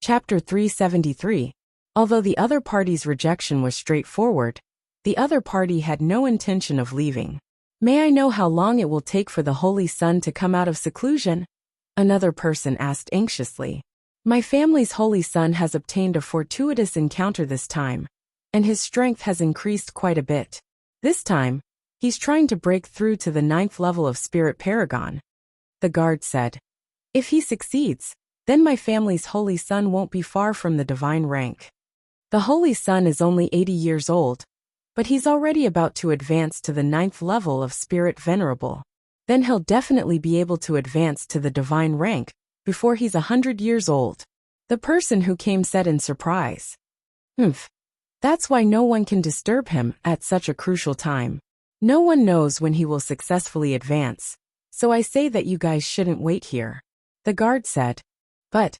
Chapter 373. Although the other party's rejection was straightforward, the other party had no intention of leaving. May I know how long it will take for the Holy Son to come out of seclusion? Another person asked anxiously. My family's Holy Son has obtained a fortuitous encounter this time, and his strength has increased quite a bit. This time, he's trying to break through to the 9th level of Spirit Paragon. The guard said. If he succeeds, then my family's Holy Son won't be far from the divine rank. The Holy Son is only 80 years old, but he's already about to advance to the 9th level of Spirit Venerable. Then he'll definitely be able to advance to the divine rank before he's 100 years old. The person who came said in surprise. That's why no one can disturb him at such a crucial time. No one knows when he will successfully advance, so I say that you guys shouldn't wait here. The guard said. But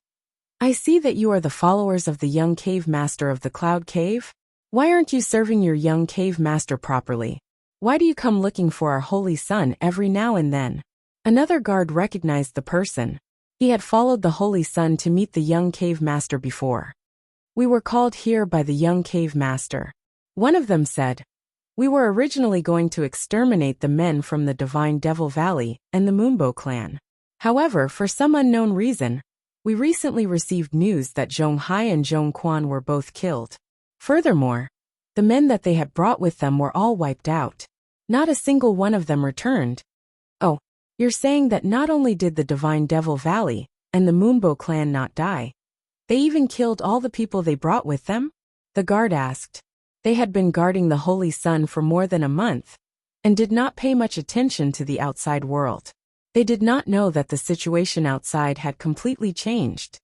I see that you are the followers of the young cave master of the Cloud Cave. Why aren't you serving your young cave master properly? Why do you come looking for our Holy Son every now and then? Another guard recognized the person. He had followed the Holy Son to meet the young cave master before. We were called here by the young cave master. One of them said. We were originally going to exterminate the men from the Divine Devil Valley and the Moonbow clan. However, for some unknown reason, we recently received news that Zhong Hai and Zhong Quan were both killed. Furthermore, the men that they had brought with them were all wiped out. Not a single one of them returned. Oh, you're saying that not only did the Divine Devil Valley and the Moonbow clan not die, they even killed all the people they brought with them? The guard asked. They had been guarding the Holy Son for more than a month, and did not pay much attention to the outside world. They did not know that the situation outside had completely changed.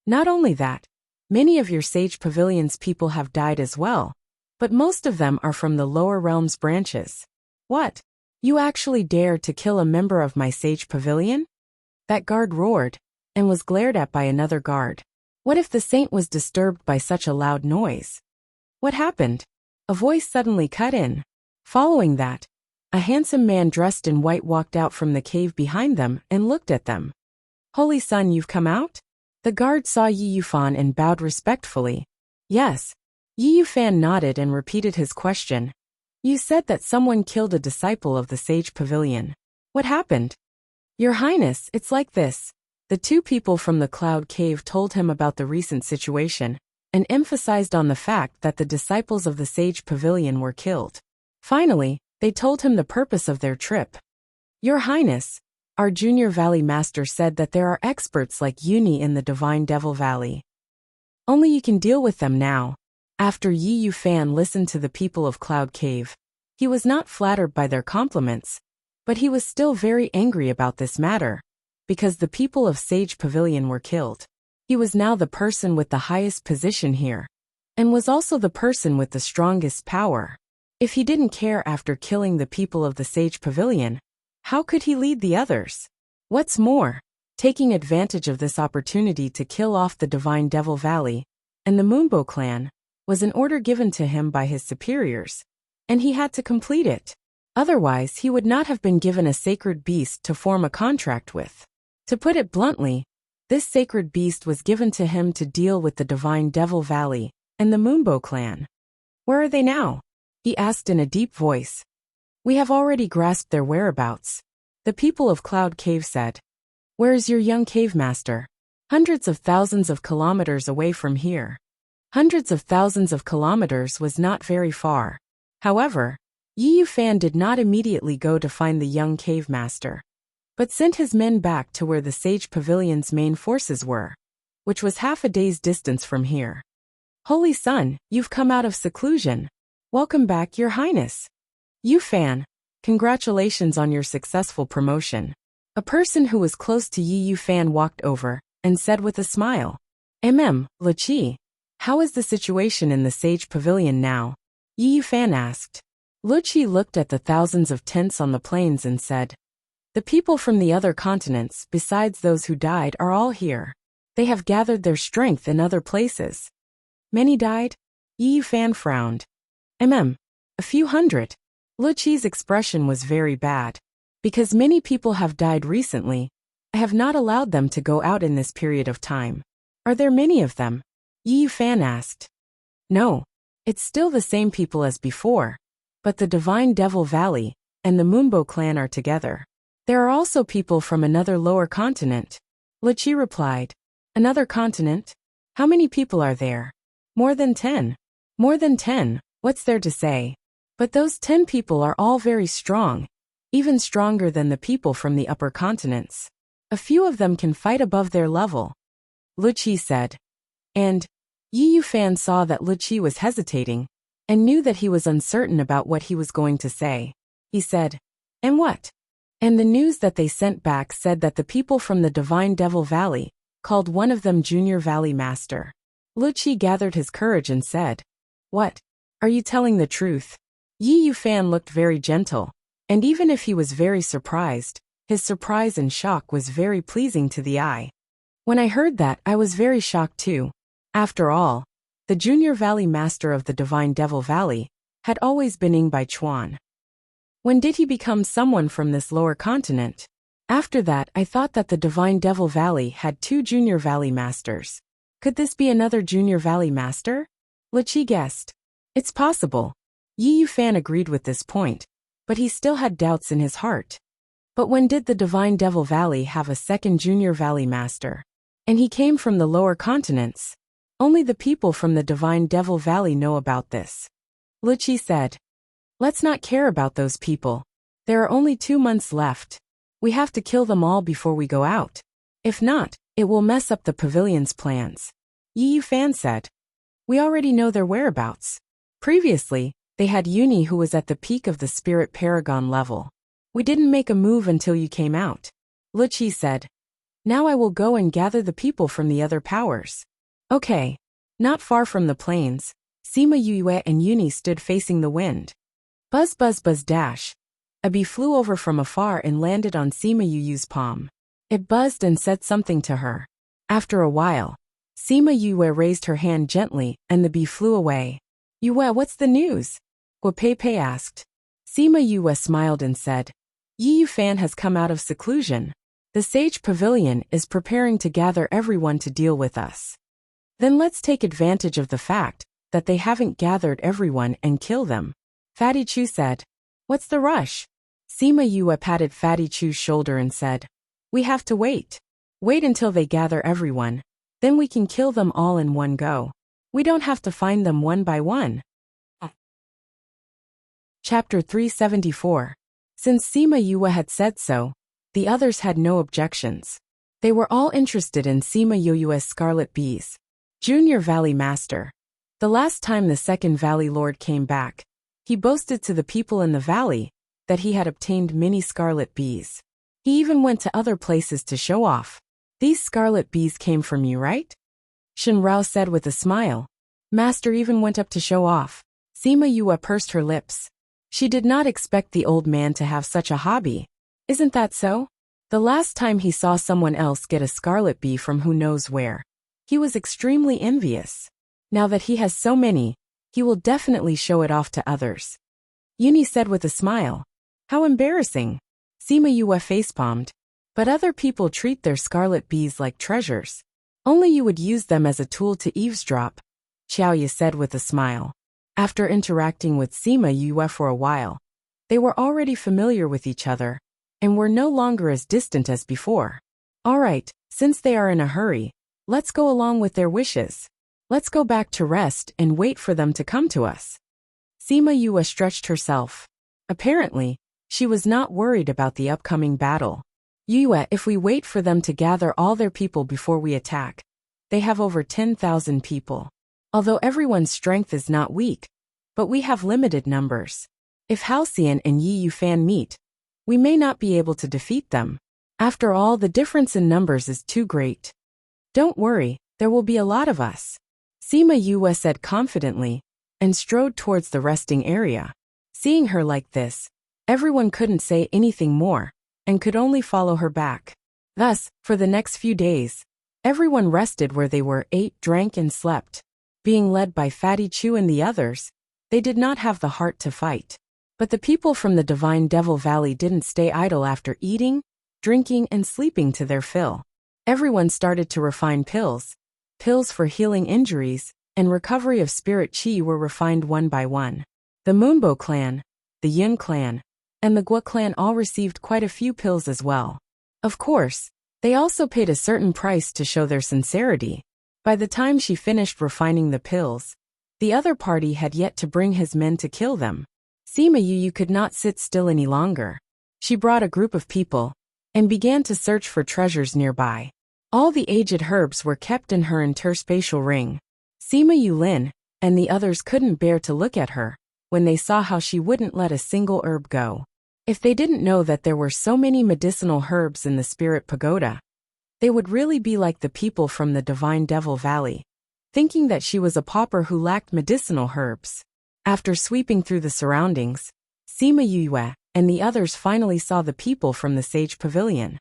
Not only that, many of your Sage Pavilion's people have died as well, but most of them are from the lower realms branches. What? You actually dare to kill a member of my Sage Pavilion? That guard roared, and was glared at by another guard. What if the saint was disturbed by such a loud noise? What happened? A voice suddenly cut in. Following that, a handsome man dressed in white walked out from the cave behind them and looked at them. Holy Son, you've come out? The guard saw Yi Yufan and bowed respectfully. Yes. Yi Yufan nodded and repeated his question. You said that someone killed a disciple of the Sage Pavilion. What happened? Your Highness, it's like this. The two people from the Cloud Cave told him about the recent situation, and emphasized on the fact that the disciples of the Sage Pavilion were killed. Finally, they told him the purpose of their trip. Your Highness, our Junior Valley Master said that there are experts like Uni in the Divine Devil Valley. Only you can deal with them now. After Yi Yufan listened to the people of Cloud Cave, he was not flattered by their compliments, but he was still very angry about this matter, because the people of Sage Pavilion were killed. He was now the person with the highest position here, and was also the person with the strongest power. If he didn't care after killing the people of the Sage Pavilion, how could he lead the others? What's more, taking advantage of this opportunity to kill off the Divine Devil Valley and the Moonbow clan was an order given to him by his superiors, and he had to complete it. Otherwise, he would not have been given a sacred beast to form a contract with. To put it bluntly, this sacred beast was given to him to deal with the Divine Devil Valley and the Moonbow clan. Where are they now? He asked in a deep voice. We have already grasped their whereabouts. The people of Cloud Cave said. Where is your young cave master? Hundreds of thousands of kilometers away from here. Hundreds of thousands of kilometers was not very far. However, Yi Yufan did not immediately go to find the young cave master, but sent his men back to where the Sage Pavilion's main forces were, which was half a day's distance from here. Holy Son, you've come out of seclusion. Welcome back, Your Highness. Yufan, congratulations on your successful promotion. A person who was close to Yi Yufan walked over and said with a smile, Luqi, how is the situation in the Sage Pavilion now? Yi Yufan asked. Luqi looked at the thousands of tents on the plains and said, the people from the other continents, besides those who died, are all here. They have gathered their strength in other places. Many died? Yi Yufan frowned. A few hundred. Luqi's expression was very bad. Because many people have died recently, I have not allowed them to go out in this period of time. Are there many of them? Yi Fan asked. No. It's still the same people as before. But the Divine Devil Valley and the Moonbow clan are together. There are also people from another lower continent. Li Qi replied. Another continent? How many people are there? More than 10. More than 10, what's there to say? But those 10 people are all very strong, even stronger than the people from the upper continents. A few of them can fight above their level. Li Qi said. And Yi Fan saw that Li Qi was hesitating and knew that he was uncertain about what he was going to say. He said, And what? And the news that they sent back said that the people from the Divine Devil Valley called one of them Junior Valley Master. Li Qi gathered his courage and said, What? Are you telling the truth? Yi Fan looked very gentle, and even if he was very surprised, his surprise and shock was very pleasing to the eye. When I heard that, I was very shocked too. After all, the Junior Valley Master of the Divine Devil Valley had always been Ing Bai Chuan. When did he become someone from this lower continent? After that, I thought that the Divine Devil Valley had 2 Junior Valley Masters. Could this be another Junior Valley Master? Li Qi guessed. It's possible. Yi Fan agreed with this point, but he still had doubts in his heart. But when did the Divine Devil Valley have a second Junior Valley Master? And he came from the lower continents. Only the people from the Divine Devil Valley know about this. Li Qi said. Let's not care about those people. There are only 2 months left. We have to kill them all before we go out. If not, it will mess up the pavilion's plans. Yi Fan said. We already know their whereabouts. Previously, they had Uni who was at the peak of the Spirit Paragon level. We didn't make a move until you came out. Li Qi said. Now I will go and gather the people from the other powers. Okay. Not far from the plains, Sima Yue and Uni stood facing the wind. Buzz buzz buzz dash. A bee flew over from afar and landed on Sima Yu's palm. It buzzed and said something to her. After a while, Sima Yue raised her hand gently and the bee flew away. Yue, what's the news? Guopei asked. Sima Yue smiled and said, Yi Fan has come out of seclusion. The Sage Pavilion is preparing to gather everyone to deal with us. Then let's take advantage of the fact that they haven't gathered everyone and kill them. Fatty Chu said. What's the rush? Sima Yue patted Fatty Chu's shoulder and said, We have to wait. Wait until they gather everyone. Then we can kill them all in one go. We don't have to find them one by one. Chapter 374. Since Sima Yue had said so, the others had no objections. They were all interested in Sima Yue's Scarlet Bees. Junior Valley Master. The last time the second Valley Lord came back, he boasted to the people in the valley that he had obtained many Scarlet Bees. He even went to other places to show off. These Scarlet Bees came from you, right? Shen Rao said with a smile. Master even went up to show off. Sima Yue pursed her lips. She did not expect the old man to have such a hobby. Isn't that so? The last time he saw someone else get a scarlet bee from who knows where, he was extremely envious. Now that he has so many, he will definitely show it off to others. Uni said with a smile. How embarrassing. Sima Yue facepalmed. But other people treat their scarlet bees like treasures. Only you would use them as a tool to eavesdrop, Xiaoye said with a smile. After interacting with Sima Yue for a while, they were already familiar with each other, and were no longer as distant as before. All right, since they are in a hurry, let's go along with their wishes. Let's go back to rest and wait for them to come to us. Sima Yue stretched herself. Apparently, she was not worried about the upcoming battle. Yue, if we wait for them to gather all their people before we attack, they have over 10,000 people. Although everyone's strength is not weak, but we have limited numbers. If Halcyon and Yi Fan meet, we may not be able to defeat them. After all, the difference in numbers is too great. Don't worry, there will be a lot of us. Sima Yue said confidently, and strode towards the resting area. Seeing her like this, everyone couldn't say anything more, and could only follow her back. Thus, for the next few days, everyone rested where they were, ate, drank, and slept. Being led by Fatty Chu and the others, they did not have the heart to fight. But the people from the Divine Devil Valley didn't stay idle after eating, drinking, and sleeping to their fill. Everyone started to refine pills, pills for healing injuries, and recovery of spirit chi were refined one by one. The Moonbo clan, the Yun clan, and the Gua clan all received quite a few pills as well. Of course, they also paid a certain price to show their sincerity. By the time she finished refining the pills, the other party had yet to bring his men to kill them. Sima Yu could not sit still any longer. She brought a group of people and began to search for treasures nearby. All the aged herbs were kept in her interspatial ring. Sima Yulin and the others couldn't bear to look at her when they saw how she wouldn't let a single herb go. If they didn't know that there were so many medicinal herbs in the spirit pagoda, they would really be like the people from the Divine Devil Valley, thinking that she was a pauper who lacked medicinal herbs. After sweeping through the surroundings, Sima Yue and the others finally saw the people from the Sage Pavilion.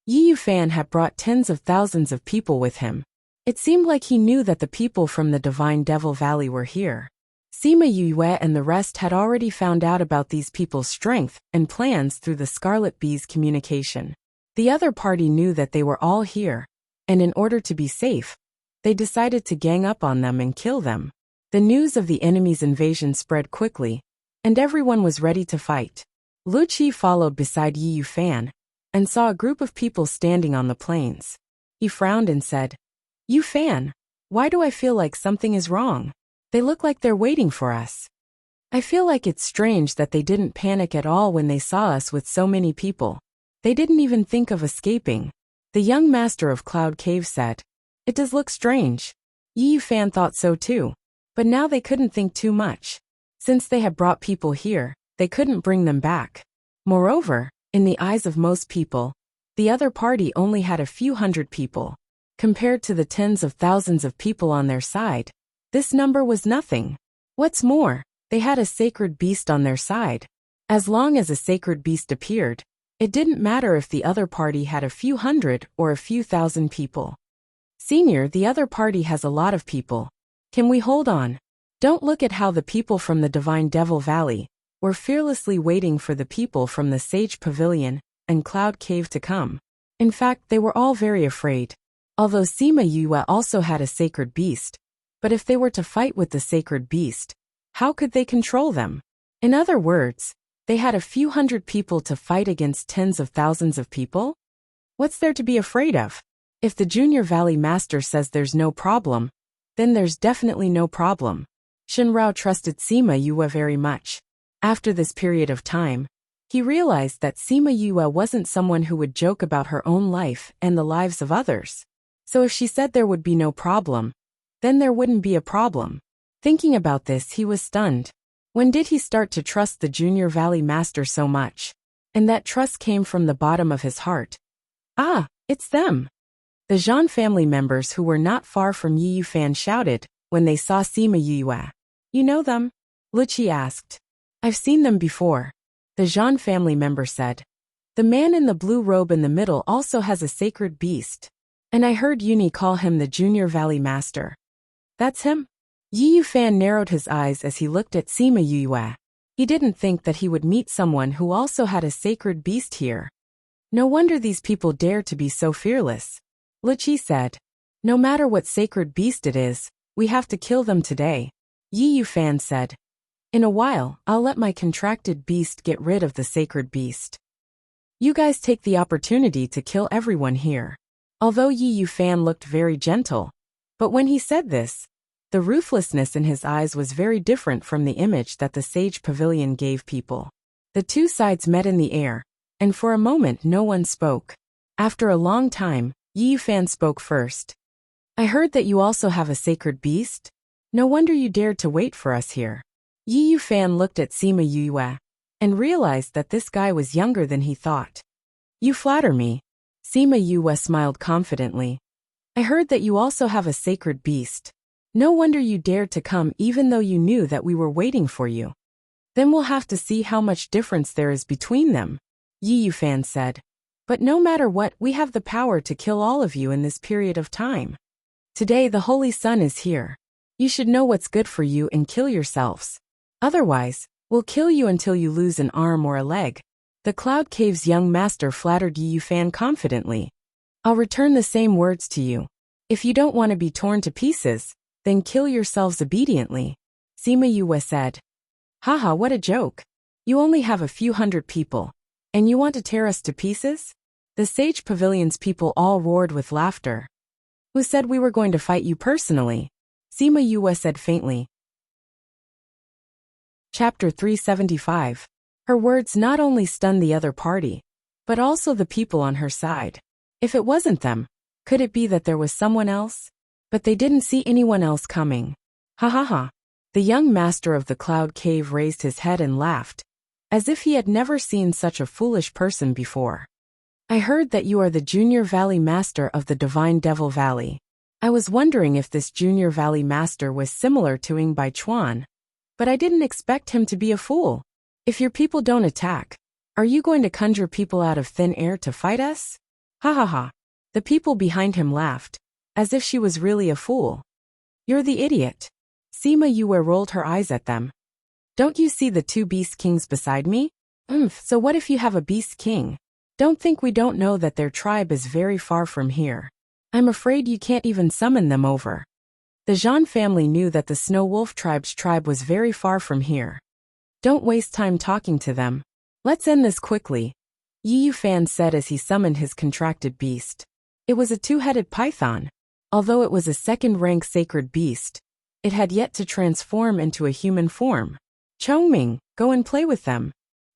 Yi Yufan had brought tens of thousands of people with him. It seemed like he knew that the people from the Divine Devil Valley were here. Sima Yue and the rest had already found out about these people's strength and plans through the Scarlet Bee's communication. The other party knew that they were all here, and in order to be safe, they decided to gang up on them and kill them. The news of the enemy's invasion spread quickly, and everyone was ready to fight. Lu Qi followed beside Yi Yufan and saw a group of people standing on the plains. He frowned and said, "Yufan, why do I feel like something is wrong? They look like they're waiting for us. I feel like it's strange that they didn't panic at all when they saw us with so many people. They didn't even think of escaping." The young master of Cloud Cave said, "It does look strange." Yi Yufan thought so too, but now they couldn't think too much. Since they had brought people here, they couldn't bring them back. Moreover, in the eyes of most people, the other party only had a few hundred people. Compared to the tens of thousands of people on their side, this number was nothing. What's more, they had a sacred beast on their side. As long as a sacred beast appeared, it didn't matter if the other party had a few hundred or a few thousand people. "Senior, the other party has a lot of people. Can we hold on? Don't look at how the people from the Divine Devil Valley were fearlessly waiting for the people from the Sage Pavilion and Cloud Cave to come. In fact, they were all very afraid. Although Sima Yue also had a sacred beast, but if they were to fight with the sacred beast, how could they control them? In other words, they had a few hundred people to fight against tens of thousands of people? What's there to be afraid of? If the Junior Valley Master says there's no problem, then there's definitely no problem." Shinrao trusted Sima Yue very much. After this period of time, he realized that Sima Yue wasn't someone who would joke about her own life and the lives of others. So if she said there would be no problem, then there wouldn't be a problem. Thinking about this, he was stunned. When did he start to trust the Junior Valley Master so much? And that trust came from the bottom of his heart. "Ah, it's them!" The Zhan family members who were not far from Yi Yufan shouted when they saw Sima Yue. "You know them?" Lu Qi asked. "I've seen them before," the Zhan family member said. "The man in the blue robe in the middle also has a sacred beast. And I heard Yuni call him the Junior Valley Master." "That's him?" Yi Yufan narrowed his eyes as he looked at Sima Yue. He didn't think that he would meet someone who also had a sacred beast here. No wonder these people dare to be so fearless. Lu Qi said, "No matter what sacred beast it is, we have to kill them today." Yi Yufan said, "In a while, I'll let my contracted beast get rid of the sacred beast. You guys take the opportunity to kill everyone here." Although Yi Yufan looked very gentle, but when he said this, the ruthlessness in his eyes was very different from the image that the Sage Pavilion gave people. The two sides met in the air, and for a moment no one spoke. After a long time, Yi Yufan spoke first. "I heard that you also have a sacred beast? No wonder you dared to wait for us here." Yi Yufan looked at Sima Yue and realized that this guy was younger than he thought. "You flatter me." Sima Yue smiled confidently. "I heard that you also have a sacred beast. No wonder you dared to come even though you knew that we were waiting for you. Then we'll have to see how much difference there is between them," Yi Yufan said. "But no matter what, we have the power to kill all of you in this period of time. Today the Holy Sun is here. You should know what's good for you and kill yourselves. Otherwise, we'll kill you until you lose an arm or a leg." The Cloud Cave's young master flattered Yi Yufan confidently. "I'll return the same words to you. If you don't want to be torn to pieces, then kill yourselves obediently, Sima Yue said. Haha, what a joke. You only have a few hundred people, and you want to tear us to pieces? The Sage Pavilion's people all roared with laughter. Who said we were going to fight you personally? Sima Yue said faintly. Chapter 375. Her words not only stunned the other party, but also the people on her side. If it wasn't them, could it be that there was someone else? But they didn't see anyone else coming. Ha ha ha. The young master of the cloud cave raised his head and laughed, as if he had never seen such a foolish person before. I heard that you are the Junior Valley Master of the Divine Devil Valley. I was wondering if this Junior Valley Master was similar to Ing Bai Chuan, but I didn't expect him to be a fool. If your people don't attack, are you going to conjure people out of thin air to fight us? Ha ha ha. The people behind him laughed, as if she was really a fool. You're the idiot. Sima Yue rolled her eyes at them. Don't you see the two beast kings beside me? So what if you have a beast king? Don't think we don't know that their tribe is very far from here. I'm afraid you can't even summon them over. The Zhan family knew that the Snow Wolf tribe's tribe was very far from here. Don't waste time talking to them. Let's end this quickly, Yi Yufan said as he summoned his contracted beast. It was a two-headed python. Although it was a second-rank sacred beast, it had yet to transform into a human form. Chongming, go and play with them,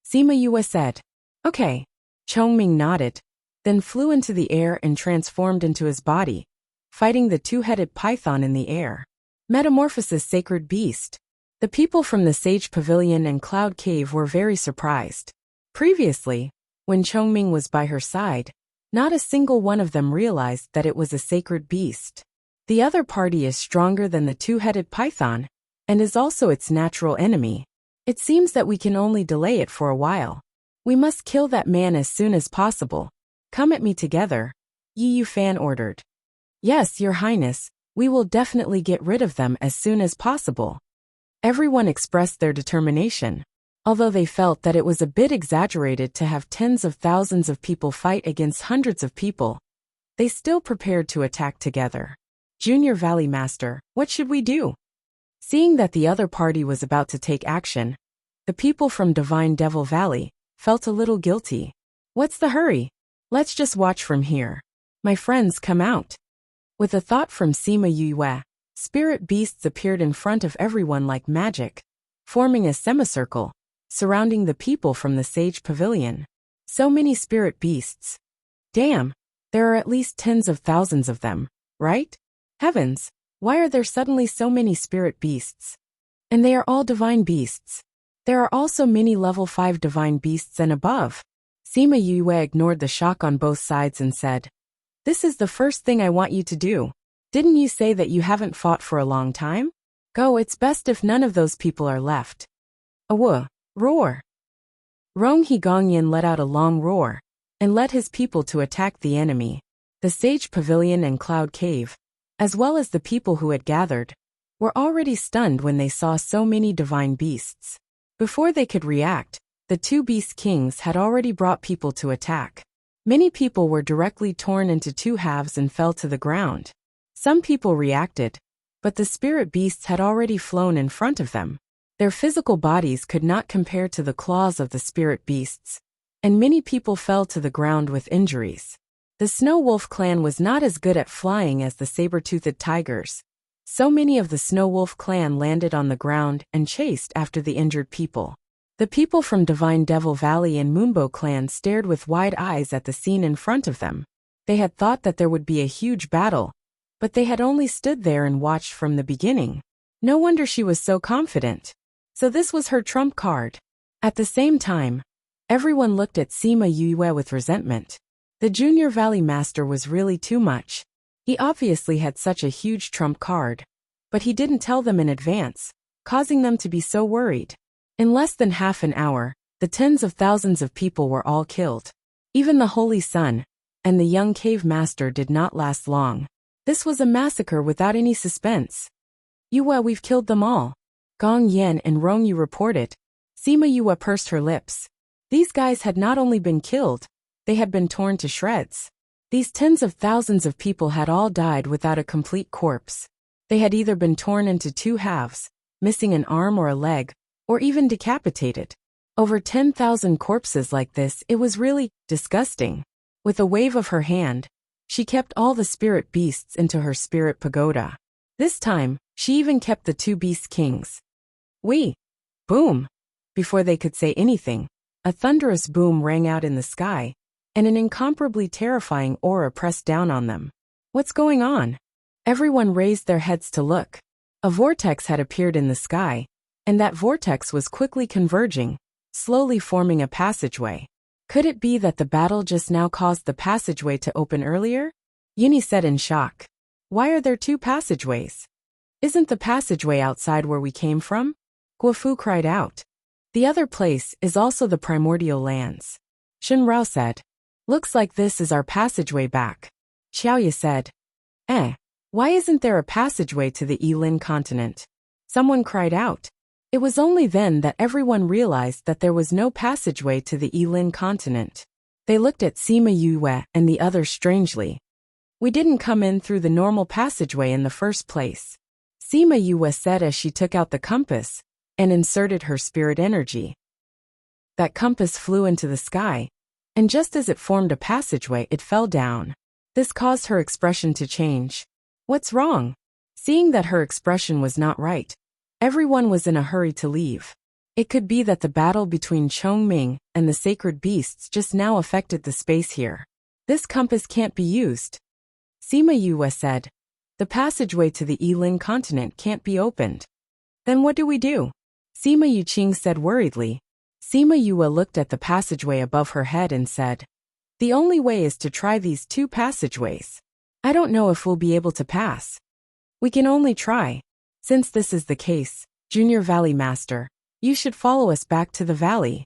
Sima Yue said. Okay. Chongming nodded, then flew into the air and transformed into his body, fighting the two-headed python in the air. Metamorphosis sacred beast. The people from the Sage Pavilion and Cloud Cave were very surprised. Previously, when Chongming was by her side, not a single one of them realized that it was a sacred beast. The other party is stronger than the two-headed python, and is also its natural enemy. It seems that we can only delay it for a while. We must kill that man as soon as possible. Come at me together, Yi Yufan ordered. Yes, Your Highness, we will definitely get rid of them as soon as possible. Everyone expressed their determination. Although they felt that it was a bit exaggerated to have tens of thousands of people fight against hundreds of people, they still prepared to attack together. Junior Valley Master, what should we do? Seeing that the other party was about to take action, the people from Divine Devil Valley felt a little guilty. What's the hurry? Let's just watch from here. My friends, come out. With a thought from Sima Yue, spirit beasts appeared in front of everyone like magic, forming a semicircle, surrounding the people from the Sage Pavilion. So many spirit beasts. Damn, there are at least tens of thousands of them, right? Heavens, why are there suddenly so many spirit beasts? And they are all divine beasts. There are also many level 5 divine beasts and above. Sima Yue ignored the shock on both sides and said, This is the first thing I want you to do. Didn't you say that you haven't fought for a long time? Go, it's best if none of those people are left. Awoo, roar. Rong He Gongyin let out a long roar, and led his people to attack the enemy. The Sage Pavilion and Cloud Cave, as well as the people who had gathered, were already stunned when they saw so many divine beasts. Before they could react, the two beast kings had already brought people to attack. Many people were directly torn into two halves and fell to the ground. Some people reacted, but the spirit beasts had already flown in front of them. Their physical bodies could not compare to the claws of the spirit beasts, and many people fell to the ground with injuries. The Snow Wolf clan was not as good at flying as the saber-toothed tigers. So many of the Snow Wolf clan landed on the ground and chased after the injured people. The people from Divine Devil Valley and Moonbow clan stared with wide eyes at the scene in front of them. They had thought that there would be a huge battle, but they had only stood there and watched from the beginning. No wonder she was so confident. So this was her trump card. At the same time, everyone looked at Sima Yue with resentment. The Junior Valley Master was really too much. He obviously had such a huge trump card, but he didn't tell them in advance, causing them to be so worried. In less than half an hour, the tens of thousands of people were all killed. Even the Holy Sun and the young cave master did not last long. This was a massacre without any suspense. Yue, we've killed them all. Gong Yan and Rong Yu reported. Sima Yue pursed her lips. These guys had not only been killed, they had been torn to shreds. These tens of thousands of people had all died without a complete corpse. They had either been torn into two halves, missing an arm or a leg, or even decapitated. Over 10,000 corpses like this, it was really disgusting. With a wave of her hand, she kept all the spirit beasts into her spirit pagoda. This time, she even kept the two beast kings. Boom! Before they could say anything, a thunderous boom rang out in the sky, and an incomparably terrifying aura pressed down on them. What's going on? Everyone raised their heads to look. A vortex had appeared in the sky, and that vortex was quickly converging, slowly forming a passageway. Could it be that the battle just now caused the passageway to open earlier? Yuni said in shock. Why are there two passageways? Isn't the passageway outside where we came from? Guofu cried out. The other place is also the primordial lands. Shenrao said. Looks like this is our passageway back. Xiaoye said. Why isn't there a passageway to the Yilin continent? Someone cried out. It was only then that everyone realized that there was no passageway to the Yilin continent. They looked at Sima Yue and the others strangely. We didn't come in through the normal passageway in the first place. Sima Yue said as she took out the compass and inserted her spirit energy. That compass flew into the sky, and just as it formed a passageway, it fell down. This caused her expression to change. What's wrong? Seeing that her expression was not right, everyone was in a hurry to leave. It could be that the battle between Chongming and the sacred beasts just now affected the space here. This compass can't be used. Sima Yue said. The passageway to the Yilin continent can't be opened. Then what do we do? Sima Yuqing said worriedly. Sima Yue looked at the passageway above her head and said, the only way is to try these two passageways. I don't know if we'll be able to pass. We can only try. Since this is the case, Junior Valley Master, you should follow us back to the valley.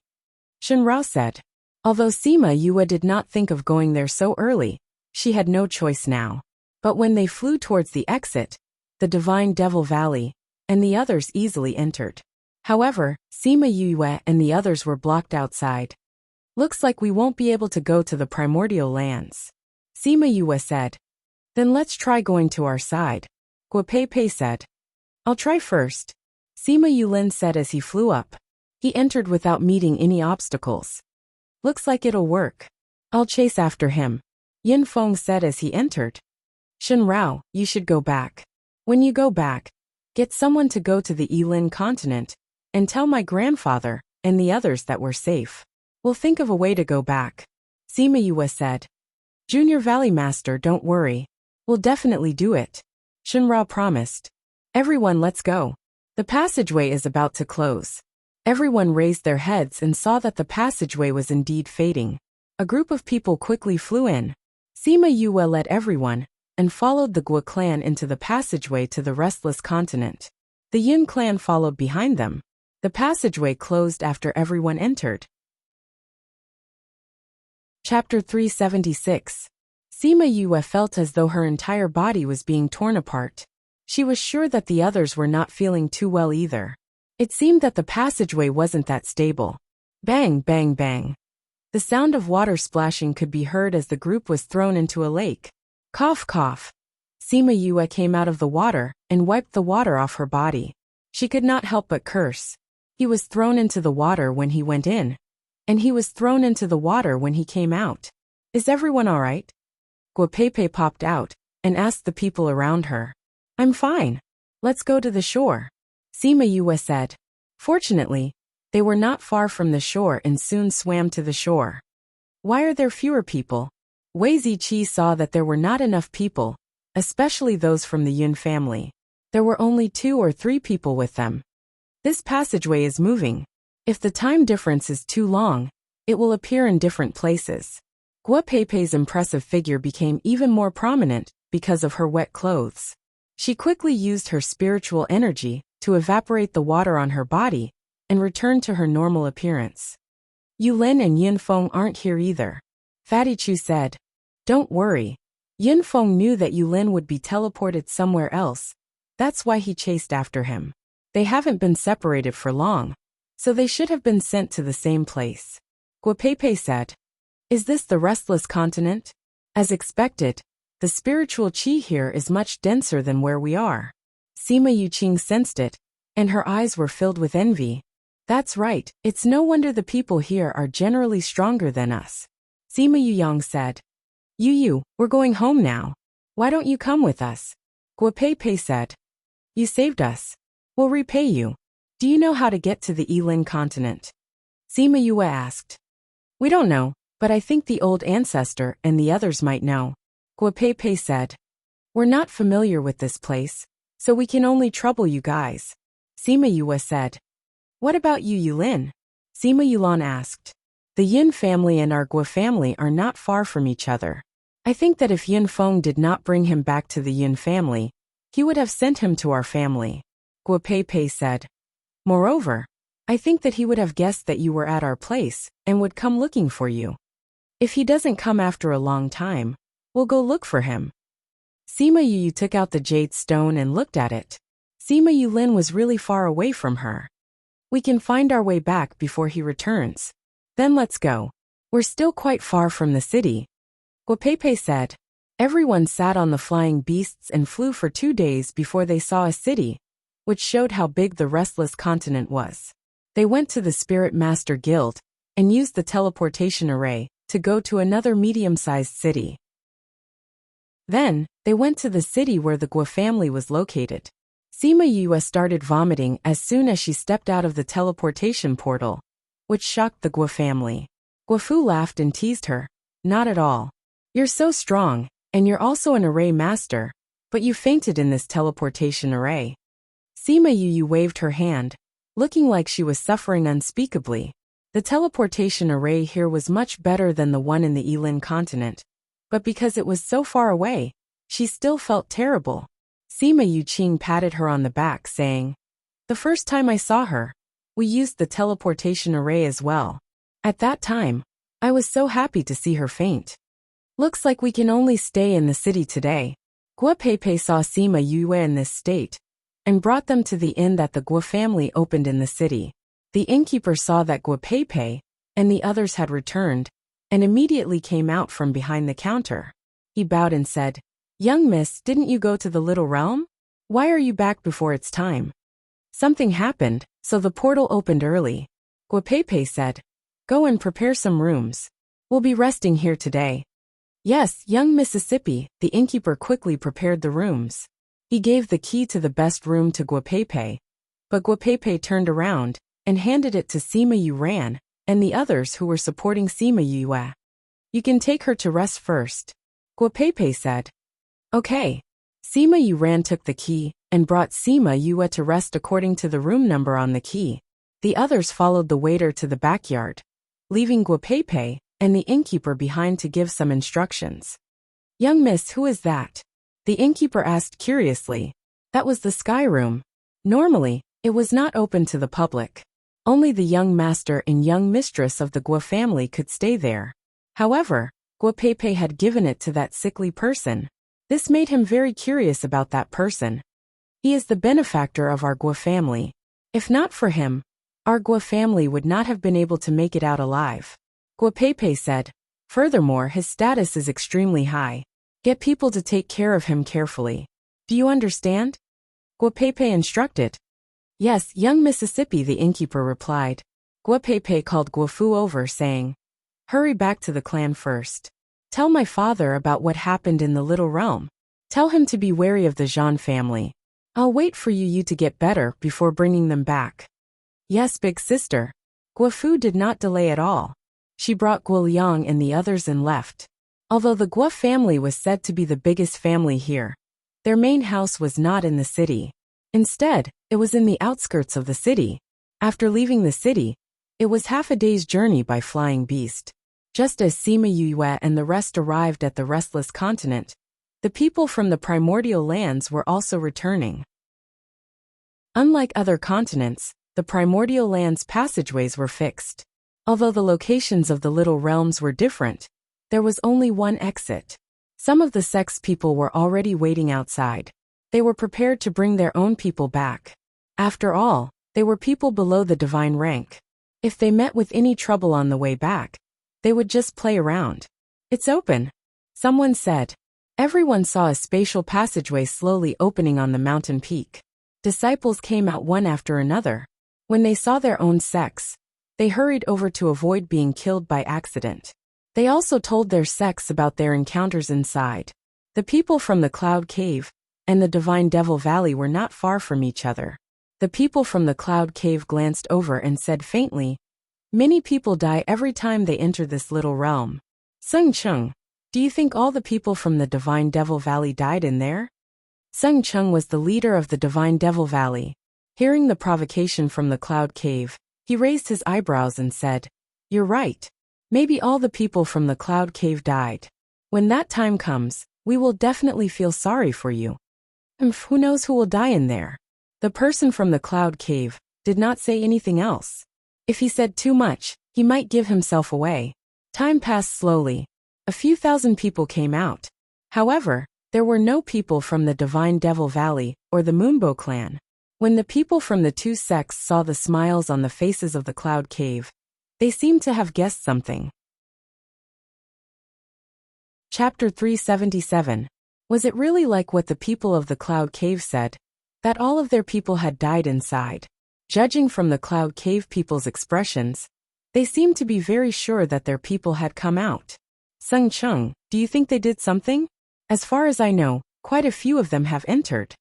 Shenrao said. Although Sima Yue did not think of going there so early, she had no choice now. But when they flew towards the exit, the Divine Devil Valley, and the others easily entered. However, Sima Yue and the others were blocked outside. Looks like we won't be able to go to the primordial lands. Sima Yue said. Then let's try going to our side. Guopei said. I'll try first. Sima Yulin said as he flew up. He entered without meeting any obstacles. Looks like it'll work. I'll chase after him. Yin Feng said as he entered. Shenrao, you should go back. When you go back, get someone to go to the Yilin continent, and tell my grandfather and the others that we're safe. We'll think of a way to go back. Sima Yue said. Junior Valley Master, don't worry. We'll definitely do it. Shenrao promised. Everyone, let's go. The passageway is about to close. Everyone raised their heads and saw that the passageway was indeed fading. A group of people quickly flew in. Sima Yue led everyone, and followed the Guo clan into the passageway to the restless continent. The Yin clan followed behind them. The passageway closed after everyone entered. Chapter 376. Sima Yue felt as though her entire body was being torn apart. She was sure that the others were not feeling too well either. It seemed that the passageway wasn't that stable. Bang, bang, bang. The sound of water splashing could be heard as the group was thrown into a lake. Cough, cough. Sima Yue came out of the water and wiped the water off her body. She could not help but curse. He was thrown into the water when he went in, and he was thrown into the water when he came out. Is everyone all right? Guopei popped out and asked the people around her. I'm fine. Let's go to the shore. Sima Yue said. Fortunately, they were not far from the shore and soon swam to the shore. Why are there fewer people? Wei Ziqi saw that there were not enough people, especially those from the Yun family. There were only 2 or 3 people with them. This passageway is moving. If the time difference is too long, it will appear in different places. Guopei's impressive figure became even more prominent because of her wet clothes. She quickly used her spiritual energy to evaporate the water on her body and return to her normal appearance. Yulin and Yin Feng aren't here either. Fatty Chu said. Don't worry. Yin Feng knew that Yulin would be teleported somewhere else. That's why he chased after him. They haven't been separated for long, so they should have been sent to the same place. Guopei said. Is this the restless continent? As expected, the spiritual chi here is much denser than where we are. Sima Yuqing sensed it, and her eyes were filled with envy. That's right, it's no wonder the people here are generally stronger than us. Sima Yuyang said. Yu, we're going home now. Why don't you come with us? Guo Pei said. You saved us. We'll repay you. Do you know how to get to the Yilin continent? Sima Yue asked. We don't know, but I think the old ancestor and the others might know. Guo Pei said. We're not familiar with this place, so we can only trouble you guys. Sima Yue said. What about you, Yulin? Sima Yulan asked. The Yin family and our Guo family are not far from each other. I think that if Yin Feng did not bring him back to the Yin family, he would have sent him to our family. Guo Pei said. Moreover, I think that he would have guessed that you were at our place and would come looking for you. If he doesn't come after a long time, we'll go look for him. Sima Yu took out the jade stone and looked at it. Sima Yulin was really far away from her. We can find our way back before he returns. Then let's go. We're still quite far from the city. Guo Pei said. Everyone sat on the flying beasts and flew for 2 days before they saw a city, which showed how big the restless continent was. They went to the Spirit Master Guild and used the teleportation array to go to another medium-sized city. Then, they went to the city where the Guo family was located. Sima Yue started vomiting as soon as she stepped out of the teleportation portal, which shocked the Guo family. Guo Fu laughed and teased her. Not at all. You're so strong, and you're also an array master, but you fainted in this teleportation array. Sima Yu waved her hand, looking like she was suffering unspeakably. The teleportation array here was much better than the one in the Yilin continent, but because it was so far away, she still felt terrible. Sima Yuqing patted her on the back, saying, The first time I saw her, we used the teleportation array as well. At that time, I was so happy to see her faint. Looks like we can only stay in the city today. Guo Pei saw Sima Yue in this state, and brought them to the inn that the Guo family opened in the city. The innkeeper saw that Guo Pei and the others had returned, and immediately came out from behind the counter. He bowed and said, Young miss, didn't you go to the little realm? Why are you back before it's time? Something happened, so the portal opened early. Guo Pei said, Go and prepare some rooms. We'll be resting here today. Yes, young Mississippi, the innkeeper quickly prepared the rooms. He gave the key to the best room to Guo Pei, but Guo Pei turned around and handed it to Sima Yuran and the others who were supporting Sima Yue. You can take her to rest first. Guo Pei said. Okay. Sima Yuran took the key and brought Sima Yue to rest according to the room number on the key. The others followed the waiter to the backyard, leaving Guo Pei and the innkeeper behind to give some instructions. Young miss, who is that? The innkeeper asked curiously. That was the sky room. Normally, it was not open to the public. Only the young master and young mistress of the Guo family could stay there. However, Guo Pei had given it to that sickly person. This made him very curious about that person. He is the benefactor of our Guo family. If not for him, our Guo family would not have been able to make it out alive. Guo Pei said. Furthermore, his status is extremely high. Get people to take care of him carefully. Do you understand? Guo Pei instructed. Yes, young Mississippi, the innkeeper replied. Guo Pei called Guo Fu over, saying, Hurry back to the clan first. Tell my father about what happened in the little realm. Tell him to be wary of the Zhan family. I'll wait for you to get better before bringing them back. Yes, big sister. Guo Fu did not delay at all. She brought Guo Liang and the others and left. Although the Guo family was said to be the biggest family here, their main house was not in the city. Instead, it was in the outskirts of the city. After leaving the city, it was half a day's journey by flying beast. Just as Sima Yue and the rest arrived at the restless continent, the people from the primordial lands were also returning. Unlike other continents, the primordial lands' passageways were fixed. Although the locations of the little realms were different, there was only one exit. Some of the Sex people were already waiting outside. They were prepared to bring their own people back. After all, they were people below the divine rank. If they met with any trouble on the way back, they would just play around. It's open. Someone said. Everyone saw a spatial passageway slowly opening on the mountain peak. Disciples came out one after another. When they saw their own sects, they hurried over to avoid being killed by accident. They also told their sects about their encounters inside. The people from the Cloud Cave and the Divine Devil Valley were not far from each other. The people from the Cloud Cave glanced over and said faintly, "Many people die every time they enter this little realm. Sung Chung, do you think all the people from the Divine Devil Valley died in there?" Sung Chung was the leader of the Divine Devil Valley. Hearing the provocation from the Cloud Cave, he raised his eyebrows and said, "You're right. Maybe all the people from the Cloud Cave died. When that time comes, we will definitely feel sorry for you. Who knows who will die in there?" The person from the Cloud Cave did not say anything else. If he said too much, he might give himself away. Time passed slowly. A few thousand people came out. However, there were no people from the Divine Devil Valley or the Moonbow clan. When the people from the two sects saw the smiles on the faces of the Cloud Cave, they seemed to have guessed something. Chapter 377. Was it really like what the people of the Cloud Cave said, that all of their people had died inside? Judging from the Cloud Cave people's expressions, they seemed to be very sure that their people had come out. Sung Chung, do you think they did something? As far as I know, quite a few of them have entered.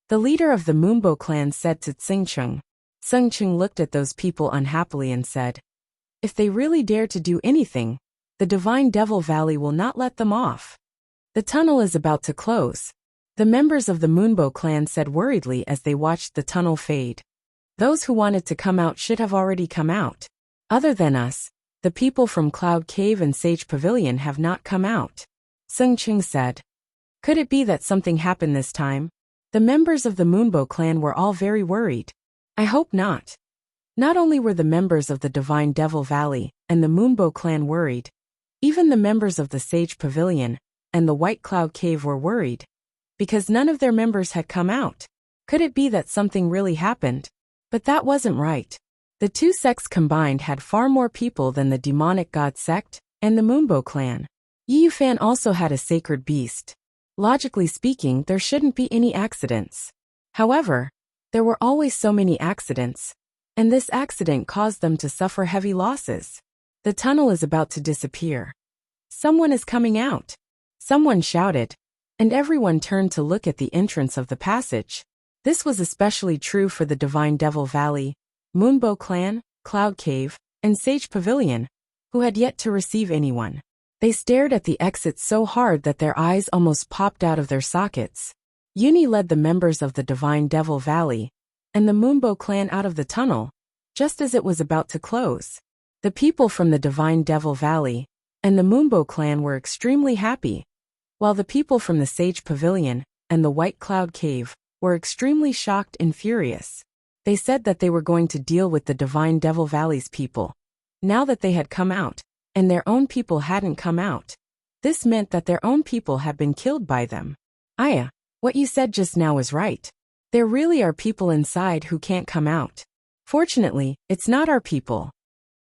The leader of the Moonbow clan said to Sung Chung. Sung Chung looked at those people unhappily and said, "If they really dare to do anything, the Divine Devil Valley will not let them off. The tunnel is about to close." The members of the Moonbow clan said worriedly as they watched the tunnel fade. Those who wanted to come out should have already come out. Other than us, the people from Cloud Cave and Sage Pavilion have not come out. Sung Chung said. Could it be that something happened this time? The members of the Moonbow clan were all very worried. I hope not. Not only were the members of the Divine Devil Valley and the Moonbow clan worried, even the members of the Sage Pavilion and the White Cloud Cave were worried, because none of their members had come out. Could it be that something really happened? But that wasn't right. The two sects combined had far more people than the demonic god sect and the Moonbow clan. Yu Fan also had a sacred beast. Logically speaking, there shouldn't be any accidents. However, there were always so many accidents, and this accident caused them to suffer heavy losses. The tunnel is about to disappear. Someone is coming out. Someone shouted, and everyone turned to look at the entrance of the passage. This was especially true for the Divine Devil Valley, Moonbow clan, Cloud Cave, and Sage Pavilion, who had yet to receive anyone. They stared at the exit so hard that their eyes almost popped out of their sockets. Uni led the members of the Divine Devil Valley and the Moonbow clan out of the tunnel, just as it was about to close. The people from the Divine Devil Valley and the Moonbow clan were extremely happy, while the people from the Sage Pavilion and the White Cloud Cave were extremely shocked and furious. They said that they were going to deal with the Divine Devil Valley's people, now that they had come out, and their own people hadn't come out. This meant that their own people had been killed by them. Aya, what you said just now is right. There really are people inside who can't come out. Fortunately, it's not our people.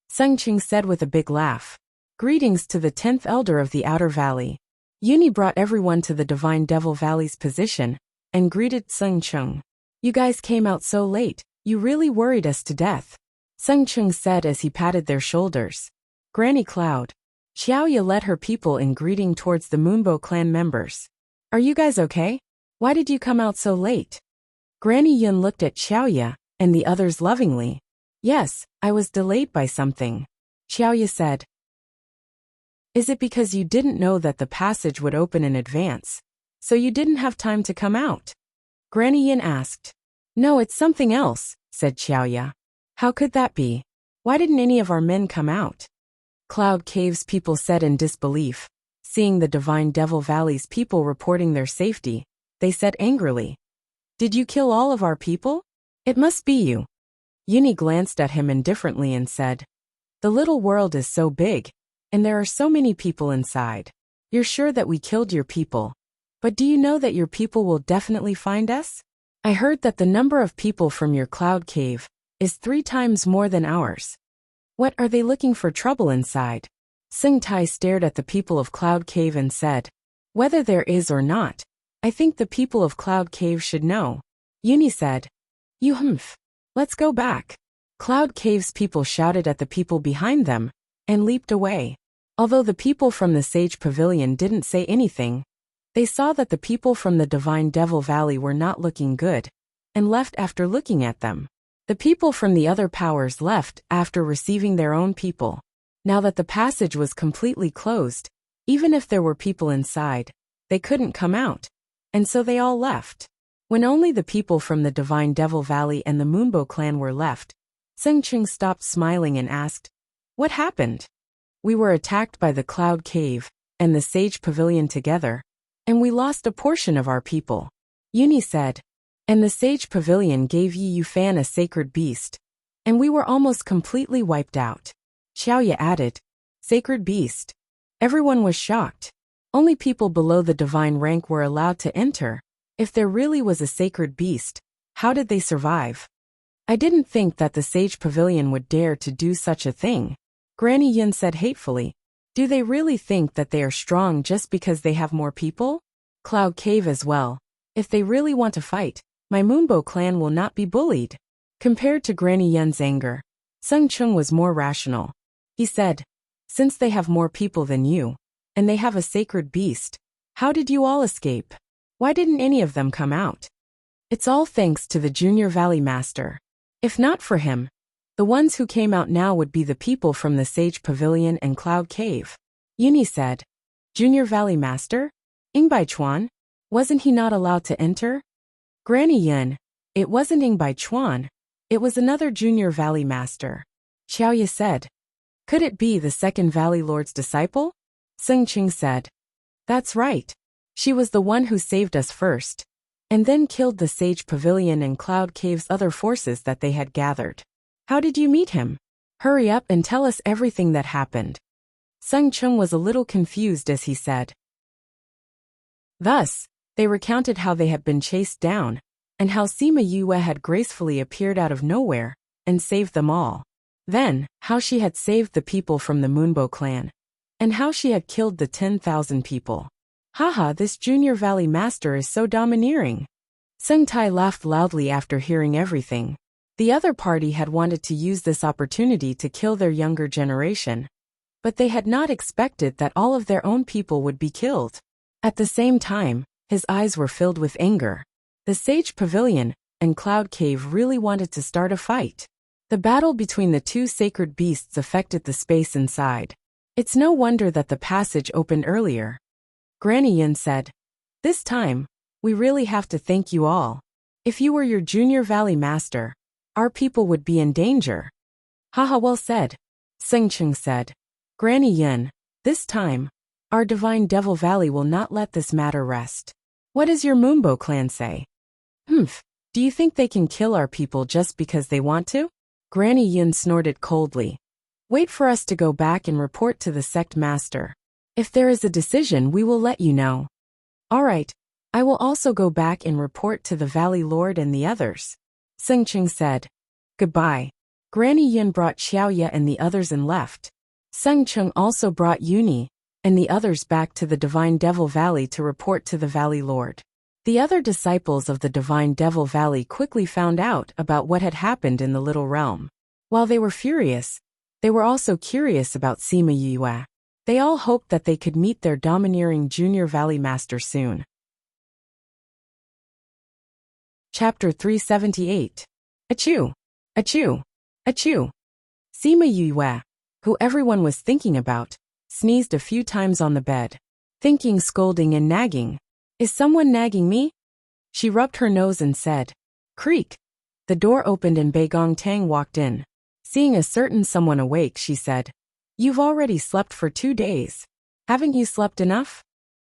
Sung Ching said with a big laugh. Greetings to the 10th elder of the Outer Valley. Uni brought everyone to the Divine Devil Valley's position and greeted Sung Chung. You guys came out so late, you really worried us to death. Sung Chung said as he patted their shoulders. Granny Cloud. Xiaoya led her people in greeting towards the Moonbow clan members. Are you guys okay? Why did you come out so late? Granny Yun looked at Xiaoya and the others lovingly. Yes, I was delayed by something. Xiaoya said. Is it because you didn't know that the passage would open in advance, so you didn't have time to come out? Granny Yin asked. No, it's something else, said Xiaoya. How could that be? Why didn't any of our men come out? Cloud Cave's people said in disbelief. Seeing the Divine Devil Valley's people reporting their safety, they said angrily. Did you kill all of our people? It must be you. Uni glanced at him indifferently and said, the little world is so big, and there are so many people inside. You're sure that we killed your people. But do you know that your people will definitely find us? I heard that the number of people from your Cloud Cave is 3 times more than ours. What, are they looking for trouble inside? Sung Tai stared at the people of Cloud Cave and said, "Whether there is or not, I think the people of Cloud Cave should know." Uni said, "You humph. Let's go back." Cloud Cave's people shouted at the people behind them and leaped away. Although the people from the Sage Pavilion didn't say anything, they saw that the people from the Divine Devil Valley were not looking good and left after looking at them. The people from the other powers left after receiving their own people. Now that the passage was completely closed, even if there were people inside, they couldn't come out, and so they all left. When only the people from the Divine Devil Valley and the Moonbow clan were left, Sung Ching stopped smiling and asked, "What happened?" "We were attacked by the Cloud Cave and the Sage Pavilion together, and we lost a portion of our people," Uni said. "And the Sage Pavilion gave Yi Yufan a sacred beast, and we were almost completely wiped out." Xiaoya added, "Sacred beast?" Everyone was shocked. Only people below the divine rank were allowed to enter. If there really was a sacred beast, how did they survive? "I didn't think that the Sage Pavilion would dare to do such a thing," Granny Yin said hatefully. "Do they really think that they are strong just because they have more people? Cloud Cave as well. If they really want to fight, my Moonbow clan will not be bullied." Compared to Granny Yin's anger, Sung Chung was more rational. He said, "Since they have more people than you, and they have a sacred beast, how did you all escape? Why didn't any of them come out?" "It's all thanks to the Junior Valley Master. If not for him, the ones who came out now would be the people from the Sage Pavilion and Cloud Cave," Uni said. "Junior Valley Master? Ingbai Chuan? Wasn't he not allowed to enter?" Granny Yin, "It wasn't Ingbai Chuan. It was another Junior Valley Master," Xiaoya said. "Could it be the second Valley Lord's disciple?" Sung Ching said. "That's right. She was the one who saved us first, and then killed the Sage Pavilion and Cloud Cave's other forces that they had gathered." "How did you meet him? Hurry up and tell us everything that happened." Sung Chung was a little confused as he said. Thus, they recounted how they had been chased down, and how Sima Yue had gracefully appeared out of nowhere and saved them all. Then, how she had saved the people from the Moonbow clan, and how she had killed the 10,000 people. "Haha, this Junior Valley Master is so domineering." Sung Tai laughed loudly after hearing everything. The other party had wanted to use this opportunity to kill their younger generation, but they had not expected that all of their own people would be killed. At the same time, his eyes were filled with anger. The Sage Pavilion and Cloud Cave really wanted to start a fight. The battle between the two sacred beasts affected the space inside. It's no wonder that the passage opened earlier. Granny Yin said, "This time, we really have to thank you all. If you were your Junior Valley Master, our people would be in danger." "Haha, well said," Sung Chung said. "Granny Yin, this time, our Divine Devil Valley will not let this matter rest. What does your Moonbow clan say?" "Humph, do you think they can kill our people just because they want to?" Granny Yin snorted coldly. "Wait for us to go back and report to the sect master. If there is a decision, we will let you know." "All right, I will also go back and report to the Valley Lord and the others," Sung Ching said. "Goodbye." Granny Yin brought Xiaoya and the others and left. Sung Chung also brought Uni and the others back to the Divine Devil Valley to report to the Valley Lord. The other disciples of the Divine Devil Valley quickly found out about what had happened in the Little Realm. While they were furious, they were also curious about Sima Yue. They all hoped that they could meet their domineering Junior Valley Master soon. Chapter 378. Achoo! Achoo! Achoo! Sima Yue, who everyone was thinking about, sneezed a few times on the bed. Thinking, scolding and nagging. "Is someone nagging me?" She rubbed her nose and said, "Creak." The door opened and Bei Gong Tang walked in. Seeing a certain someone awake, she said, "You've already slept for 2 days. Haven't you slept enough?"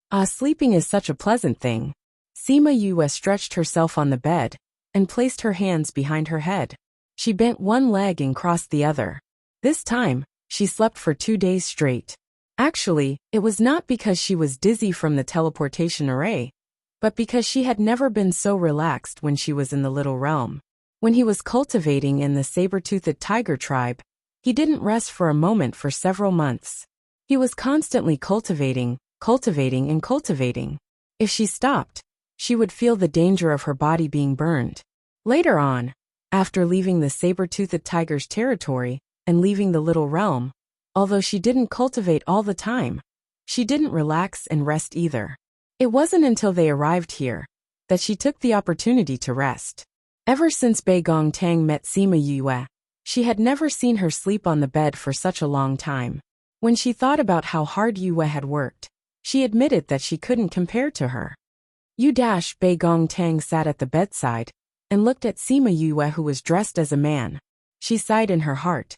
"Ah, sleeping is such a pleasant thing." Sima Yue stretched herself on the bed and placed her hands behind her head. She bent one leg and crossed the other. This time, she slept for 2 days straight. Actually, it was not because she was dizzy from the teleportation array, but because she had never been so relaxed when she was in the Little Realm. When he was cultivating in the saber-toothed tiger tribe, he didn't rest for a moment for several months. He was constantly cultivating, and cultivating. If she stopped, she would feel the danger of her body being burned. Later on, after leaving the saber-toothed tiger's territory and leaving the little realm, although she didn't cultivate all the time, she didn't relax and rest either. It wasn't until they arrived here that she took the opportunity to rest. Ever since Bei Gong Tang met Sima Yue, she had never seen her sleep on the bed for such a long time. When she thought about how hard Yue had worked, she admitted that she couldn't compare to her. Bei Gong Tang sat at the bedside and looked at Sima Yue, who was dressed as a man. She sighed in her heart.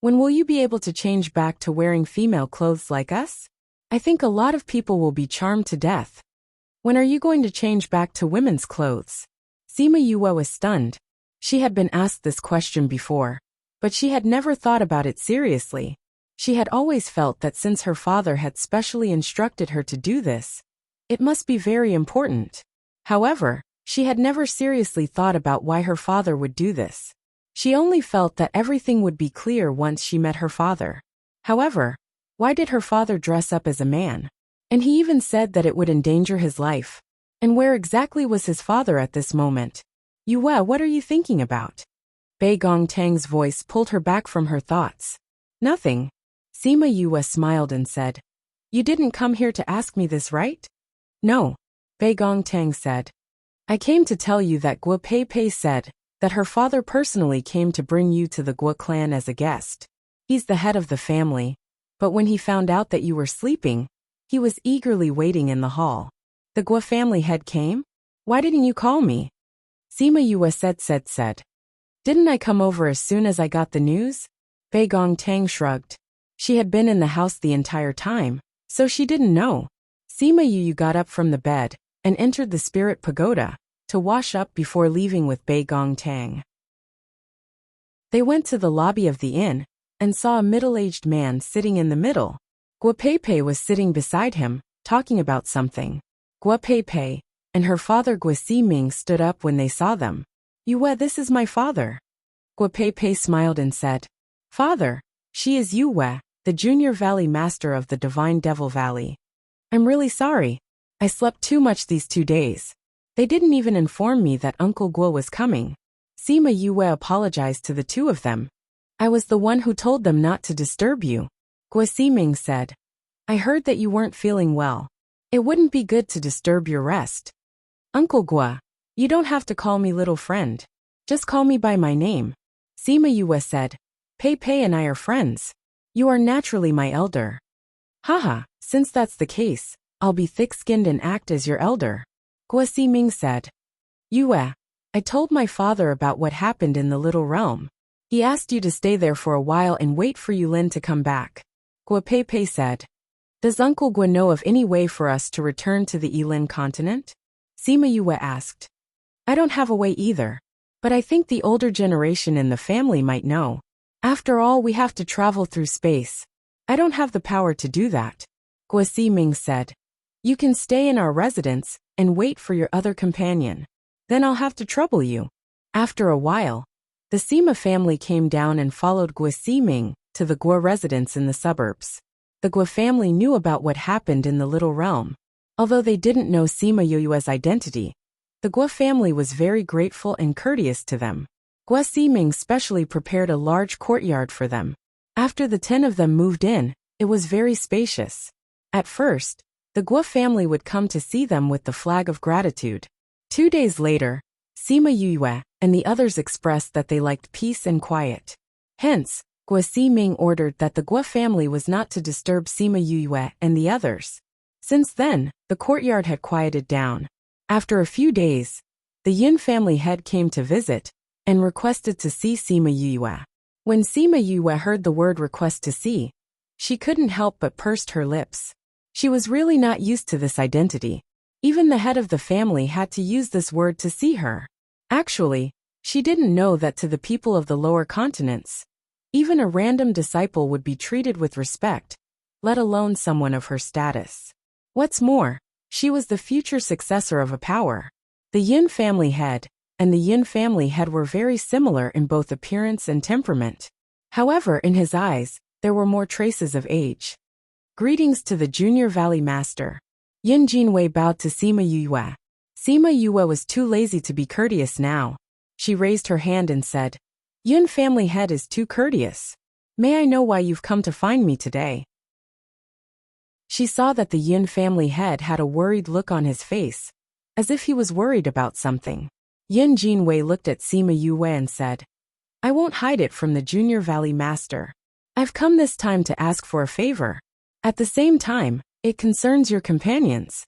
When will you be able to change back to wearing female clothes like us? I think a lot of people will be charmed to death. When are you going to change back to women's clothes? Sima Yue was stunned. She had been asked this question before, but she had never thought about it seriously. She had always felt that since her father had specially instructed her to do this, it must be very important. However, she had never seriously thought about why her father would do this. She only felt that everything would be clear once she met her father. However, why did her father dress up as a man? And he even said that it would endanger his life. And where exactly was his father at this moment? Yue, what are you thinking about? Bei Gong Tang's voice pulled her back from her thoughts. Nothing. Sima Yue smiled and said, You didn't come here to ask me this, right? No. Bei Gong Tang said. I came to tell you that Guo Pei Pei said that her father personally came to bring you to the Guo clan as a guest. He's the head of the family, but when he found out that you were sleeping, he was eagerly waiting in the hall. The Guo family head came? Why didn't you call me? Sima Yue said. Didn't I come over as soon as I got the news? Bei Gong Tang shrugged. She had been in the house the entire time, so she didn't know. Sima Yue got up from the bed and entered the spirit pagoda to wash up before leaving with Bei Gong Tang. They went to the lobby of the inn and saw a middle-aged man sitting in the middle. Guo Pei Pei was sitting beside him, talking about something. Guo Pei Pei and her father Guo Ximing stood up when they saw them. Yue, this is my father. Guo Pei Pei smiled and said, Father, she is Yue, the junior valley master of the Divine Devil Valley. I'm really sorry. I slept too much these 2 days. They didn't even inform me that Uncle Guo was coming. Sima Yue apologized to the two of them. I was the one who told them not to disturb you. Guo Ximing said, I heard that you weren't feeling well. It wouldn't be good to disturb your rest. Uncle Guo, you don't have to call me little friend. Just call me by my name. Sima Yue said, Pei Pei and I are friends. You are naturally my elder. Haha, since that's the case, I'll be thick-skinned and act as your elder. Guo Ximing said, Yue, I told my father about what happened in the Little Realm. He asked you to stay there for a while and wait for Yulin to come back. Guo Pei Pei said, Does Uncle Guo know of any way for us to return to the Yilin continent? Sima Yue asked. I don't have a way either, but I think the older generation in the family might know. After all, we have to travel through space. I don't have the power to do that. Guo Ximing said, You can stay in our residence and wait for your other companion. Then I'll have to trouble you. After a while, the Sima family came down and followed Guo Ximing to the Guo residence in the suburbs. The Guo family knew about what happened in the Little Realm. Although they didn't know Sima Yue's identity, the Guo family was very grateful and courteous to them. Guo Ximing specially prepared a large courtyard for them. After the 10 of them moved in, it was very spacious. At first, the Guo family would come to see them with the flag of gratitude. 2 days later, Sima Yue and the others expressed that they liked peace and quiet. Hence, Guo Ximing ordered that the Guo family was not to disturb Sima Yue and the others. Since then, the courtyard had quieted down. After a few days, the Yin family head came to visit and requested to see Sima Yue. When Sima Yue heard the word request to see, she couldn't help but pursed her lips. She was really not used to this identity. Even the head of the family had to use this word to see her. Actually, she didn't know that to the people of the lower continents, even a random disciple would be treated with respect, let alone someone of her status. What's more, she was the future successor of a power. The Yin family head and the Yin family head were very similar in both appearance and temperament. However, in his eyes, there were more traces of age. Greetings to the Junior Valley Master. Yin Jinwei bowed to Sima Yue. Sima Yue was too lazy to be courteous now. She raised her hand and said, Yin family head is too courteous. May I know why you've come to find me today? She saw that the Yin family head had a worried look on his face, as if he was worried about something. Yin Jinwei looked at Sima Yue and said, I won't hide it from the Junior Valley Master. I've come this time to ask for a favor. At the same time, it concerns your companions.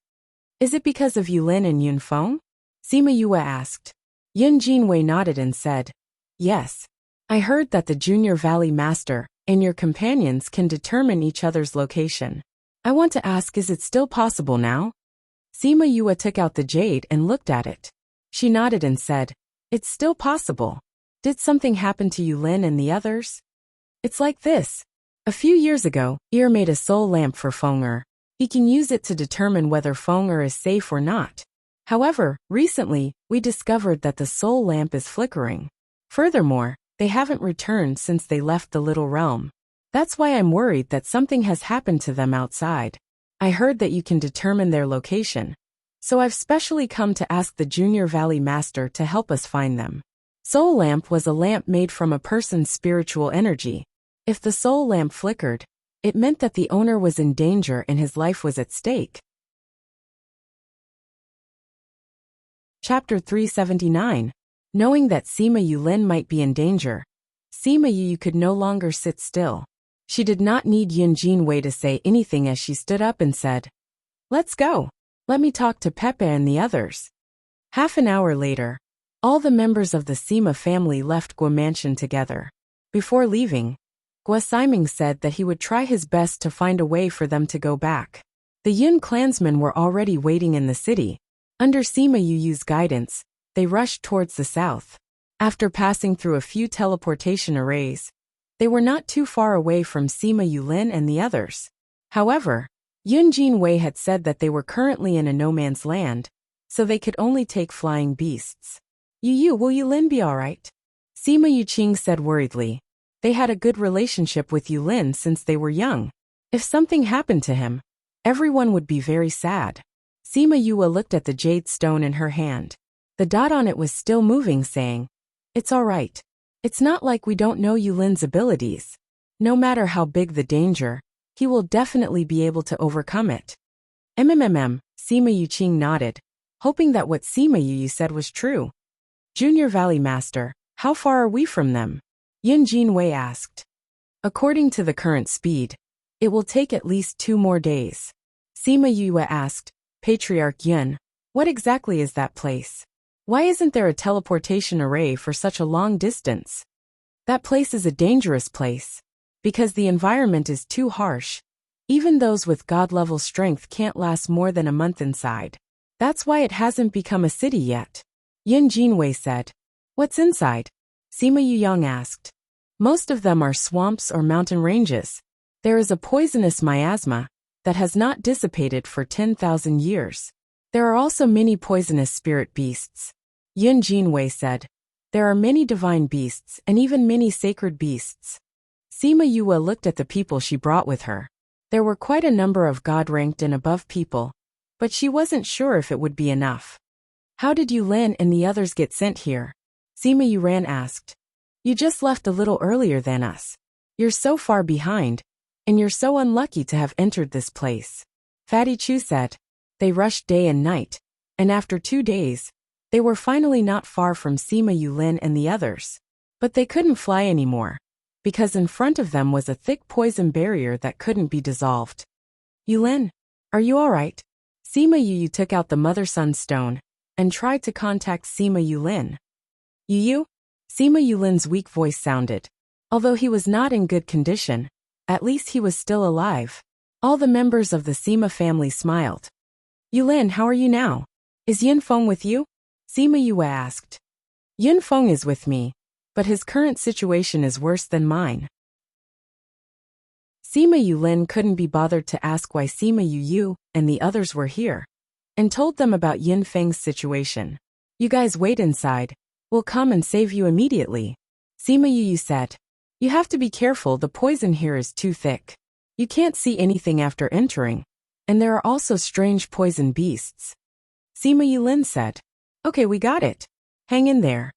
Is it because of Yulin and Yunfeng? Sima Yue asked. Yin Jinwei nodded and said, Yes. I heard that the Junior Valley Master and your companions can determine each other's location. I want to ask, is it still possible now? Sima Yue took out the jade and looked at it. She nodded and said, It's still possible. Did something happen to Yulin and the others? It's like this. A few years ago, Ir made a soul lamp for Feng. He can use it to determine whether Feng is safe or not. However, recently, we discovered that the soul lamp is flickering. Furthermore, they haven't returned since they left the little realm. That's why I'm worried that something has happened to them outside. I heard that you can determine their location. So I've specially come to ask the Junior Valley Master to help us find them. Soul lamp was a lamp made from a person's spiritual energy. If the soul lamp flickered, it meant that the owner was in danger and his life was at stake. Chapter 379. Knowing that Sima Yulin might be in danger, Sima Yu could no longer sit still. She did not need Yin Jinwei to say anything as she stood up and said, Let's go. Let me talk to Pepe and the others. Half an hour later, all the members of the Sima family left Gua Mansion together. Before leaving, Gua Siming said that he would try his best to find a way for them to go back. The Yin clansmen were already waiting in the city. Under Sima Yu's guidance, they rushed towards the south. After passing through a few teleportation arrays, they were not too far away from Sima Yulin and the others. However, Yin Jinwei had said that they were currently in a no-man's land, so they could only take flying beasts. Yu, will Yulin be alright? Sima Yuqing said worriedly. They had a good relationship with Yulin since they were young. If something happened to him, everyone would be very sad. Sima Yue looked at the jade stone in her hand. The dot on it was still moving, saying, It's alright. It's not like we don't know Yulin's abilities. No matter how big the danger, he will definitely be able to overcome it. Sima Yuqing nodded, hoping that what Sima Yu said was true. Junior Valley Master, how far are we from them? Yin Jinwei asked. According to the current speed, it will take at least 2 more days. Sima Yue asked, Patriarch Yin, what exactly is that place? Why isn't there a teleportation array for such a long distance? That place is a dangerous place. Because the environment is too harsh. Even those with God-level strength can't last more than a month inside. That's why it hasn't become a city yet. Yin Jinwei said. What's inside? Sima Yuyang asked. Most of them are swamps or mountain ranges. There is a poisonous miasma that has not dissipated for 10,000 years. There are also many poisonous spirit beasts. Yin Jinwei said. There are many divine beasts and even many sacred beasts. Sima Yue looked at the people she brought with her. There were quite a number of God-ranked and above people, but she wasn't sure if it would be enough. How did Yulin and the others get sent here? Sima Yuran asked. You just left a little earlier than us. You're so far behind, and you're so unlucky to have entered this place. Fatty Chu said. They rushed day and night, and after 2 days, they were finally not far from Sima Yulin and the others. But they couldn't fly anymore, because in front of them was a thick poison barrier that couldn't be dissolved. Yulin, are you alright? Sima Yu took out the mother-son stone and tried to contact Sima Yulin. Yu? Sima Yulin's weak voice sounded. Although he was not in good condition, at least he was still alive. All the members of the Sima family smiled. Yulin, how are you now? Is Yunfeng with you? Sima Yue asked. Yunfeng is with me, but his current situation is worse than mine. Sima Yulin couldn't be bothered to ask why Sima Yu and the others were here, and told them about Yunfeng's situation. You guys wait inside. We'll come and save you immediately. Sima Yu said. You have to be careful, the poison here is too thick. You can't see anything after entering, and there are also strange poison beasts. Sima Yulin said. Okay, we got it. Hang in there.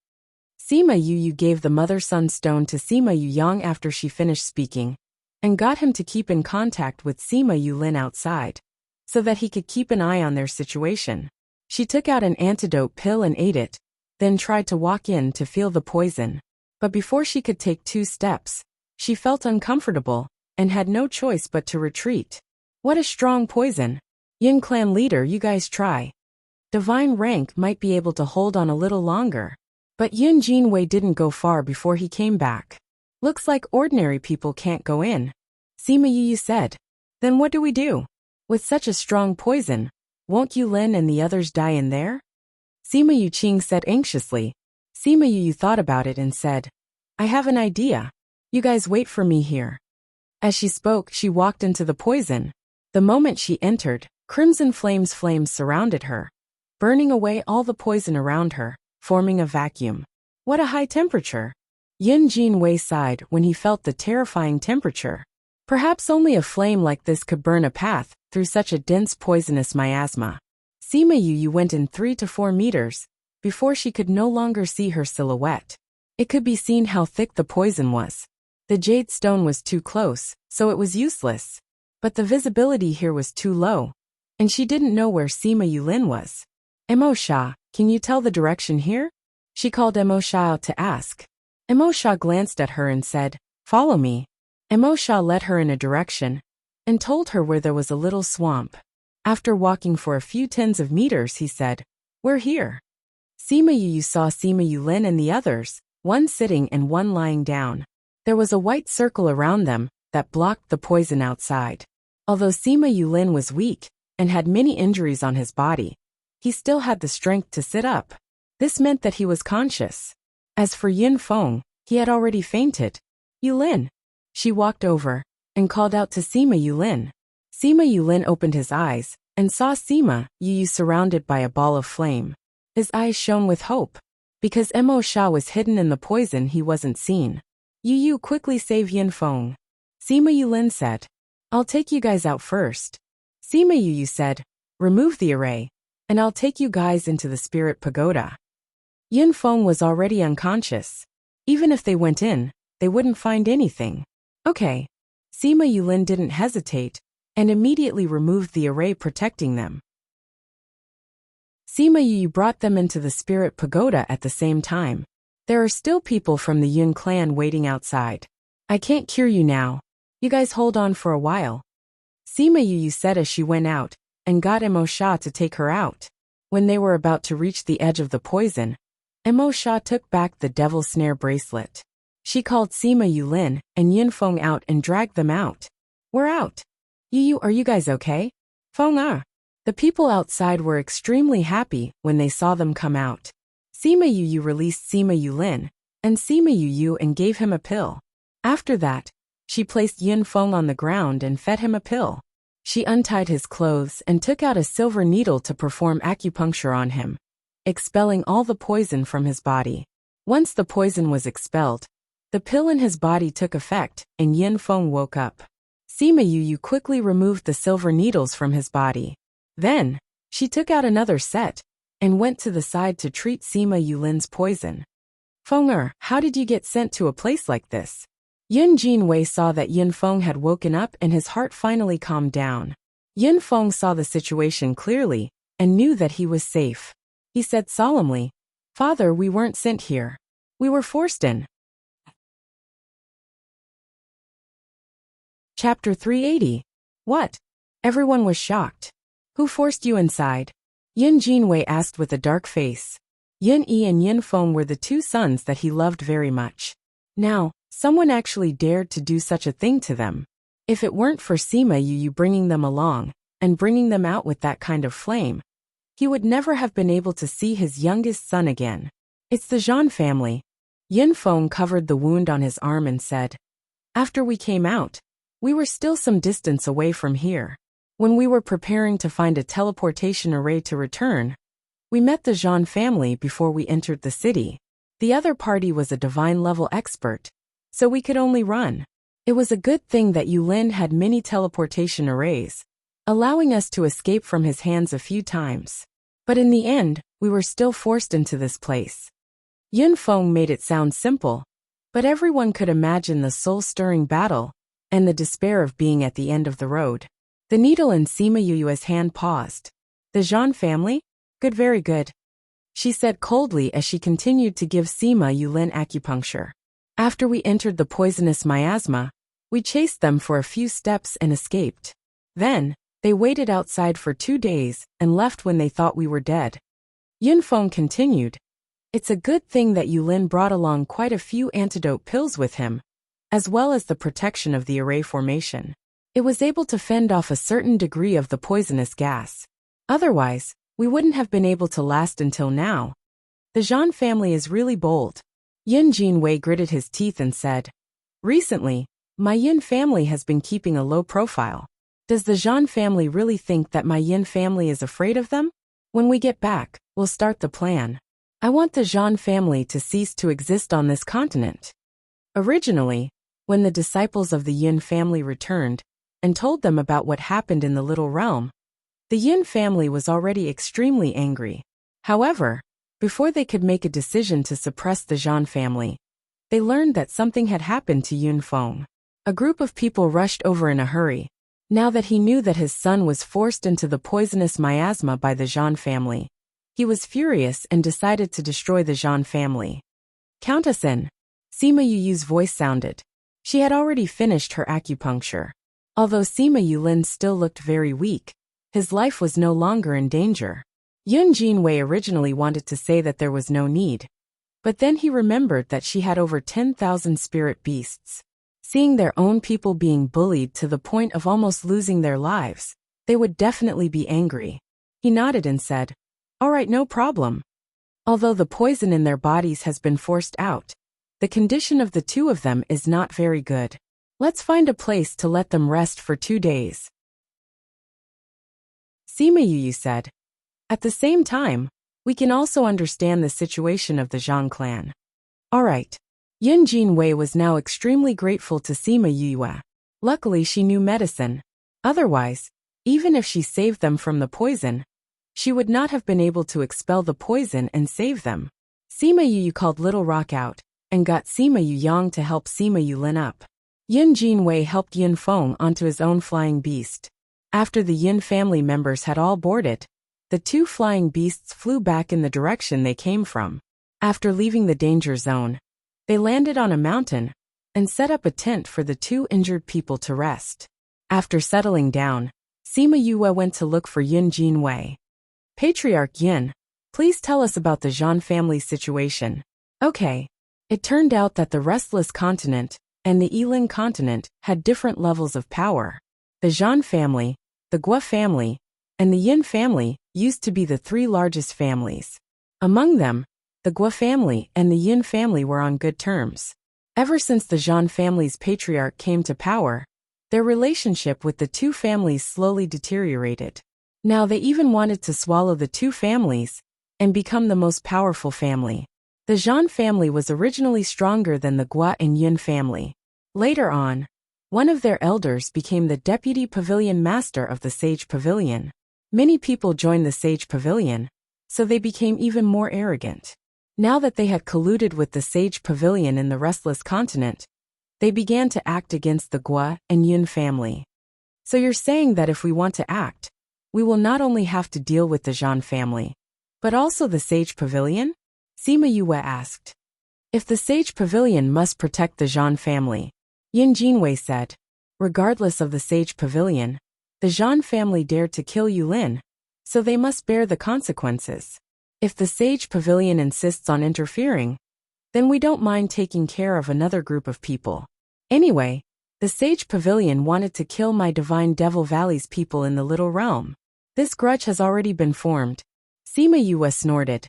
Sima Yu gave the mother-son stone to Sima Yang after she finished speaking, and got him to keep in contact with Sima Yulin outside, so that he could keep an eye on their situation. She took out an antidote pill and ate it, then tried to walk in to feel the poison. But before she could take 2 steps, she felt uncomfortable, and had no choice but to retreat. What a strong poison. Yin clan leader, you guys try. Divine rank might be able to hold on a little longer. But Yin Jinwei didn't go far before he came back. Looks like ordinary people can't go in. Sima Yu said. Then what do we do? With such a strong poison, won't Yulin and the others die in there? Sima Yu Qing said anxiously. Sima Yu thought about it and said, I have an idea. You guys wait for me here. As she spoke, she walked into the poison. The moment she entered, crimson flames surrounded her, burning away all the poison around her, forming a vacuum. What a high temperature! Yin Jinwei sighed when he felt the terrifying temperature. Perhaps only a flame like this could burn a path through such a dense poisonous miasma. Sima Yu went in 3 to 4 meters, before she could no longer see her silhouette. It could be seen how thick the poison was. The jade stone was too close, so it was useless. But the visibility here was too low, and she didn't know where Sima Yulin was. Emo Sha, can you tell the direction here? She called Emo Sha out to ask. Emo Sha glanced at her and said, Follow me. Emo Sha led her in a direction, and told her where there was a little swamp. After walking for a few tens of meters, he said, We're here. Sima Yu saw Sima Yulin and the others, one sitting and one lying down. There was a white circle around them that blocked the poison outside. Although Sima Yulin was weak and had many injuries on his body, he still had the strength to sit up. This meant that he was conscious. As for Yin Feng, he had already fainted. Yulin. She walked over and called out to Sima Yulin. Sima Yulin opened his eyes and saw Sima Yu surrounded by a ball of flame. His eyes shone with hope. Because Emo Sha was hidden in the poison, he wasn't seen. Yu quickly save Yin Feng. Sima Yulin said, I'll take you guys out first. Sima Yu said, Remove the array, and I'll take you guys into the spirit pagoda. Yin Feng was already unconscious. Even if they went in, they wouldn't find anything. Okay. Sima Yulin didn't hesitate, and immediately removed the array protecting them. Sima Yu brought them into the spirit pagoda at the same time. There are still people from the Yun clan waiting outside. I can't cure you now. You guys hold on for a while. Sima Yu said as she went out, and got Emo Sha to take her out. When they were about to reach the edge of the poison, Emo Sha took back the devil snare bracelet. She called Sima Yulin and Yin Feng out and dragged them out. We're out. Yu, are you guys okay? Feng. The people outside were extremely happy when they saw them come out. Sima Yu released Sima Yulin and Sima Yu and gave him a pill. After that, she placed Yin Feng on the ground and fed him a pill. She untied his clothes and took out a silver needle to perform acupuncture on him, expelling all the poison from his body. Once the poison was expelled, the pill in his body took effect and Yin Feng woke up. Sima Yu quickly removed the silver needles from his body. Then, she took out another set and went to the side to treat Sima Yulin's poison. Feng, how did you get sent to a place like this? Yin Jinwei saw that Yin Feng had woken up and his heart finally calmed down. Yin Feng saw the situation clearly and knew that he was safe. He said solemnly, Father, we weren't sent here. We were forced in. Chapter 380. What? Everyone was shocked. Who forced you inside? Yin Jinwei asked with a dark face. Yin Yi and Yin Feng were the 2 sons that he loved very much. Now, someone actually dared to do such a thing to them. If it weren't for Sima Yu bringing them along, and bringing them out with that kind of flame, he would never have been able to see his youngest son again. It's the Zhan family. Yin Feng covered the wound on his arm and said, After we came out, we were still some distance away from here. When we were preparing to find a teleportation array to return, we met the Zhan family before we entered the city. The other party was a divine level expert, so we could only run. It was a good thing that Yulin had mini teleportation arrays, allowing us to escape from his hands a few times. But in the end, we were still forced into this place. Yunfeng made it sound simple, but everyone could imagine the soul-stirring battle and the despair of being at the end of the road. The needle in Sima Yu's hand paused. The Zhan family? Good, very good, she said coldly as she continued to give Sima Yulin acupuncture. After we entered the poisonous miasma, we chased them for a few steps and escaped. Then, they waited outside for 2 days and left when they thought we were dead. Yunfeng continued. It's a good thing that Yulin brought along quite a few antidote pills with him, as well as the protection of the array formation. It was able to fend off a certain degree of the poisonous gas. Otherwise, we wouldn't have been able to last until now. The Zhan family is really bold. Yin Jinwei gritted his teeth and said, recently, my Yin family has been keeping a low profile. Does the Zhan family really think that my Yin family is afraid of them? When we get back, we'll start the plan. I want the Zhan family to cease to exist on this continent. Originally, when the disciples of the Yin family returned and told them about what happened in the little realm, the Yin family was already extremely angry. However, before they could make a decision to suppress the Zhan family, they learned that something had happened to Yunfeng. A group of people rushed over in a hurry. Now that he knew that his son was forced into the poisonous miasma by the Zhan family, he was furious and decided to destroy the Zhan family. Countess in. Sima Yu's voice sounded. She had already finished her acupuncture. Although Sima Yulin still looked very weak, his life was no longer in danger. Yun Jinwei originally wanted to say that there was no need, but then he remembered that she had over 10,000 spirit beasts. Seeing their own people being bullied to the point of almost losing their lives, they would definitely be angry. He nodded and said, all right, no problem. Although the poison in their bodies has been forced out, the condition of the two of them is not very good. Let's find a place to let them rest for 2 days. Sima Yu said. At the same time, we can also understand the situation of the Zhang clan. All right. Yin Jinwei was now extremely grateful to Sima Yue. Luckily she knew medicine. Otherwise, even if she saved them from the poison, she would not have been able to expel the poison and save them. Sima Yu called Little Rock out and got Sima Yang to help Sima Yulin up. Yin Jinwei helped Yin Feng onto his own flying beast. After the Yin family members had all boarded, the 2 flying beasts flew back in the direction they came from. After leaving the danger zone, they landed on a mountain and set up a tent for the 2 injured people to rest. After settling down, Sima Yue went to look for Yin Jinwei. Patriarch Yin, please tell us about the Zhan family's situation. Okay. It turned out that the Restless Continent and the Yilin Continent had different levels of power. The Zhan family, the Gua family, and the Yin family used to be the 3 largest families. Among them, the Gua family and the Yin family were on good terms. Ever since the Zhan family's patriarch came to power, their relationship with the 2 families slowly deteriorated. Now they even wanted to swallow the 2 families and become the most powerful family. The Zhan family was originally stronger than the Gua and Yin family. Later on, one of their elders became the deputy pavilion master of the Sage Pavilion. Many people joined the Sage Pavilion, so they became even more arrogant. Now that they had colluded with the Sage Pavilion in the Restless Continent, they began to act against the Gua and Yin family. So you're saying that if we want to act, we will not only have to deal with the Zhan family, but also the Sage Pavilion? Sima Yue asked. If the Sage Pavilion must protect the Zhan family, Yin Jinwei said. Regardless of the Sage Pavilion, the Zhan family dared to kill Yulin, so they must bear the consequences. If the Sage Pavilion insists on interfering, then we don't mind taking care of another group of people. Anyway, the Sage Pavilion wanted to kill my Divine Devil Valley's people in the Little Realm. This grudge has already been formed. Sima Yue snorted.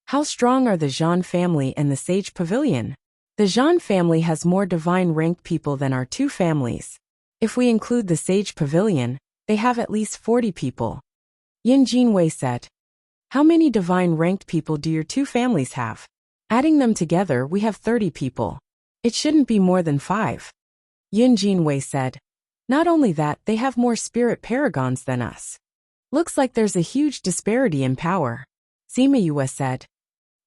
How strong are the Zhan family and the Sage Pavilion? The Zhan family has more divine ranked people than our 2 families. If we include the Sage Pavilion, they have at least 40 people. Yin Jinwei said. How many divine ranked people do your 2 families have? Adding them together, we have 30 people. It shouldn't be more than 5. Yin Jinwei said. Not only that, they have more spirit paragons than us. Looks like there's a huge disparity in power. Sima Yue said.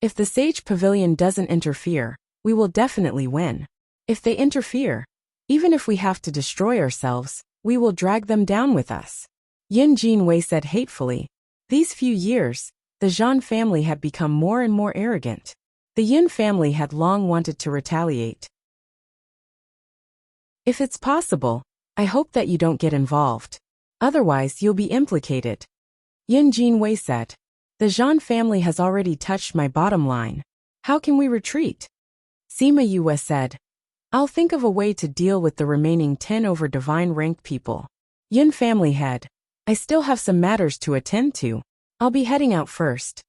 If the Sage Pavilion doesn't interfere, we will definitely win. If they interfere, even if we have to destroy ourselves, we will drag them down with us. Yin Jinwei said hatefully. These few years, the Zhan family had become more and more arrogant. The Yin family had long wanted to retaliate. If it's possible, I hope that you don't get involved. Otherwise, you'll be implicated. Yin Jinwei said. The Zhan family has already touched my bottom line. How can we retreat? Sima Yue said. I'll think of a way to deal with the remaining 10 over divine rank people. Yin family head. I still have some matters to attend to. I'll be heading out first.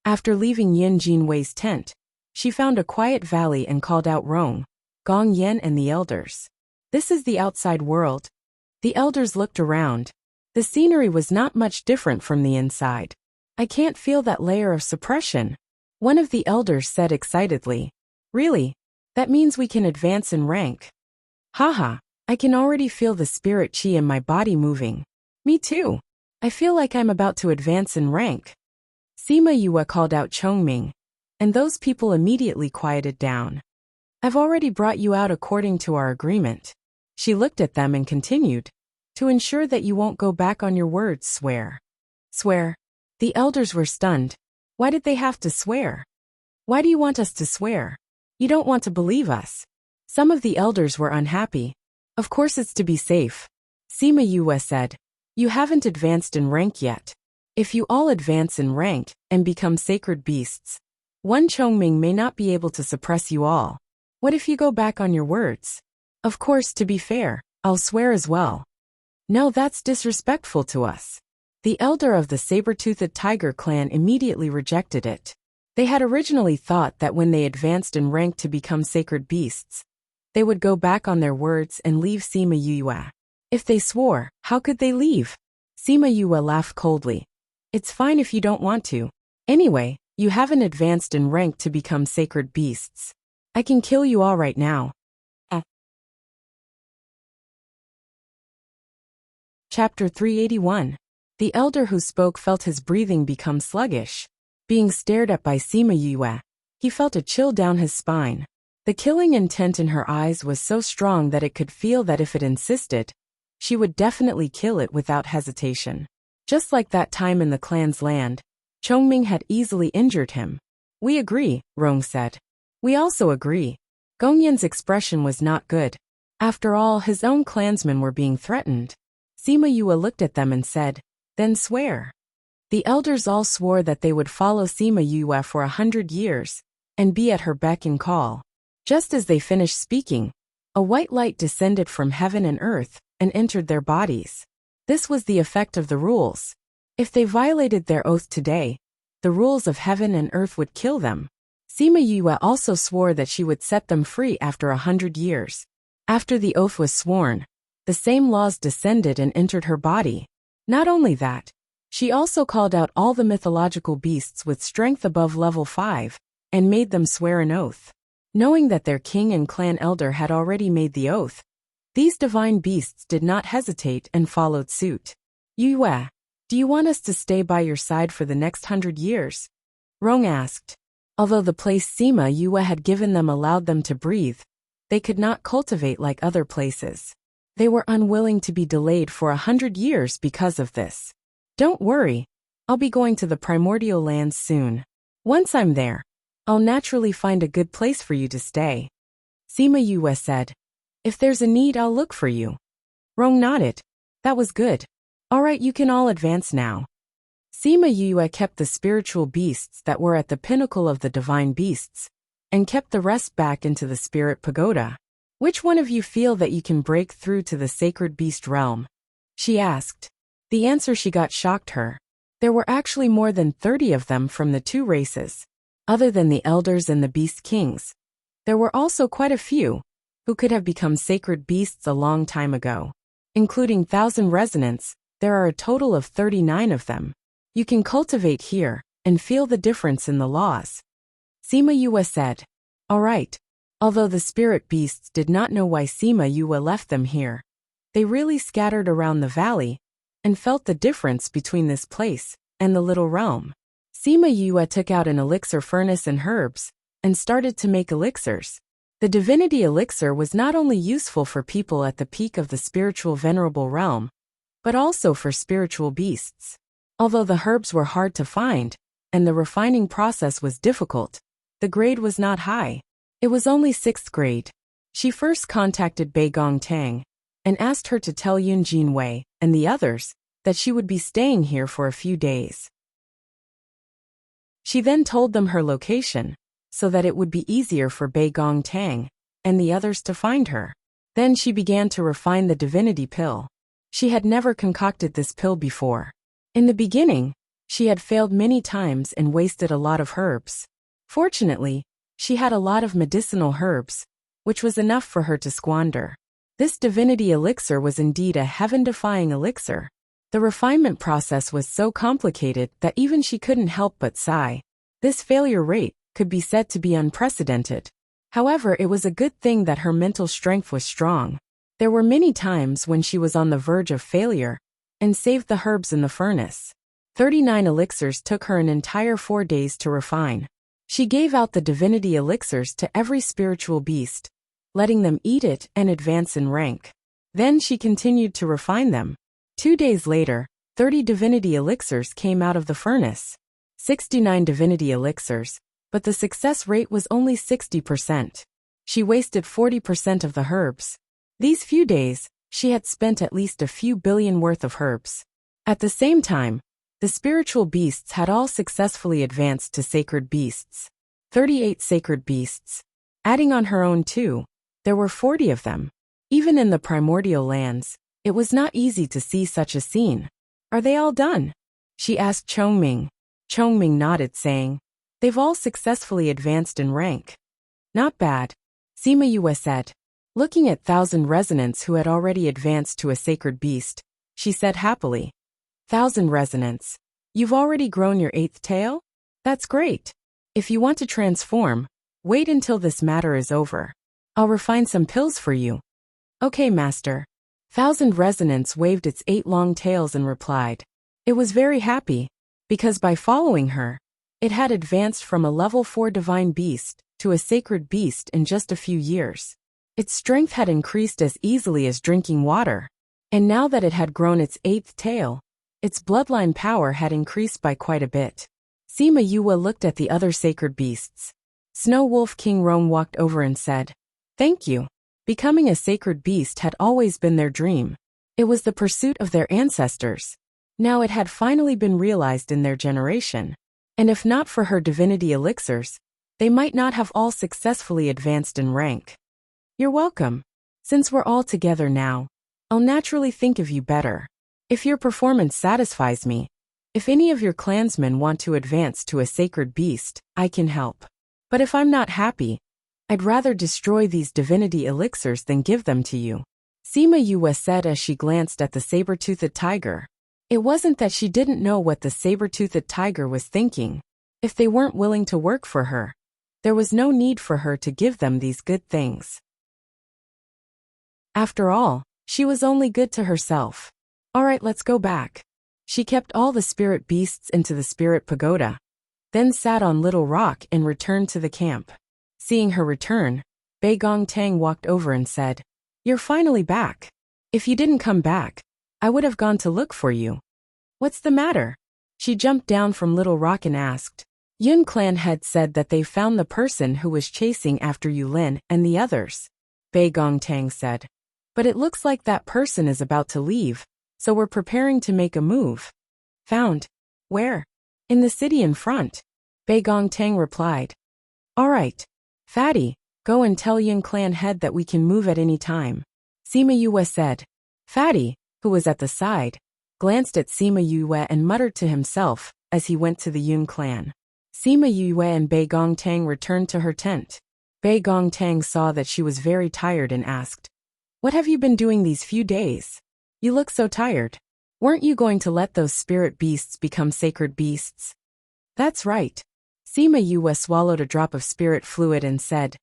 After leaving Yin Jinwei's tent, she found a quiet valley and called out Rong, Gong Yen and the elders. This is the outside world. The elders looked around. The scenery was not much different from the inside. I can't feel that layer of suppression. One of the elders said excitedly. Really? That means we can advance in rank. Haha, I can already feel the spirit chi in my body moving. Me too. I feel like I'm about to advance in rank. Sima Yue called out Chongming, and those people immediately quieted down. I've already brought you out according to our agreement. She looked at them and continued. To ensure that you won't go back on your words, swear. Swear? The elders were stunned. Why did they have to swear? Why do you want us to swear? You don't want to believe us. Some of the elders were unhappy. Of course it's to be safe. Sima Yue said. You haven't advanced in rank yet. If you all advance in rank and become sacred beasts, one Chongming may not be able to suppress you all. What if you go back on your words? Of course, to be fair, I'll swear as well. No, that's disrespectful to us. The elder of the saber-toothed tiger clan immediately rejected it. They had originally thought that when they advanced in rank to become sacred beasts, they would go back on their words and leave Sima Yue. If they swore, how could they leave? Sima Yue laughed coldly. It's fine if you don't want to. Anyway, you haven't advanced in rank to become sacred beasts. I can kill you all right now. Chapter 381. The elder who spoke felt his breathing become sluggish. Being stared at by Sima Yue, he felt a chill down his spine. The killing intent in her eyes was so strong that it could feel that if it insisted, she would definitely kill it without hesitation. Just like that time in the clan's land, Chongming had easily injured him. We agree, Rong said. We also agree. Gongyan's expression was not good. After all, his own clansmen were being threatened. Sima Yue looked at them and said, Then swear. The elders all swore that they would follow Sima Yue for 100 years, and be at her beck and call. Just as they finished speaking, a white light descended from heaven and earth, and entered their bodies. This was the effect of the rules. If they violated their oath today, the rules of heaven and earth would kill them. Sima Yue also swore that she would set them free after 100 years. After the oath was sworn, the same laws descended and entered her body. Not only that, she also called out all the mythological beasts with strength above level 5, and made them swear an oath. Knowing that their king and clan elder had already made the oath, these divine beasts did not hesitate and followed suit. Yue, do you want us to stay by your side for the next 100 years? Rong asked. Although the place Sima Yue had given them allowed them to breathe, they could not cultivate like other places. They were unwilling to be delayed for 100 years because of this. Don't worry, I'll be going to the primordial lands soon. Once I'm there, I'll naturally find a good place for you to stay. Sima Yue said. If there's a need, I'll look for you. Rong nodded. That was good. All right, you can all advance now. Sima Yue kept the spiritual beasts that were at the pinnacle of the divine beasts, and kept the rest back into the spirit pagoda. Which one of you feel that you can break through to the sacred beast realm? She asked. The answer she got shocked her. There were actually more than 30 of them from the two races. Other than the elders and the beast kings, there were also quite a few who could have become sacred beasts a long time ago. Including 1,000 resonants, there are a total of 39 of them. You can cultivate here and feel the difference in the laws. Sima Yue said. All right, Although the spirit beasts did not know why Sima Yue left them here, they really scattered around the valley and felt the difference between this place and the little realm. Sima Yue took out an elixir furnace and herbs and started to make elixirs. The divinity elixir was not only useful for people at the peak of the spiritual venerable realm, but also for spiritual beasts. Although the herbs were hard to find, and the refining process was difficult, the grade was not high. It was only 6th grade. She first contacted Bei Gongtang and asked her to tell Yun Jinwei and the others that she would be staying here for a few days. She then told them her location, so that it would be easier for Bei Gongtang and the others to find her. Then she began to refine the divinity pill. She had never concocted this pill before. In the beginning, she had failed many times and wasted a lot of herbs. Fortunately, she had a lot of medicinal herbs, which was enough for her to squander. This divinity elixir was indeed a heaven-defying elixir. The refinement process was so complicated that even she couldn't help but sigh. This failure rate could be said to be unprecedented. However, it was a good thing that her mental strength was strong. There were many times when she was on the verge of failure and saved the herbs in the furnace. 39 elixirs took her an entire 4 days to refine. She gave out the divinity elixirs to every spiritual beast, letting them eat it and advance in rank. Then she continued to refine them. 2 days later, 30 divinity elixirs came out of the furnace. 69 divinity elixirs, but the success rate was only 60%. She wasted 40% of the herbs. These few days, she had spent at least a few billion worth of herbs. At the same time, the spiritual beasts had all successfully advanced to sacred beasts. 38 sacred beasts. Adding on her own too, there were 40 of them. Even in the primordial lands, it was not easy to see such a scene. Are they all done? She asked Chongming. Chongming nodded, saying, they've all successfully advanced in rank. Not bad, Sima Yue said. Looking at 1,000 resonants who had already advanced to a sacred beast, she said happily. 1,000 resonants. You've already grown your 8th tail? That's great. If you want to transform, wait until this matter is over. I'll refine some pills for you. Okay, master. 1,000 resonants waved its 8 long tails and replied. It was very happy, because by following her, it had advanced from a level 4 divine beast to a sacred beast in just a few years. Its strength had increased as easily as drinking water, and now that it had grown its 8th tail, its bloodline power had increased by quite a bit. Sima Yue looked at the other sacred beasts. Snow Wolf King Rome walked over and said, thank you. Becoming a sacred beast had always been their dream. It was the pursuit of their ancestors. Now it had finally been realized in their generation. And if not for her divinity elixirs, they might not have all successfully advanced in rank. You're welcome. Since we're all together now, I'll naturally think of you better. If your performance satisfies me, if any of your clansmen want to advance to a sacred beast, I can help. But if I'm not happy, I'd rather destroy these divinity elixirs than give them to you. Sima Yue said as she glanced at the saber-toothed tiger. It wasn't that she didn't know what the saber-toothed tiger was thinking. If they weren't willing to work for her, there was no need for her to give them these good things. After all, she was only good to herself. Alright, let's go back. She kept all the spirit beasts into the spirit pagoda, then sat on Little Rock and returned to the camp. Seeing her return, Bei Gongtang walked over and said, you're finally back. If you didn't come back, I would have gone to look for you. What's the matter? She jumped down from Little Rock and asked. Yun Clan had said that they found the person who was chasing after Yulin and the others. Bei Gongtang said. But it looks like that person is about to leave, so we're preparing to make a move. Found? Where? In the city in front. Bei Gongtang replied. Alright. Fatty, go and tell Yun Clan head that we can move at any time. Sima Yue said. Fatty, who was at the side, glanced at Sima Yue and muttered to himself as he went to the Yun Clan. Sima Yue and Bei Gongtang returned to her tent. Bei Gongtang saw that she was very tired and asked, what have you been doing these few days? You look so tired. Weren't you going to let those spirit beasts become sacred beasts? That's right. Sima Yue swallowed a drop of spirit fluid and said,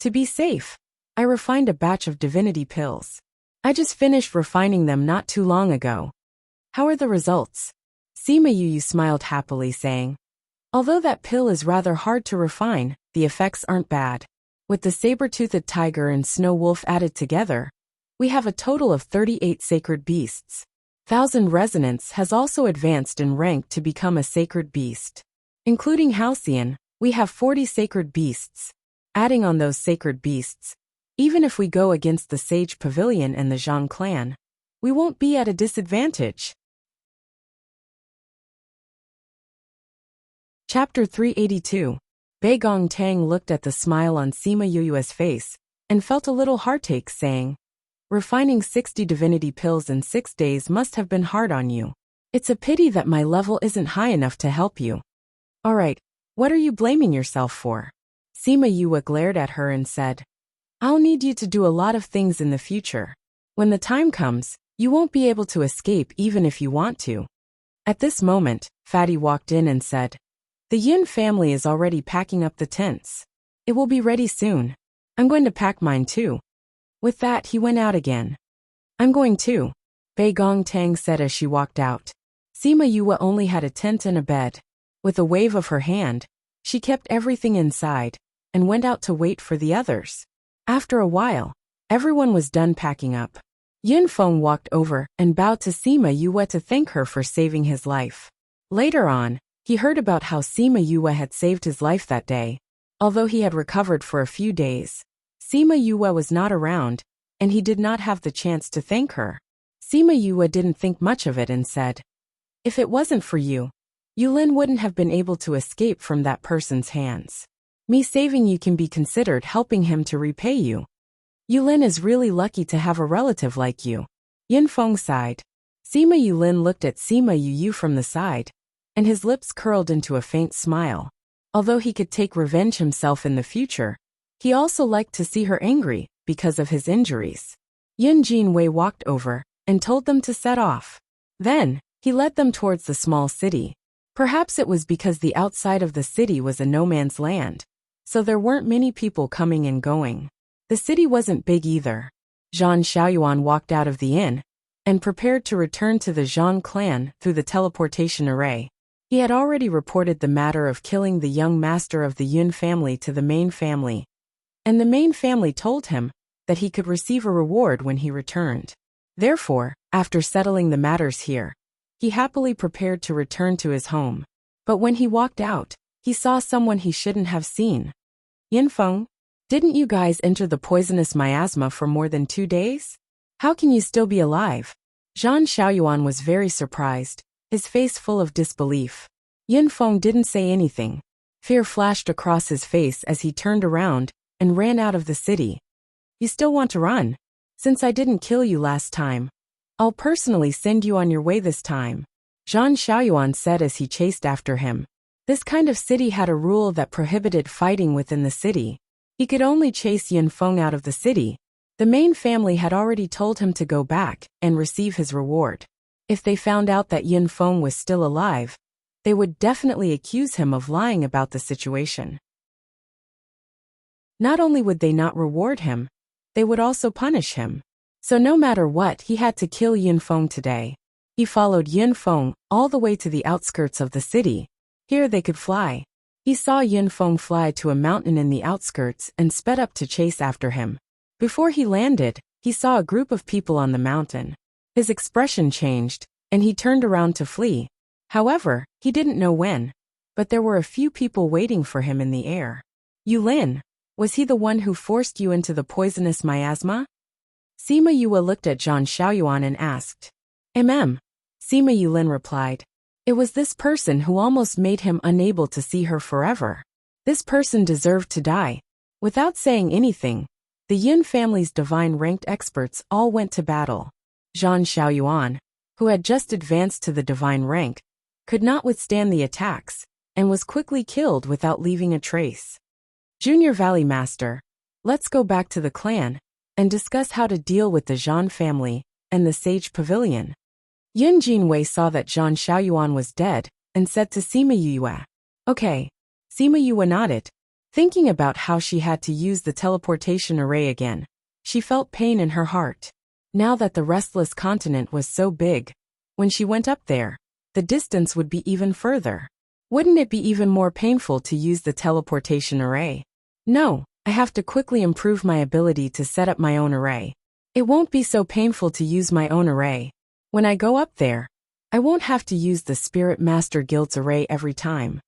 To be safe, I refined a batch of divinity pills. I just finished refining them not too long ago. How are the results? Sima Yu smiled happily, saying, although that pill is rather hard to refine, the effects aren't bad. With the saber-toothed tiger and snow wolf added together, we have a total of 38 sacred beasts. Thousand Resonance has also advanced in rank to become a sacred beast. Including Halcyon, we have 40 sacred beasts. Adding on those sacred beasts, even if we go against the Sage Pavilion and the Zhang clan, we won't be at a disadvantage. Chapter 382. Bei Gong Tang looked at the smile on Sima Yu's face and felt a little heartache, saying, refining 60 divinity pills in 6 days must have been hard on you. It's a pity that my level isn't high enough to help you. Alright, what are you blaming yourself for? Sima Yu glared at her and said, I'll need you to do a lot of things in the future. When the time comes, you won't be able to escape even if you want to. At this moment, Fatty walked in and said, the Yin family is already packing up the tents. It will be ready soon. I'm going to pack mine too. With that, he went out again. I'm going too, Bei Gong Tang said as she walked out. Sima Yu only had a tent and a bed. With a wave of her hand, she kept everything inside and went out to wait for the others. After a while, everyone was done packing up. Yin Feng walked over and bowed to Sima Yu to thank her for saving his life. Later on, he heard about how Sima Yu had saved his life that day. Although he had recovered for a few days, Sima Yu was not around, and he did not have the chance to thank her. Sima Yu didn't think much of it and said, if it wasn't for you, Yulin wouldn't have been able to escape from that person's hands. Me saving you can be considered helping him to repay you. Yulin is really lucky to have a relative like you. Yin Feng sighed. Sima Yulin looked at Sima Yu from the side, and his lips curled into a faint smile. Although he could take revenge himself in the future, he also liked to see her angry because of his injuries. Yin Jinwei walked over and told them to set off. Then, he led them towards the small city. Perhaps it was because the outside of the city was a no-man's land, so there weren't many people coming and going. The city wasn't big either. Zhan Xiaoyuan walked out of the inn and prepared to return to the Zhang clan through the teleportation array. He had already reported the matter of killing the young master of the Yun family to the main family, and the main family told him that he could receive a reward when he returned. Therefore, after settling the matters here, he happily prepared to return to his home. But when he walked out, he saw someone he shouldn't have seen. Yin Feng, didn't you guys enter the poisonous miasma for more than 2 days? How can you still be alive? Zhan Xiaoyuan was very surprised, his face full of disbelief. Yin Feng didn't say anything. Fear flashed across his face as he turned around and ran out of the city. You still want to run? Since I didn't kill you last time, I'll personally send you on your way this time, Zhan Xiaoyuan said as he chased after him. This kind of city had a rule that prohibited fighting within the city. He could only chase Yin Feng out of the city. The main family had already told him to go back and receive his reward. If they found out that Yin Feng was still alive, they would definitely accuse him of lying about the situation. Not only would they not reward him, they would also punish him. So no matter what, he had to kill Yin Feng today. He followed Yin Feng all the way to the outskirts of the city. Here they could fly. He saw Yin Feng fly to a mountain in the outskirts and sped up to chase after him. Before he landed, he saw a group of people on the mountain. His expression changed, and he turned around to flee. However, he didn't know when, but there were a few people waiting for him in the air. Yulin, was he the one who forced you into the poisonous miasma? Sima Yu looked at Zhan Xiaoyuan and asked. Sima Yulin replied. It was this person who almost made him unable to see her forever. This person deserved to die. Without saying anything, the Yin family's divine ranked experts all went to battle. Zhan Xiaoyuan, who had just advanced to the divine rank, could not withstand the attacks, and was quickly killed without leaving a trace. Junior Valley Master, let's go back to the clan and discuss how to deal with the Zhan family and the Sage Pavilion. Yin Jinwei saw that Zhan Xiaoyuan was dead and said to Sima Yu, okay. Sima Yu nodded. Thinking about how she had to use the teleportation array again, she felt pain in her heart. Now that the restless continent was so big, when she went up there, the distance would be even further. Wouldn't it be even more painful to use the teleportation array? No, I have to quickly improve my ability to set up my own array. It won't be so painful to use my own array. When I go up there, I won't have to use the Spirit Master Guild's array every time.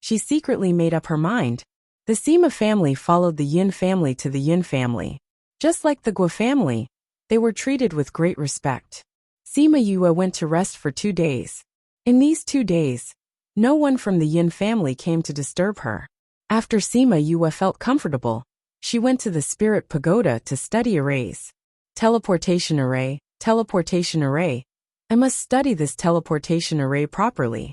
She secretly made up her mind. The Sima family followed the Yin family to the Yin family. Just like the Gua family, they were treated with great respect. Sima Yue went to rest for 2 days. In these 2 days, no one from the Yin family came to disturb her. After Sima Yue felt comfortable, she went to the Spirit Pagoda to study arrays. Teleportation array, teleportation array. I must study this teleportation array properly.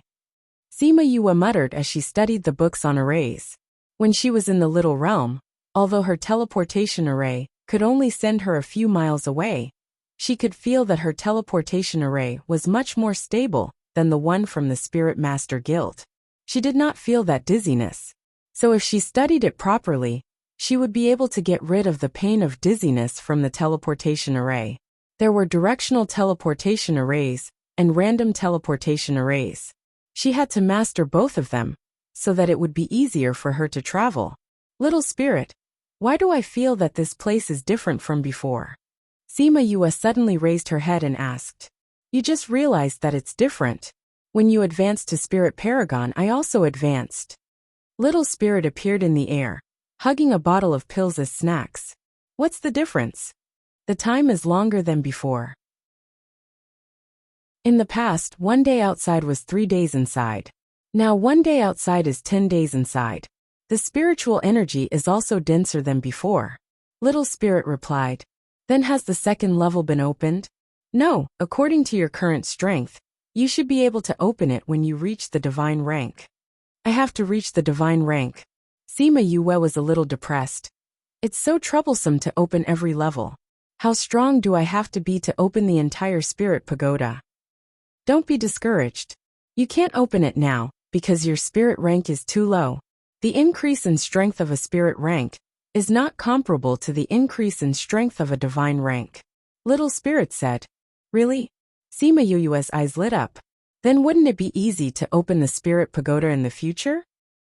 Sima Yue muttered as she studied the books on arrays. When she was in the Little Realm, although her teleportation array could only send her a few miles away, she could feel that her teleportation array was much more stable than the one from the Spirit Master Guild. She did not feel that dizziness. So if she studied it properly, she would be able to get rid of the pain of dizziness from the teleportation array. There were directional teleportation arrays and random teleportation arrays. She had to master both of them, so that it would be easier for her to travel. Little spirit, why do I feel that this place is different from before? Sima Yue suddenly raised her head and asked. You just realized that it's different. When you advanced to Spirit Paragon, I also advanced. Little spirit appeared in the air, hugging a bottle of pills as snacks. What's the difference? The time is longer than before. In the past, 1 day outside was 3 days inside. Now 1 day outside is 10 days inside. The spiritual energy is also denser than before. Little spirit replied. Then has the second level been opened? No, according to your current strength, you should be able to open it when you reach the divine rank. I have to reach the divine rank. Sima Yue was a little depressed. It's so troublesome to open every level. How strong do I have to be to open the entire Spirit Pagoda? Don't be discouraged. You can't open it now, because your spirit rank is too low. The increase in strength of a spirit rank is not comparable to the increase in strength of a divine rank. Little spirit said. Really? Sima Yue's eyes lit up. Then wouldn't it be easy to open the Spirit Pagoda in the future?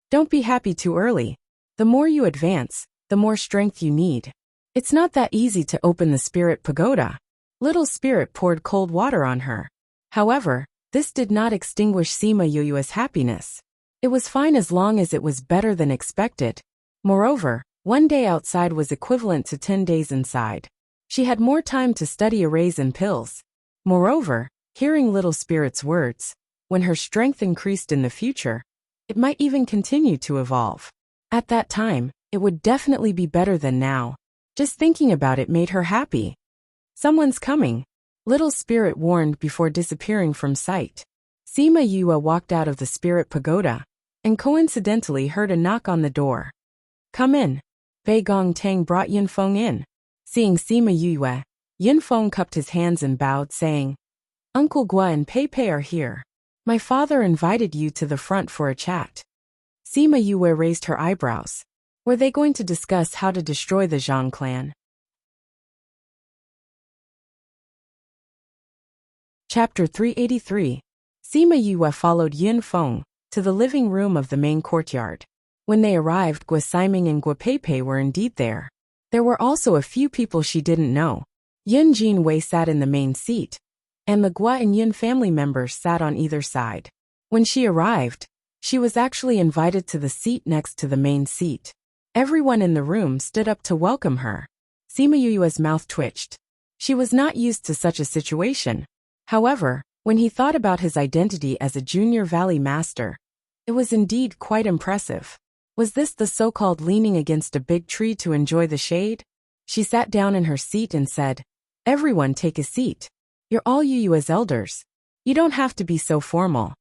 Don't be happy too early. The more you advance, the more strength you need. It's not that easy to open the Spirit Pagoda. Little spirit poured cold water on her. However, this did not extinguish Sima Yue's happiness. It was fine as long as it was better than expected. Moreover, 1 day outside was equivalent to 10 days inside. She had more time to study arrays and pills. Moreover, hearing Little Spirit's words, when her strength increased in the future, it might even continue to evolve. At that time, it would definitely be better than now. Just thinking about it made her happy. Someone's coming. Little Spirit warned before disappearing from sight. Sima Yue walked out of the Spirit Pagoda, and coincidentally heard a knock on the door. Come in. Bei Gong Tang brought Yin Feng in. Seeing Sima Yue, Yin Feng cupped his hands and bowed, saying, Uncle Gua and Pei Pei are here. My father invited you to the front for a chat. Sima Yue raised her eyebrows. Were they going to discuss how to destroy the Zhang clan? Chapter 383. Sima Yue followed Yin Feng to the living room of the main courtyard. When they arrived, Gua Siming and Gua Peipei were indeed there. There were also a few people she didn't know. Yin Jinwei sat in the main seat, and the Gua and Yin family members sat on either side. When she arrived, she was actually invited to the seat next to the main seat. Everyone in the room stood up to welcome her. Sima Yue's mouth twitched. She was not used to such a situation. However, when he thought about his identity as a junior valley master, it was indeed quite impressive. Was this the so-called leaning against a big tree to enjoy the shade? She sat down in her seat and said, Everyone take a seat. You're all Yue's elders. You don't have to be so formal.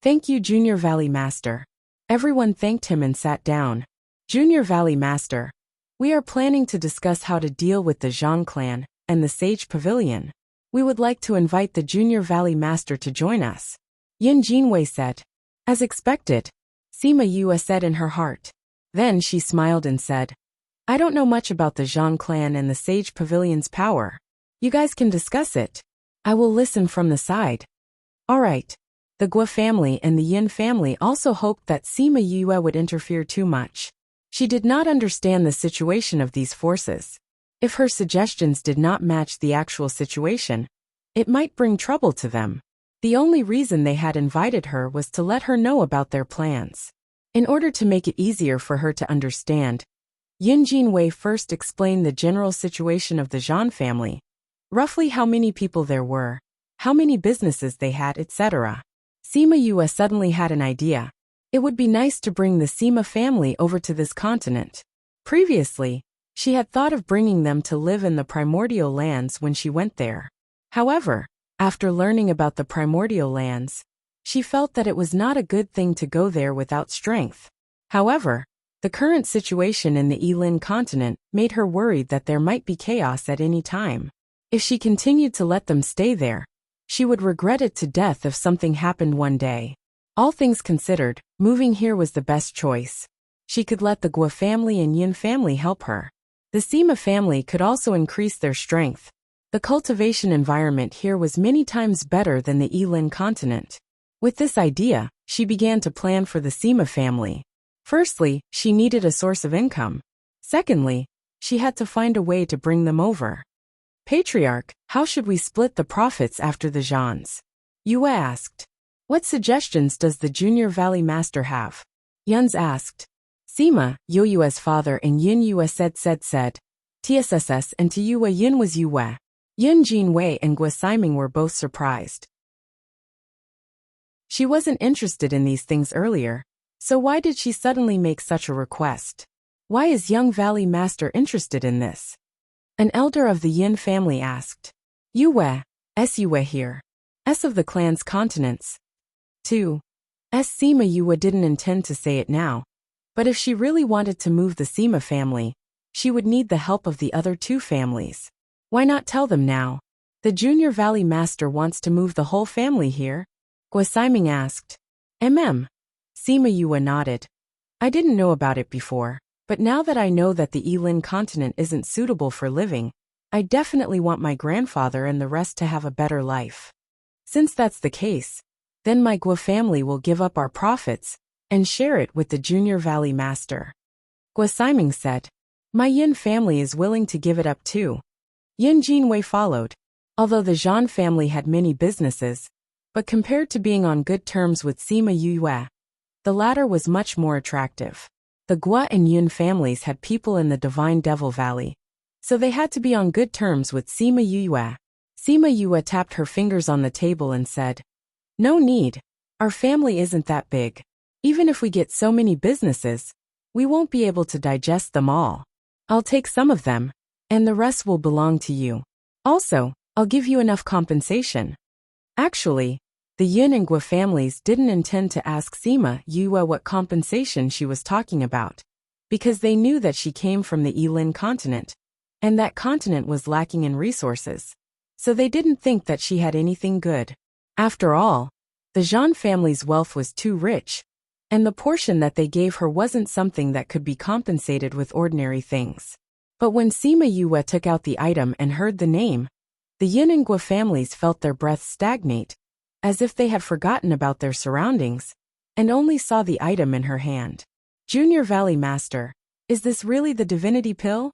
Thank you, Junior Valley Master. Everyone thanked him and sat down. Junior Valley Master, we are planning to discuss how to deal with the Zhang clan and the Sage Pavilion. We would like to invite the Junior Valley Master to join us. Yin Jinwei said. As expected. Sima Yue said in her heart. Then she smiled and said, I don't know much about the Zhang clan and the Sage Pavilion's power. You guys can discuss it. I will listen from the side. All right. The Guo family and the Yin family also hoped that Sima Yue would interfere too much. She did not understand the situation of these forces. If her suggestions did not match the actual situation, it might bring trouble to them. The only reason they had invited her was to let her know about their plans. In order to make it easier for her to understand, Yin Jinwei first explained the general situation of the Zhan family, roughly how many people there were, how many businesses they had, etc. Sima Yue suddenly had an idea. It would be nice to bring the Sima family over to this continent. Previously, she had thought of bringing them to live in the primordial lands when she went there. However, after learning about the primordial lands, she felt that it was not a good thing to go there without strength. However, the current situation in the Yilin continent made her worried that there might be chaos at any time. If she continued to let them stay there, she would regret it to death if something happened one day. All things considered, moving here was the best choice. She could let the Guo family and Yin family help her. The Sima family could also increase their strength. The cultivation environment here was many times better than the Yilin continent. With this idea, she began to plan for the Sima family. Firstly, she needed a source of income. Secondly, she had to find a way to bring them over. Patriarch, how should we split the profits after the Zhans? Yue asked. What suggestions does the Junior Valley Master have? Yuns asked. Sima, Yue's father and Yin Yue said. TSSS and to Yue Yin was Yue. Yin Jinwei and Guo Siming were both surprised. She wasn't interested in these things earlier, so why did she suddenly make such a request? Why is young Valley Master interested in this? An elder of the Yin family asked. Yue, Yue here. S of the clan's continents. 2. Sima Yue didn't intend to say it now, but if she really wanted to move the Sima family, she would need the help of the other two families. Why not tell them now? The Junior Valley Master wants to move the whole family here? Guo Siming asked. Sima Yue nodded. I didn't know about it before, but now that I know that the Yilin continent isn't suitable for living, I definitely want my grandfather and the rest to have a better life. Since that's the case, then my Guo family will give up our profits and share it with the Junior Valley Master. Guo Siming said. My Yin family is willing to give it up too. Yin Jinwei followed. Although the Zhan family had many businesses, but compared to being on good terms with Sima Yue, the latter was much more attractive. The Guo and Yin families had people in the Divine Devil Valley, so they had to be on good terms with Sima Yue. Sima Yue tapped her fingers on the table and said, No need. Our family isn't that big. Even if we get so many businesses, we won't be able to digest them all. I'll take some of them, and the rest will belong to you. Also, I'll give you enough compensation. Actually, the Yin and Guo families didn't intend to ask Sima Yue what compensation she was talking about, because they knew that she came from the Yilin continent, and that continent was lacking in resources, so they didn't think that she had anything good. After all, the Zhan family's wealth was too rich, and the portion that they gave her wasn't something that could be compensated with ordinary things. But when Sima Yue took out the item and heard the name, the Yin and Guo families felt their breath stagnate, as if they had forgotten about their surroundings, and only saw the item in her hand. Junior Valley Master, is this really the divinity pill?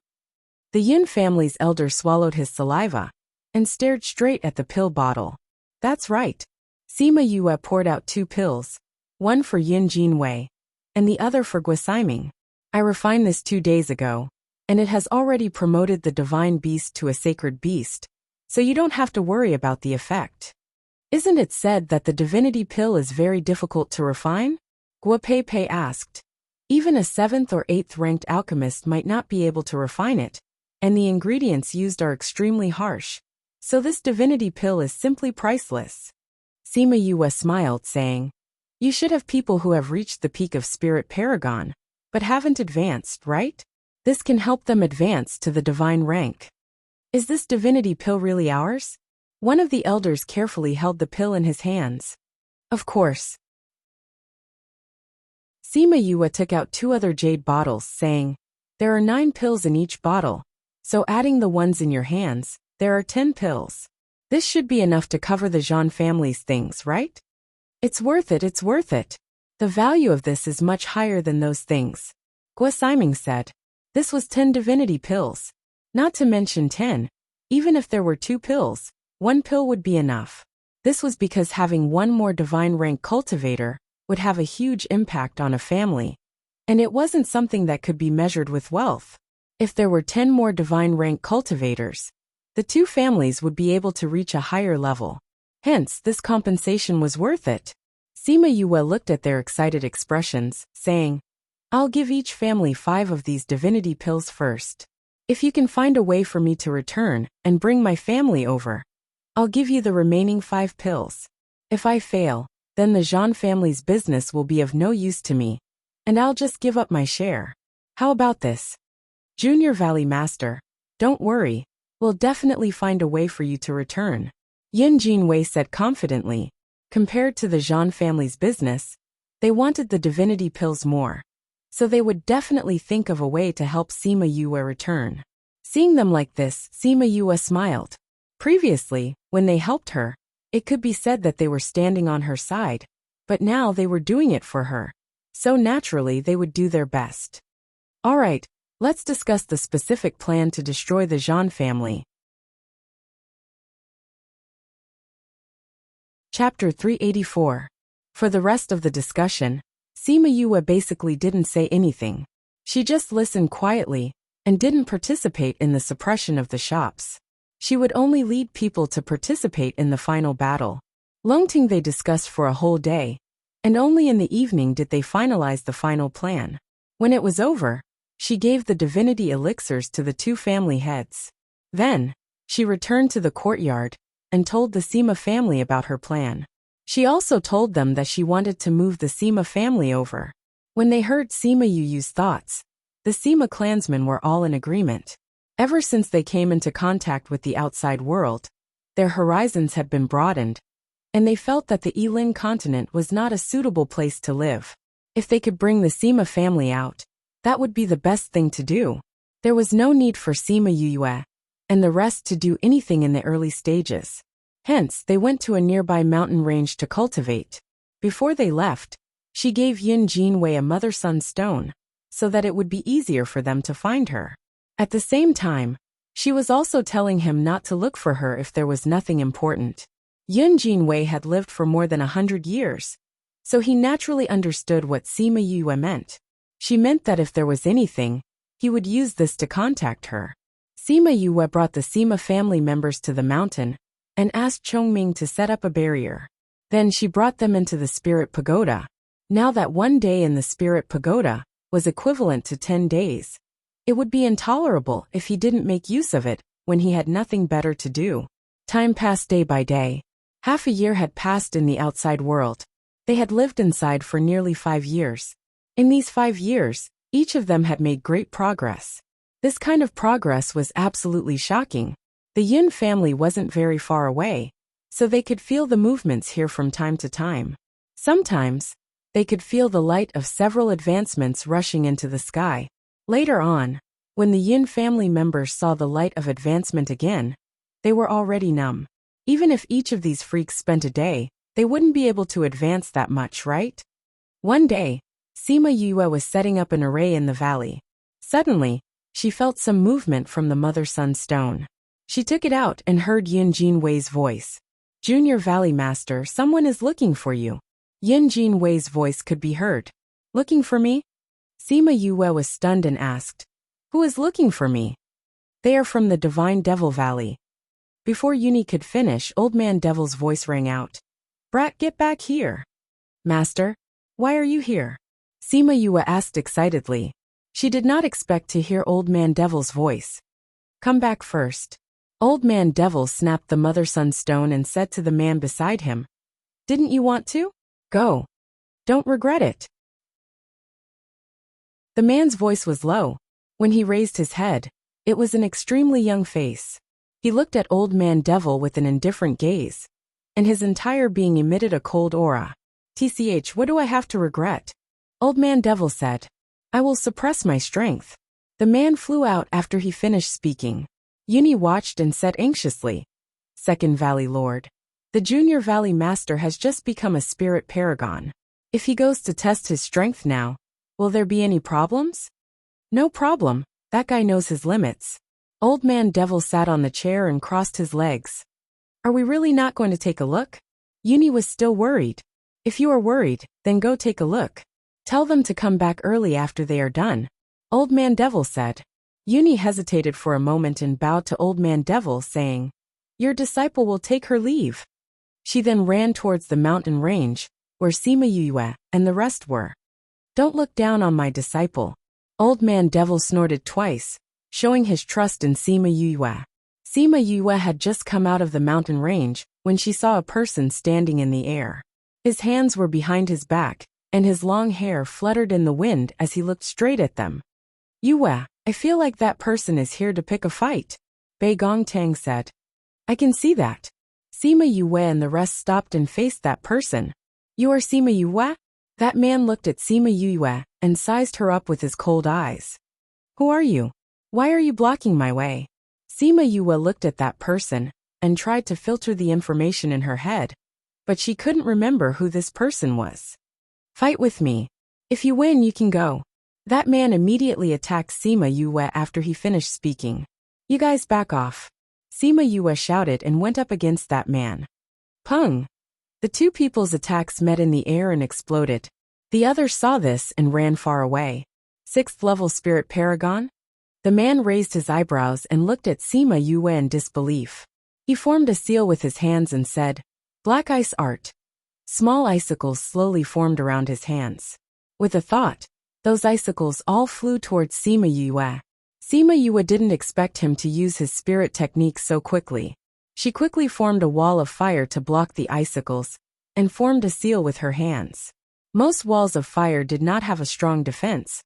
The Yin family's elder swallowed his saliva, and stared straight at the pill bottle. That's right. Sima Yue poured out 2 pills, one for Yin Jinwei, and the other for Guo Siming. I refined this 2 days ago, and it has already promoted the divine beast to a sacred beast, so you don't have to worry about the effect. Isn't it said that the divinity pill is very difficult to refine? Guo Pei asked. Even a 7th or 8th ranked alchemist might not be able to refine it, and the ingredients used are extremely harsh, so this divinity pill is simply priceless. Sima Yue smiled, saying, You should have people who have reached the peak of Spirit Paragon, but haven't advanced, right? This can help them advance to the divine rank. Is this divinity pill really ours? One of the elders carefully held the pill in his hands. Of course. Sima Yue took out 2 other jade bottles, saying, "There are 9 pills in each bottle, so adding the ones in your hands, there are 10 pills. This should be enough to cover the Zhan family's things, right? It's worth it, it's worth it. The value of this is much higher than those things," Guo Siming said. This was 10 divinity pills. Not to mention 10. Even if there were 2 pills, 1 pill would be enough. This was because having 1 more divine rank cultivator would have a huge impact on a family, and it wasn't something that could be measured with wealth. If there were 10 more divine rank cultivators, the 2 families would be able to reach a higher level. Hence, this compensation was worth it. Sima Yue looked at their excited expressions, saying, "I'll give each family 5 of these divinity pills first. If you can find a way for me to return and bring my family over, I'll give you the remaining 5 pills. If I fail, then the Zhan family's business will be of no use to me, and I'll just give up my share. How about this? Junior Valley Master, don't worry, we'll definitely find a way for you to return," Yin Jinwei said confidently. Compared to the Zhan family's business, they wanted the divinity pills more, so they would definitely think of a way to help Sima Yue return. Seeing them like this, Sima Yue smiled. Previously, when they helped her, it could be said that they were standing on her side, but now they were doing it for her, so naturally they would do their best. Alright, let's discuss the specific plan to destroy the Zhan family. Chapter 384. For the rest of the discussion, Sima Yue basically didn't say anything. She just listened quietly and didn't participate in the suppression of the shops. She would only lead people to participate in the final battle. Longting they discussed for a whole day, and only in the evening did they finalize the final plan. When it was over, she gave the divinity elixirs to the 2 family heads. Then, she returned to the courtyard and told the Sima family about her plan. She also told them that she wanted to move the Sima family over. When they heard Sima Yue's thoughts, the Sima clansmen were all in agreement. Ever since they came into contact with the outside world, their horizons had been broadened, and they felt that the Yilin continent was not a suitable place to live. If they could bring the Sima family out, that would be the best thing to do. There was no need for Sima Yue and the rest to do anything in the early stages. Hence, they went to a nearby mountain range to cultivate. Before they left, she gave Yin Jinwei a mother-son stone, so that it would be easier for them to find her. At the same time, she was also telling him not to look for her if there was nothing important. Yin Jinwei had lived for more than 100 years, so he naturally understood what Sima Yue meant. She meant that if there was anything, he would use this to contact her. Sima Yue brought the Sima family members to the mountain and asked Chongming to set up a barrier. Then she brought them into the Spirit Pagoda. Now that 1 day in the Spirit Pagoda was equivalent to 10 days, it would be intolerable if he didn't make use of it when he had nothing better to do. Time passed day by day. Half a year had passed in the outside world. They had lived inside for nearly 5 years. In these 5 years, each of them had made great progress. This kind of progress was absolutely shocking. The Yin family wasn't very far away, so they could feel the movements here from time to time. Sometimes, they could feel the light of several advancements rushing into the sky. Later on, when the Yin family members saw the light of advancement again, they were already numb. Even if each of these freaks spent a day, they wouldn't be able to advance that much, right? One day, Sima Yue was setting up an array in the valley. Suddenly, she felt some movement from the mother-son stone. She took it out and heard Yin Jinwei's voice. "Junior Valley Master, someone is looking for you." Yin Jinwei's voice could be heard. "Looking for me?" Sima Yue was stunned and asked, "Who is looking for me?" "They are from the Divine Devil Valley." Before Yuni could finish, Old Man Devil's voice rang out. "Brat, get back here." "Master, why are you here?" Sima Yue asked excitedly. She did not expect to hear Old Man Devil's voice. "Come back first." Old Man Devil snapped the mother-son stone and said to the man beside him, "Didn't you want to? Go. Don't regret it." The man's voice was low. When he raised his head, it was an extremely young face. He looked at Old Man Devil with an indifferent gaze, and his entire being emitted a cold aura. "TCH, what do I have to regret?" Old Man Devil said, I will suppress my strength. The man flew out after he finished speaking. Uni watched and said anxiously, Second Valley Lord. The Junior Valley Master has just become a spirit paragon. If he goes to test his strength now, will there be any problems? No problem, that guy knows his limits. Old Man Devil sat on the chair and crossed his legs. Are we really not going to take a look? Uni was still worried. If you are worried, then go take a look. Tell them to come back early after they are done. Old Man Devil said. Uni hesitated for a moment and bowed to Old Man Devil, saying, Your disciple will take her leave. She then ran towards the mountain range, where Sima Yue and the rest were. Don't look down on my disciple. Old Man Devil snorted twice, showing his trust in Sima Yue. Sima Yue had just come out of the mountain range when she saw a person standing in the air. His hands were behind his back, and his long hair fluttered in the wind as he looked straight at them. Yue, I feel like that person is here to pick a fight, Bei Gongtang said. I can see that. Sima Yue and the rest stopped and faced that person. You are Sima Yue? That man looked at Sima Yue and sized her up with his cold eyes. Who are you? Why are you blocking my way? Sima Yue looked at that person and tried to filter the information in her head, but she couldn't remember who this person was. Fight with me. If you win, you can go. That man immediately attacked Sima Yue after he finished speaking. You guys back off. Sima Yue shouted and went up against that man. Pung! The two people's attacks met in the air and exploded. The others saw this and ran far away. 6th level spirit paragon? The man raised his eyebrows and looked at Sima Yue in disbelief. He formed a seal with his hands and said, Black ice art. Small icicles slowly formed around his hands. With a thought, those icicles all flew towards Sima Yue. Sima Yue didn't expect him to use his spirit technique so quickly. She quickly formed a wall of fire to block the icicles, and formed a seal with her hands. Most walls of fire did not have a strong defense,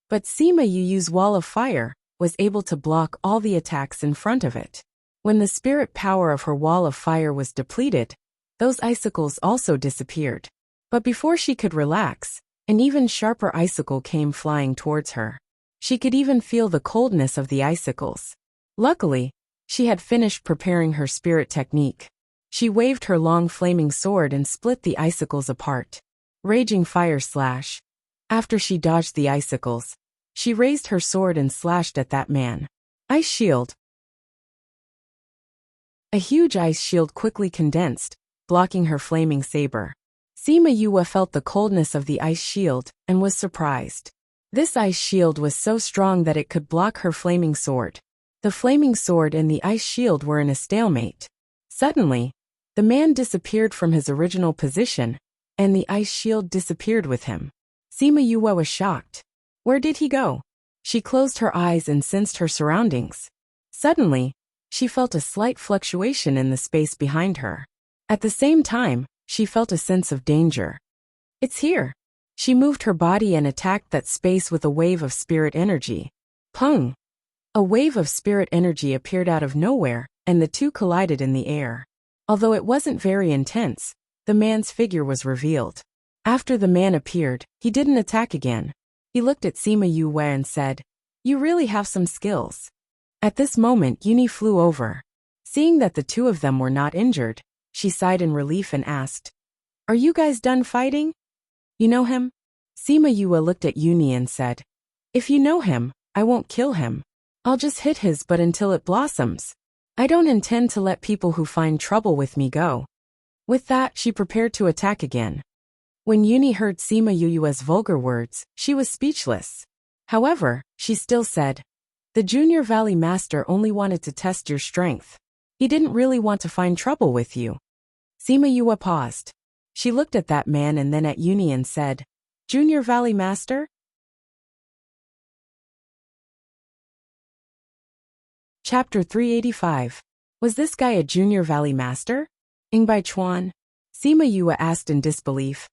but Sima Yue's wall of fire was able to block all the attacks in front of it. When the spirit power of her wall of fire was depleted, those icicles also disappeared. But before she could relax, an even sharper icicle came flying towards her. She could even feel the coldness of the icicles. Luckily, she had finished preparing her spirit technique. She waved her long flaming sword and split the icicles apart. Raging fire slash. After she dodged the icicles, she raised her sword and slashed at that man. Ice shield. A huge ice shield quickly condensed, blocking her flaming saber. Sima Yue felt the coldness of the ice shield and was surprised. This ice shield was so strong that it could block her flaming sword. The flaming sword and the ice shield were in a stalemate. Suddenly, the man disappeared from his original position, and the ice shield disappeared with him. Sima Yue was shocked. Where did he go? She closed her eyes and sensed her surroundings. Suddenly, she felt a slight fluctuation in the space behind her. At the same time, she felt a sense of danger. It's here. She moved her body and attacked that space with a wave of spirit energy. Pung! A wave of spirit energy appeared out of nowhere, and the two collided in the air. Although it wasn't very intense, the man's figure was revealed. After the man appeared, he didn't attack again. He looked at Sima Yue and said, You really have some skills. At this moment, Uni flew over. Seeing that the two of them were not injured, she sighed in relief and asked, Are you guys done fighting? You know him? Sima Yue looked at Uni and said, If you know him, I won't kill him. I'll just hit his butt until it blossoms. I don't intend to let people who find trouble with me go. With that, she prepared to attack again. When Uni heard Sima Yue's vulgar words, she was speechless. However, she still said, The Junior Valley Master only wanted to test your strength. He didn't really want to find trouble with you. Sima Yue paused. She looked at that man and then at Uni and said, Junior Valley Master? Chapter 385. Was this guy a Junior Valley Master? Yingbai Chuan? Sima Yue asked in disbelief.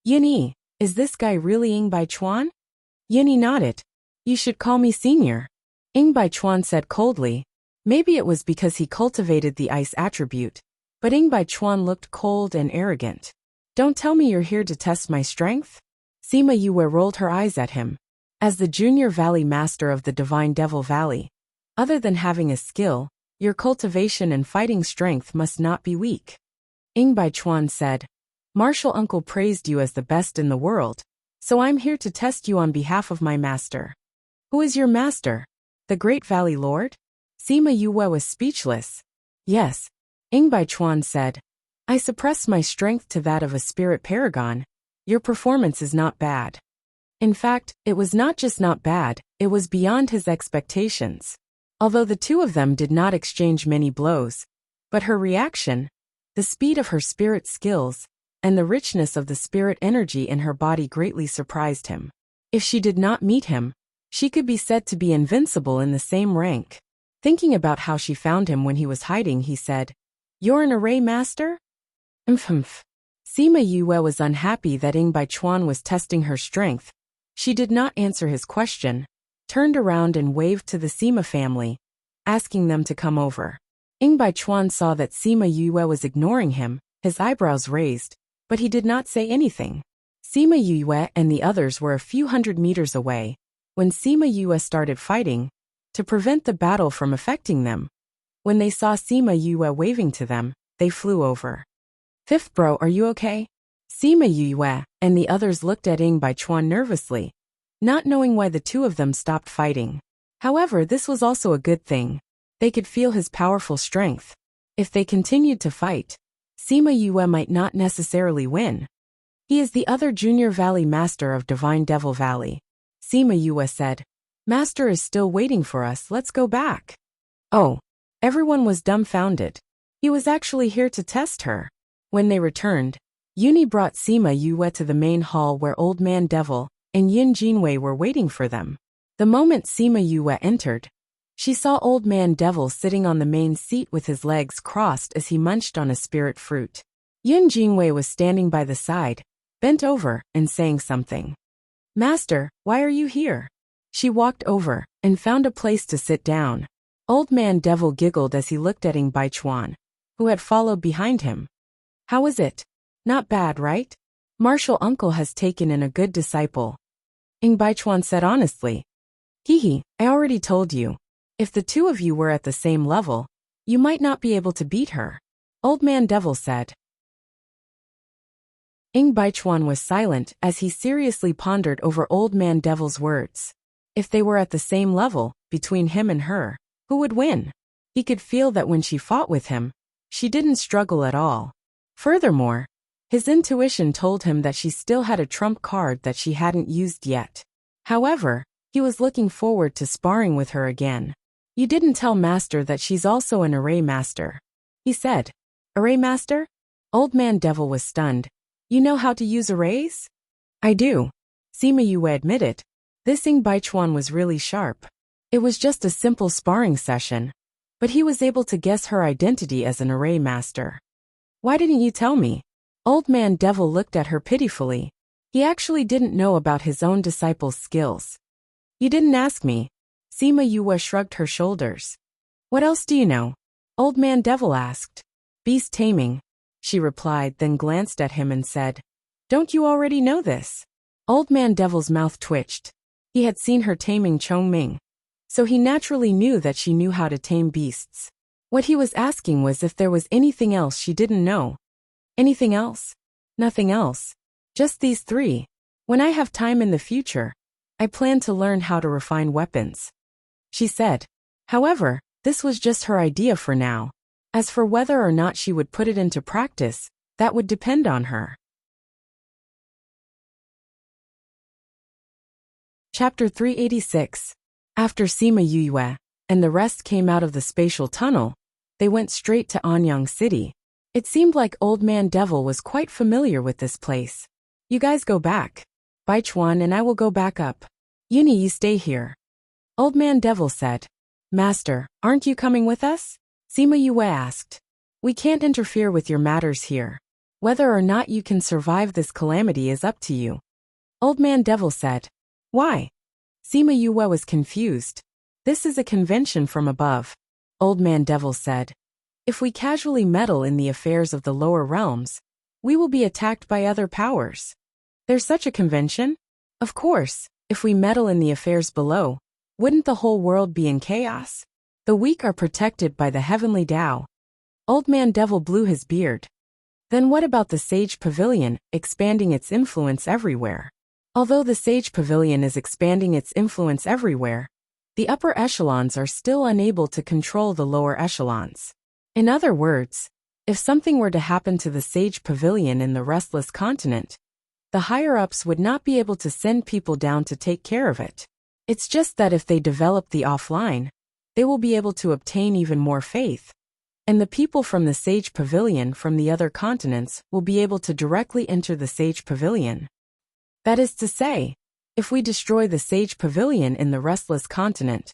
Uni, is this guy really Yingbai Chuan? Uni nodded. You should call me Senior. Yingbai Chuan said coldly. Maybe it was because he cultivated the ice attribute, but Yingbai Chuan looked cold and arrogant. Don't tell me you're here to test my strength? Sima Yue rolled her eyes at him. As the junior valley master of the Divine Devil Valley, other than having a skill, your cultivation and fighting strength must not be weak. Ing Baichuan said, Martial Uncle praised you as the best in the world, so I'm here to test you on behalf of my master. Who is your master? The Great Valley Lord? Sima Yue was speechless. Yes, Ing Baichuan said. I suppress my strength to that of a spirit paragon. Your performance is not bad. In fact, it was not just not bad, it was beyond his expectations. Although the two of them did not exchange many blows, but her reaction, the speed of her spirit skills, and the richness of the spirit energy in her body greatly surprised him. If she did not meet him, she could be said to be invincible in the same rank. Thinking about how she found him when he was hiding, he said, You're an array master? Humph. Sima Yue was unhappy that Ing Baichuan was testing her strength. She did not answer his question, turned around and waved to the Sima family, asking them to come over. Ing Baichuan saw that Sima Yue was ignoring him, his eyebrows raised, but he did not say anything. Sima Yue and the others were a few hundred meters away when Sima Yue started fighting to prevent the battle from affecting them. When they saw Sima Yue waving to them, they flew over. Fifth bro, are you okay? Sima Yue and the others looked at Ing Baichuan nervously, not knowing why the two of them stopped fighting. However, this was also a good thing. They could feel his powerful strength. If they continued to fight, Sima Yue might not necessarily win. He is the other junior valley master of Divine Devil Valley. Sima Yue said, Master is still waiting for us, let's go back. Oh, everyone was dumbfounded. He was actually here to test her. When they returned, Yuni brought Sima Yue to the main hall where Old Man Devil and Yin Jinwei were waiting for them. The moment Sima Yue entered, she saw Old Man Devil sitting on the main seat with his legs crossed as he munched on a spirit fruit. Yin Jinwei was standing by the side, bent over, and saying something. Master, why are you here? She walked over and found a place to sit down. Old Man Devil giggled as he looked at Ing Baichuan, who had followed behind him. How is it? Not bad, right? Martial Uncle has taken in a good disciple. Ing Baichuan said honestly. Hehe, I already told you. If the two of you were at the same level, you might not be able to beat her. Old Man Devil said. Ing Baichuan was silent as he seriously pondered over Old Man Devil's words. If they were at the same level, between him and her, who would win? He could feel that when she fought with him, she didn't struggle at all. Furthermore, his intuition told him that she still had a trump card that she hadn't used yet. However, he was looking forward to sparring with her again. You didn't tell Master that she's also an array master, he said. Array master? Old Man Devil was stunned. You know how to use arrays? I do. Sima Yue admitted. This Ing Baichuan was really sharp. It was just a simple sparring session, but he was able to guess her identity as an array master. Why didn't you tell me? Old Man Devil looked at her pitifully. He actually didn't know about his own disciple's skills. You didn't ask me. Sima Yue shrugged her shoulders. What else do you know? Old Man Devil asked. Beast taming, she replied, then glanced at him and said, Don't you already know this? Old Man Devil's mouth twitched. He had seen her taming Chongming, so he naturally knew that she knew how to tame beasts. What he was asking was if there was anything else she didn't know. Anything else? Nothing else. Just these three. When I have time in the future, I plan to learn how to refine weapons, she said. However, this was just her idea for now. As for whether or not she would put it into practice, that would depend on her. Chapter 386. After Sima Yue and the rest came out of the spatial tunnel, they went straight to Anyang City. It seemed like Old Man Devil was quite familiar with this place. You guys go back. Baichuan and I will go back up. Yuni, you stay here. Old Man Devil said. Master, aren't you coming with us? Sima Yue asked. We can't interfere with your matters here. Whether or not you can survive this calamity is up to you. Old Man Devil said. Why? Sima Yue was confused. This is a convention from above. Old Man Devil said. If we casually meddle in the affairs of the lower realms, we will be attacked by other powers. There's such a convention? Of course, if we meddle in the affairs below, wouldn't the whole world be in chaos? The weak are protected by the heavenly Tao. Old Man Devil blew his beard. Then what about the Sage Pavilion, expanding its influence everywhere? Although the Sage Pavilion is expanding its influence everywhere, the upper echelons are still unable to control the lower echelons. In other words, if something were to happen to the Sage Pavilion in the Restless Continent, the higher-ups would not be able to send people down to take care of it. It's just that if they develop the offline, they will be able to obtain even more faith, and the people from the Sage Pavilion from the other continents will be able to directly enter the Sage Pavilion. That is to say, if we destroy the Sage Pavilion in the Restless Continent,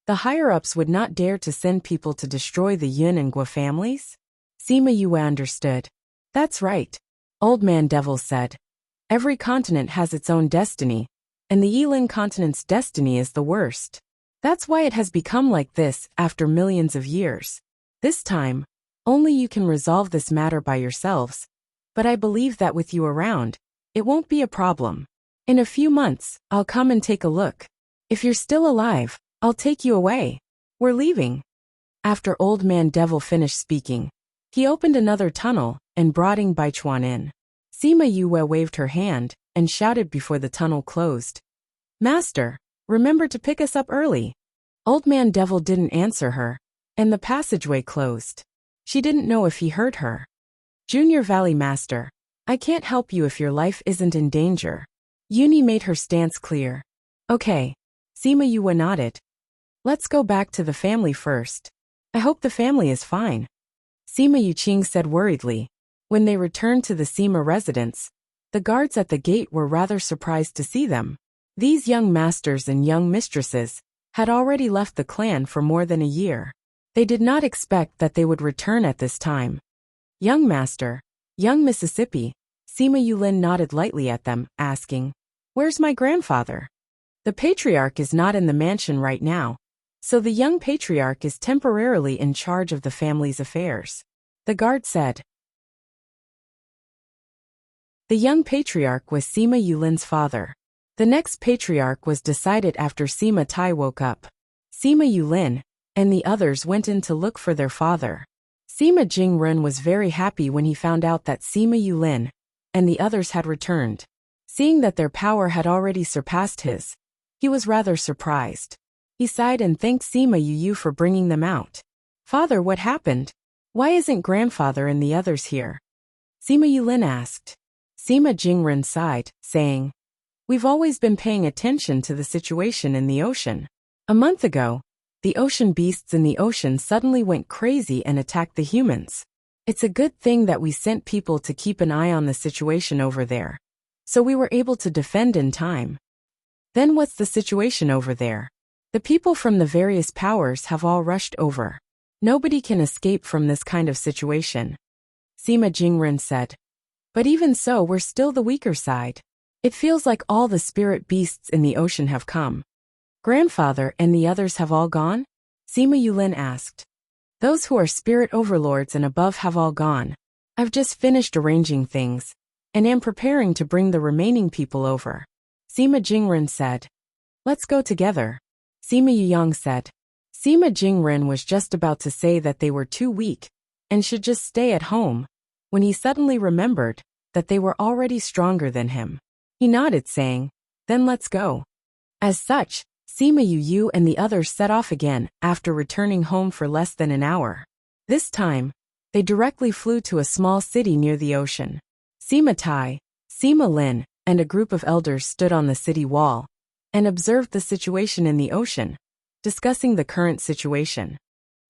the higher-ups would not dare to send people to destroy the Yun and Gua families? Sima Yue understood. That's right, Old Man Devil said. Every continent has its own destiny, and the Yilin continent's destiny is the worst. That's why it has become like this after millions of years. This time, only you can resolve this matter by yourselves, but I believe that with you around, it won't be a problem. In a few months, I'll come and take a look. If you're still alive, I'll take you away. We're leaving. After Old Man Devil finished speaking, he opened another tunnel and brought Baichuan in. Sima Yue waved her hand and shouted before the tunnel closed. Master, remember to pick us up early. Old Man Devil didn't answer her, and the passageway closed. She didn't know if he heard her. Junior Valley Master, I can't help you if your life isn't in danger. Uni made her stance clear. Okay. Sima Yue nodded. Let's go back to the family first. I hope the family is fine. Sima Yuqing said worriedly. When they returned to the Sima residence, the guards at the gate were rather surprised to see them. These young masters and young mistresses had already left the clan for more than a year. They did not expect that they would return at this time. Young master, young Mississippi, Sima Yulin nodded lightly at them, asking, Where's my grandfather? The patriarch is not in the mansion right now, so the young patriarch is temporarily in charge of the family's affairs. The guard said. The young patriarch was Sima Yulin's father. The next patriarch was decided after Sima Tai woke up. Sima Yulin and the others went in to look for their father. Sima Jingren was very happy when he found out that Sima Yulin and the others had returned. Seeing that their power had already surpassed his, he was rather surprised. He sighed and thanked Sima Yu for bringing them out. Father, what happened? Why isn't grandfather and the others here? Sima Yulin asked. Sima Jingren sighed, saying, We've always been paying attention to the situation in the ocean. A month ago, the ocean beasts in the ocean suddenly went crazy and attacked the humans. It's a good thing that we sent people to keep an eye on the situation over there, so we were able to defend in time. Then what's the situation over there? The people from the various powers have all rushed over. Nobody can escape from this kind of situation. Sima Jingren said. But even so, we're still the weaker side. It feels like all the spirit beasts in the ocean have come. Grandfather and the others have all gone? Sima Yulin asked. Those who are spirit overlords and above have all gone. I've just finished arranging things, and am preparing to bring the remaining people over. Sima Jingren said. Let's go together. Sima Yuyang said. Sima Jingren was just about to say that they were too weak, and should just stay at home, when he suddenly remembered that they were already stronger than him. He nodded, saying, Then let's go. As such, Sima Yu and the others set off again after returning home for less than an hour. This time, they directly flew to a small city near the ocean. Sima Tai, Sima Lin, and a group of elders stood on the city wall and observed the situation in the ocean, discussing the current situation.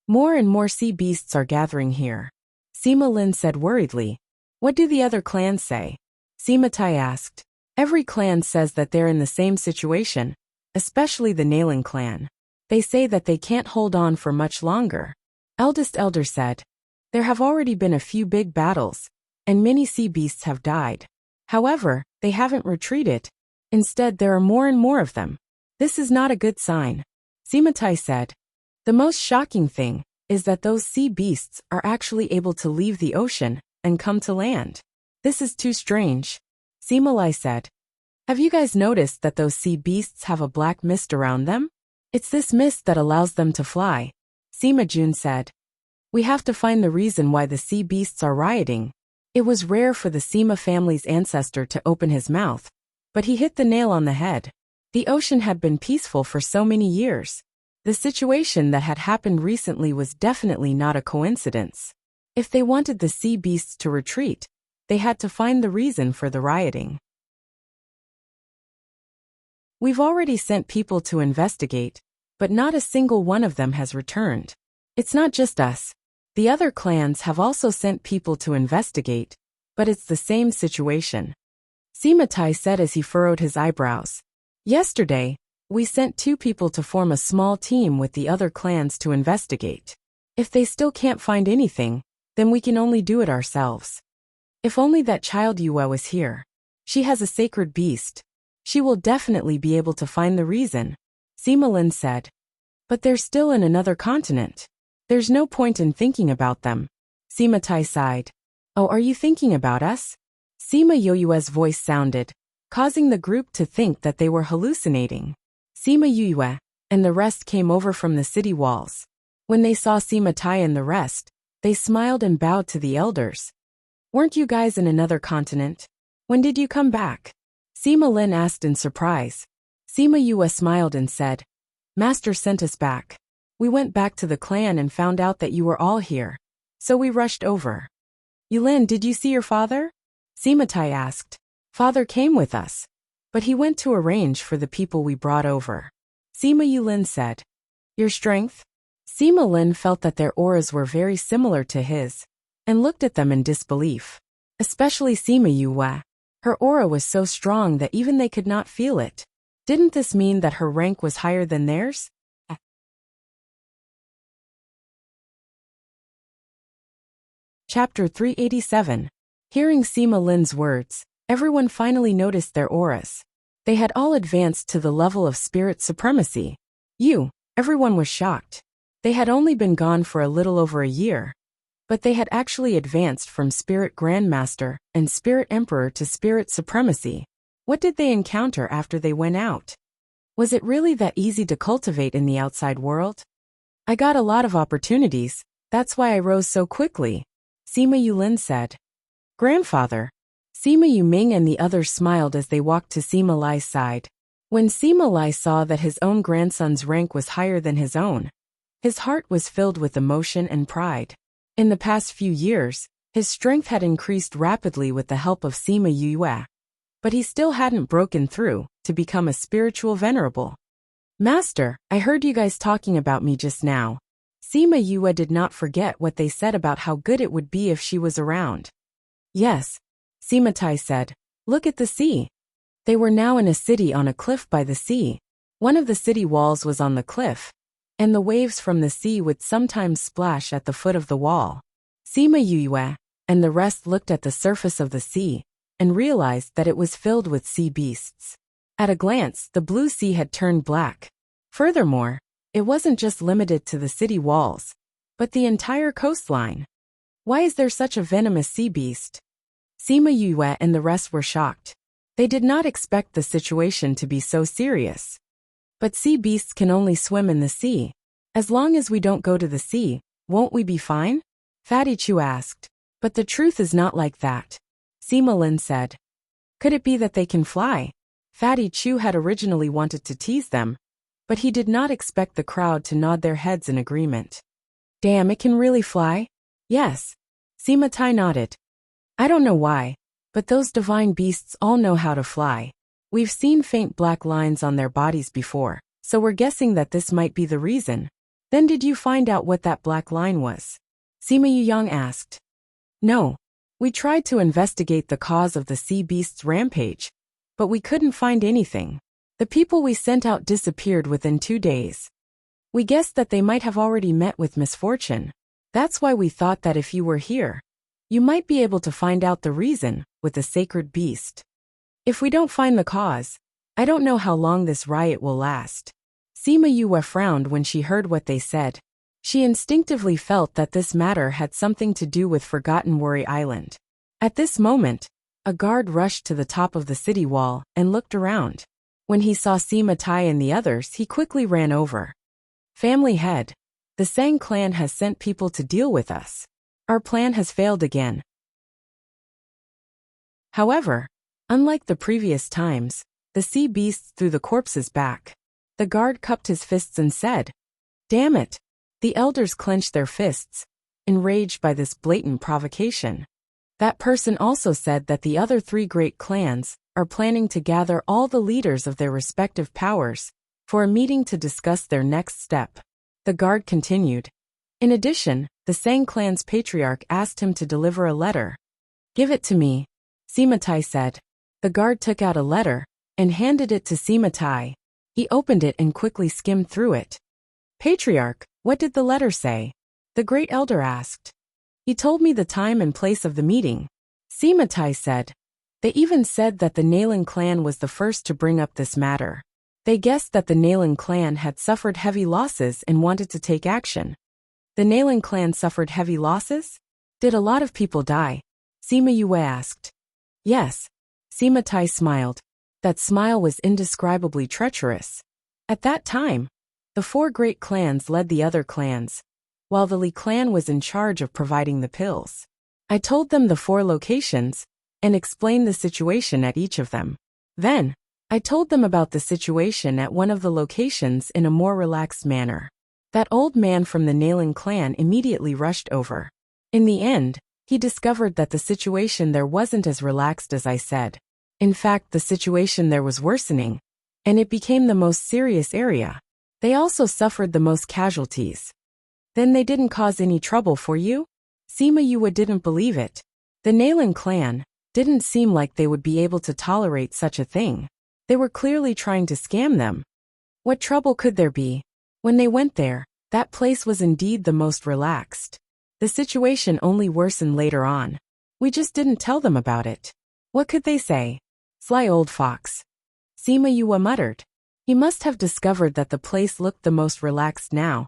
More and more sea beasts are gathering here. Sima Lin said worriedly. What do the other clans say? Sima Tai asked. Every clan says that they're in the same situation, especially the Nailing clan. They say that they can't hold on for much longer. Eldest elder said. There have already been a few big battles, and many sea beasts have died. However, they haven't retreated. Instead, there are more and more of them. This is not a good sign. Sima Tai said. The most shocking thing is that those sea beasts are actually able to leave the ocean and come to land. This is too strange. Seemalai said. Have you guys noticed that those sea beasts have a black mist around them? It's this mist that allows them to fly. Sima Jun said. We have to find the reason why the sea beasts are rioting. It was rare for the Sima family's ancestor to open his mouth, but he hit the nail on the head. The ocean had been peaceful for so many years. The situation that had happened recently was definitely not a coincidence. If they wanted the sea beasts to retreat, they had to find the reason for the rioting. We've already sent people to investigate, but not a single one of them has returned. It's not just us. The other clans have also sent people to investigate, but it's the same situation. Simatai said as he furrowed his eyebrows. Yesterday, we sent 2 people to form a small team with the other clans to investigate. If they still can't find anything, then we can only do it ourselves. If only that child Yue was here. She has a sacred beast. She will definitely be able to find the reason, Sima Lin said. But they're still in another continent. There's no point in thinking about them. Sima Tai sighed. Oh, are you thinking about us? Sima Yoyue's voice sounded, causing the group to think that they were hallucinating. Sima Yoyue and the rest came over from the city walls. When they saw Sima Tai and the rest, they smiled and bowed to the elders. Weren't you guys in another continent? When did you come back? Sima Lin asked in surprise. Sima Yue smiled and said, Master sent us back. We went back to the clan and found out that you were all here. So we rushed over. Yulin, did you see your father? Sima Tai asked. Father came with us, but he went to arrange for the people we brought over. Sima Yulin said. Your strength? Sima Lin felt that their auras were very similar to his, and looked at them in disbelief. Especially Sima Yue. Her aura was so strong that even they could not feel it. Didn't this mean that her rank was higher than theirs? Chapter 387. Hearing Sima Lin's words, everyone finally noticed their auras. They had all advanced to the level of spirit supremacy. Everyone was shocked. They had only been gone for a little over a year, but they had actually advanced from Spirit Grandmaster and Spirit Emperor to Spirit Supremacy. What did they encounter after they went out? Was it really that easy to cultivate in the outside world? I got a lot of opportunities, that's why I rose so quickly, Sima Yulin said. Grandfather. Sima Yuming and the others smiled as they walked to Sima Lai's side. When Sima Lai saw that his own grandson's rank was higher than his own, his heart was filled with emotion and pride. In the past few years, his strength had increased rapidly with the help of Sima Yue, but he still hadn't broken through to become a spiritual venerable. Master, I heard you guys talking about me just now. Sima Yue did not forget what they said about how good it would be if she was around. Yes, Sima Tai said. Look at the sea. They were now in a city on a cliff by the sea. One of the city walls was on the cliff, and the waves from the sea would sometimes splash at the foot of the wall. Sima Yue and the rest looked at the surface of the sea and realized that it was filled with sea beasts. At a glance, the blue sea had turned black. Furthermore, it wasn't just limited to the city walls, but the entire coastline. Why is there such a venomous sea beast? Sima Yue and the rest were shocked. They did not expect the situation to be so serious. But sea beasts can only swim in the sea. As long as we don't go to the sea, won't we be fine? Fatty Chu asked. But the truth is not like that, Sima Lin said. Could it be that they can fly? Fatty Chu had originally wanted to tease them, but he did not expect the crowd to nod their heads in agreement. Damn, it can really fly? Yes. Sima Tai nodded. I don't know why, but those divine beasts all know how to fly. We've seen faint black lines on their bodies before, so we're guessing that this might be the reason. Then did you find out what that black line was? Sima Yuyang asked. No. We tried to investigate the cause of the sea beast's rampage, but we couldn't find anything. The people we sent out disappeared within 2 days. We guessed that they might have already met with misfortune. That's why we thought that if you were here, you might be able to find out the reason with the sacred beast. If we don't find the cause, I don't know how long this riot will last. Sima Yue frowned when she heard what they said. She instinctively felt that this matter had something to do with Forgotten Worry Island. At this moment, A guard rushed to the top of the city wall and looked around. When he saw Sima Tai and the others, he quickly ran over. Family head. The Sang clan has sent people to deal with us. Our plan has failed again. However, unlike the previous times, the sea beasts threw the corpses back. The guard cupped his fists and said, "Damn it!" The elders clenched their fists, enraged by this blatant provocation. That person also said that the other 3 great clans are planning to gather all the leaders of their respective powers for a meeting to discuss their next step. The guard continued. In addition, the Sang clan's patriarch asked him to deliver a letter. "Give it to me," Sima Tai said. The guard took out a letter and handed it to Sima Tai. He opened it and quickly skimmed through it. "Patriarch, what did the letter say?" the great elder asked. "He told me the time and place of the meeting," Sima Tai said. They even said that the Nalan clan was the first to bring up this matter. They guessed that the Nalan clan had suffered heavy losses and wanted to take action. The Nalan clan suffered heavy losses? Did a lot of people die? Sima Yue asked. Yes. Sima Tai smiled. That smile was indescribably treacherous. At that time, the 4 great clans led the other clans, while the Li clan was in charge of providing the pills. I told them the 4 locations and explained the situation at each of them. Then, I told them about the situation at one of the locations in a more relaxed manner. That old man from the Nalan clan immediately rushed over. In the end, he discovered that the situation there wasn't as relaxed as I said. In fact, the situation there was worsening, and it became the most serious area. They also suffered the most casualties. Then they didn't cause any trouble for you? Sima Yue didn't believe it. The Nalan clan didn't seem like they would be able to tolerate such a thing. They were clearly trying to scam them. What trouble could there be? When they went there, that place was indeed the most relaxed. The situation only worsened later on. We just didn't tell them about it. What could they say? Sly old fox. Sima Yue muttered. He must have discovered that the place looked the most relaxed now.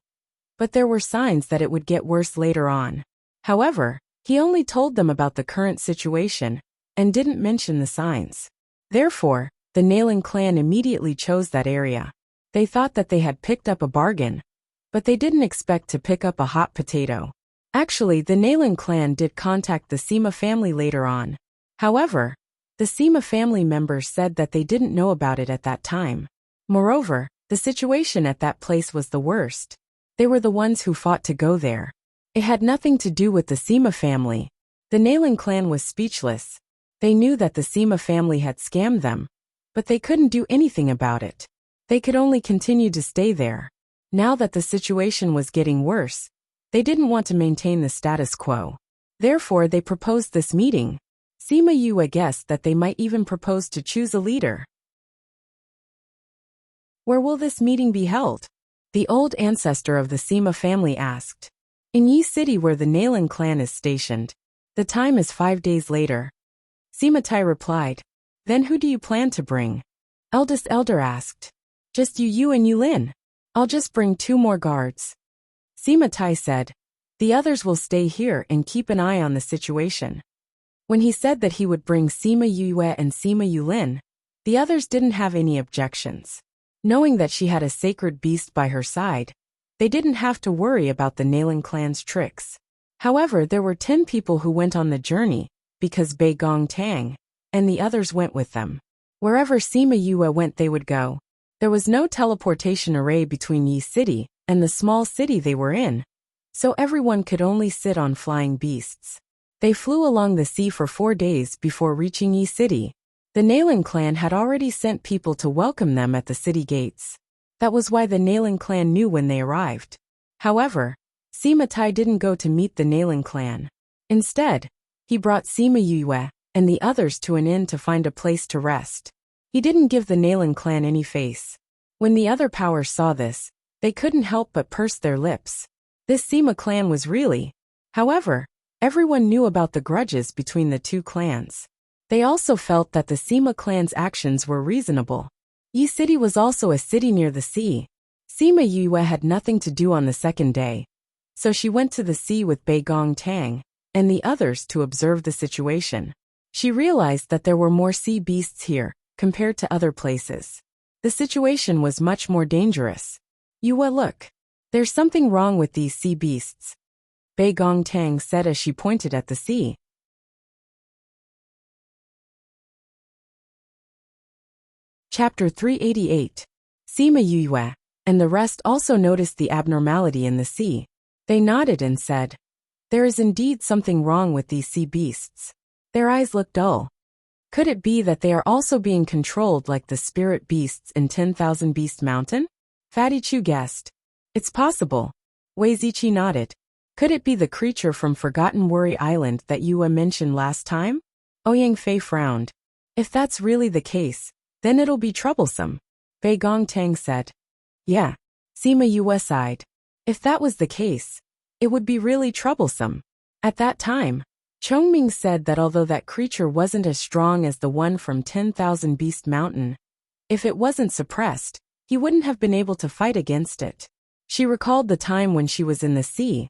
But there were signs that it would get worse later on. However, he only told them about the current situation and didn't mention the signs. Therefore, the Nalan clan immediately chose that area. They thought that they had picked up a bargain, but they didn't expect to pick up a hot potato. Actually, the Nalan clan did contact the Sima family later on. However, the Sima family members said that they didn't know about it at that time. Moreover, the situation at that place was the worst. They were the ones who fought to go there. It had nothing to do with the Sima family. The Nalan clan was speechless. They knew that the Sima family had scammed them, but they couldn't do anything about it. They could only continue to stay there. Now that the situation was getting worse, they didn't want to maintain the status quo. Therefore, they proposed this meeting. Sima Yue guessed that they might even propose to choose a leader. Where will this meeting be held? The old ancestor of the Sima family asked. In Yi City, where the Nalan clan is stationed. The time is 5 days later. Sima Tai replied. Then who do you plan to bring? Eldest elder asked. Just you and Yulin. I'll just bring 2 more guards. Sima Tai said. The others will stay here and keep an eye on the situation. When he said that he would bring Sima Yue and Sima Yulin, the others didn't have any objections. Knowing that she had a sacred beast by her side, they didn't have to worry about the Nalan clan's tricks. However, there were 10 people who went on the journey, because Bei Gong Tang and the others went with them. Wherever Sima Yue went, they would go. There was no teleportation array between Yi City and the small city they were in, so everyone could only sit on flying beasts. They flew along the sea for 4 days before reaching Yi City. The Nalan clan had already sent people to welcome them at the city gates. That was why the Nalan clan knew when they arrived. However, Sima Tai didn't go to meet the Nalan clan. Instead, he brought Sima Yue and the others to an inn to find a place to rest. He didn't give the Nalan clan any face. When the other powers saw this, they couldn't help but purse their lips. This Sima clan was really. However, everyone knew about the grudges between the 2 clans. They also felt that the Sima clan's actions were reasonable. Yi City was also a city near the sea. Sima Yue had nothing to do on the 2nd day, so she went to the sea with Bei Gong Tang and the others to observe the situation. She realized that there were more sea beasts here, compared to other places. The situation was much more dangerous. Yue, look. There's something wrong with these sea beasts, Bei Gong Tang said as she pointed at the sea. Chapter 388. Sima Yue and the rest also noticed the abnormality in the sea. They nodded and said, "There is indeed something wrong with these sea beasts." Their eyes looked dull. Could it be that they are also being controlled like the spirit beasts in 10,000 Beast Mountain? Fatty Chu guessed. It's possible. Wei Ziqi nodded. Could it be the creature from Forgotten Worry Island that Yue mentioned last time? Ouyang Fei frowned. If that's really the case, then it'll be troublesome. Bei Gong Tang said. Yeah. Sima Yue sighed. If that was the case, it would be really troublesome. At that time, Chongming said that although that creature wasn't as strong as the one from 10,000 Beast Mountain, if it wasn't suppressed, he wouldn't have been able to fight against it. She recalled the time when she was in the sea,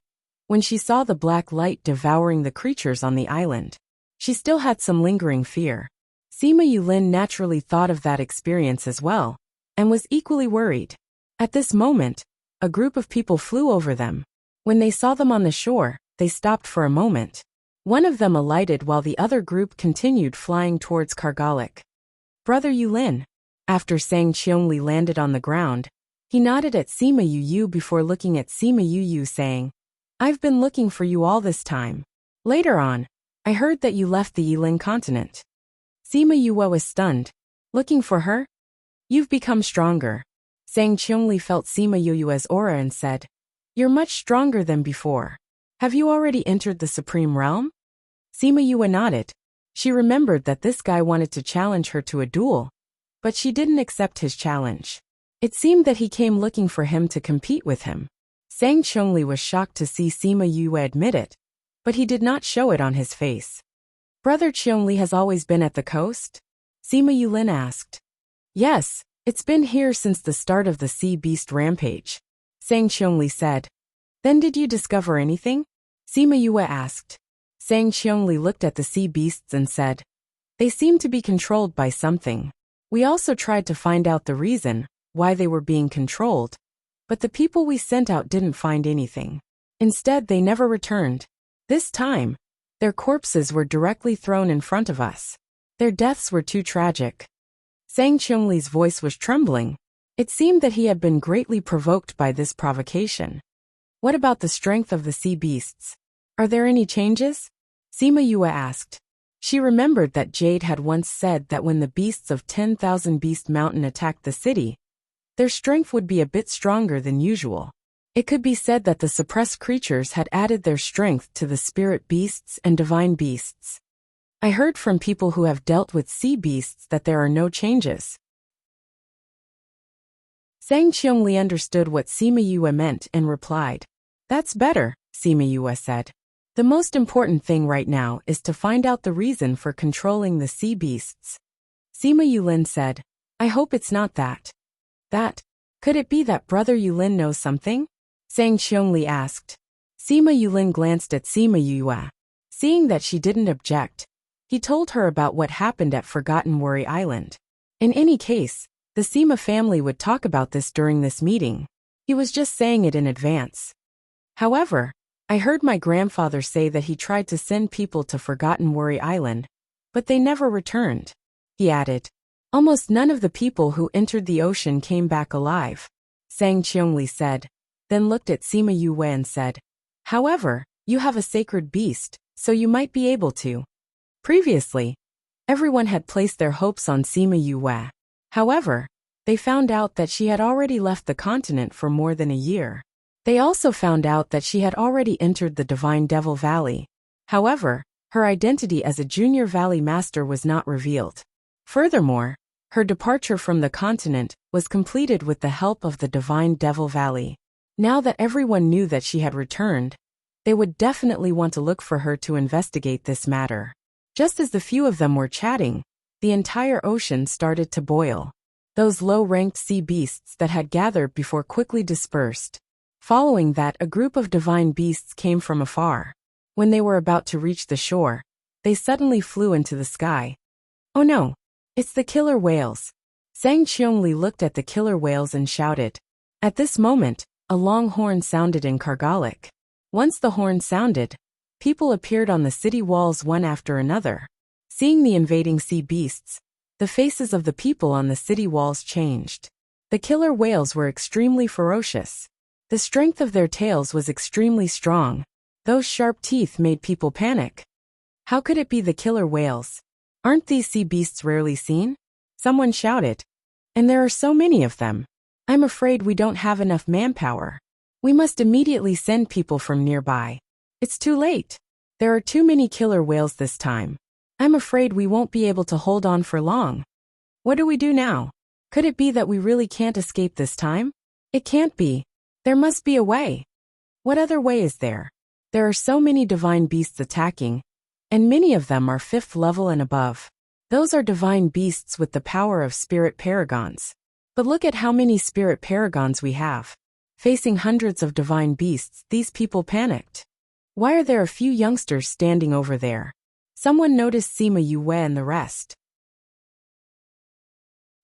when she saw the black light devouring the creatures on the island. She still had some lingering fear. Sima Yulin naturally thought of that experience as well, and was equally worried. At this moment, a group of people flew over them. When they saw them on the shore, they stopped for a moment. One of them alighted while the other group continued flying towards Kargalik. Brother Yulin. After Sang Qiongli landed on the ground, he nodded at Sima Yu before looking at Sima Yu saying, I've been looking for you all this time. Later on, I heard that you left the Yilin continent. Sima Yu was stunned. Looking for her? You've become stronger. Sang Qiongli felt Sima Yu's aura and said, You're much stronger than before. Have you already entered the Supreme Realm? Sima Yu nodded. She remembered that this guy wanted to challenge her to a duel, but she didn't accept his challenge. It seemed that he came looking for him to compete with him. Sang Qiongli was shocked to see Sima Yu admit it, but he did not show it on his face. Brother Qiongli has always been at the coast? Sima Yulin asked. Yes, it's been here since the start of the sea beast rampage, Sang Qiongli said. Then did you discover anything? Sima Yu asked. Sang Qiongli looked at the sea beasts and said, They seem to be controlled by something. We also tried to find out the reason why they were being controlled, but the people we sent out didn't find anything. Instead, they never returned. This time, their corpses were directly thrown in front of us. Their deaths were too tragic. Sang Qiongלי's voice was trembling. It seemed that he had been greatly provoked by this provocation. What about the strength of the sea beasts? Are there any changes? Sima Yu asked. She remembered that Jade had once said that when the beasts of 10,000 Beast Mountain attacked the city, their strength would be a bit stronger than usual. It could be said that the suppressed creatures had added their strength to the spirit beasts and divine beasts. I heard from people who have dealt with sea beasts that there are no changes. Sang Qiongli understood what Sima Yu meant and replied. That's better, Sima Yu said. The most important thing right now is to find out the reason for controlling the sea beasts. Sima Yulin said, I hope it's not that. That? Could it be that Brother Yulin knows something? Sang Qiongli asked. Sima Yulin glanced at Sima Yu. Seeing that she didn't object, he told her about what happened at Forgotten Worry Island. In any case, the Sima family would talk about this during this meeting. He was just saying it in advance. However, I heard my grandfather say that he tried to send people to Forgotten Worry Island, but they never returned. He added, Almost none of the people who entered the ocean came back alive. Sang Qiongli said, then looked at Sima Yu and said, However, you have a sacred beast, so you might be able to. Previously, everyone had placed their hopes on Sima Yu. However, they found out that she had already left the continent for more than a year. They also found out that she had already entered the Divine Devil Valley. However, her identity as a junior valley master was not revealed. Furthermore, her departure from the continent was completed with the help of the Divine Devil Valley. Now that everyone knew that she had returned, they would definitely want to look for her to investigate this matter. Just as the few of them were chatting, the entire ocean started to boil. Those low-ranked sea beasts that had gathered before quickly dispersed. Following that, a group of divine beasts came from afar. When they were about to reach the shore, They suddenly flew into the sky. Oh no! It's the killer whales! Zhang Qiongli looked at the killer whales and shouted. At this moment, a long horn sounded in Kargalic. Once the horn sounded, people appeared on the city walls one after another. Seeing the invading sea beasts, the faces of the people on the city walls changed. The killer whales were extremely ferocious. The strength of their tails was extremely strong. Those sharp teeth made people panic. How could it be the killer whales? Aren't these sea beasts rarely seen? Someone shouted. And there are so many of them. I'm afraid we don't have enough manpower. We must immediately send people from nearby. It's too late. There are too many killer whales this time. I'm afraid we won't be able to hold on for long. What do we do now? Could it be that we really can't escape this time? It can't be. There must be a way. What other way is there? There are so many divine beasts attacking, and many of them are 5th level and above. Those are divine beasts with the power of spirit paragons. But look at how many spirit paragons we have. Facing hundreds of divine beasts, these people panicked. Why are there a few youngsters standing over there? Someone noticed Sima Yue and the rest.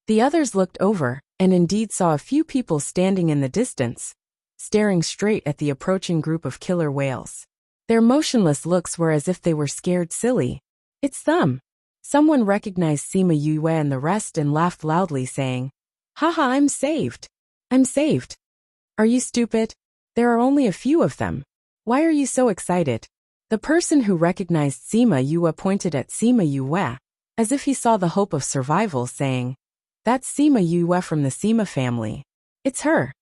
The others looked over, and indeed saw a few people standing in the distance, staring straight at the approaching group of killer whales. Their motionless looks were as if they were scared silly. It's them. Someone recognized Sima Yue and the rest and laughed loudly, saying, Haha, I'm saved. I'm saved. Are you stupid? There are only a few of them. Why are you so excited? The person who recognized Sima Yue pointed at Sima Yue, as if he saw the hope of survival, saying, That's Sima Yue from the Sima family. It's her.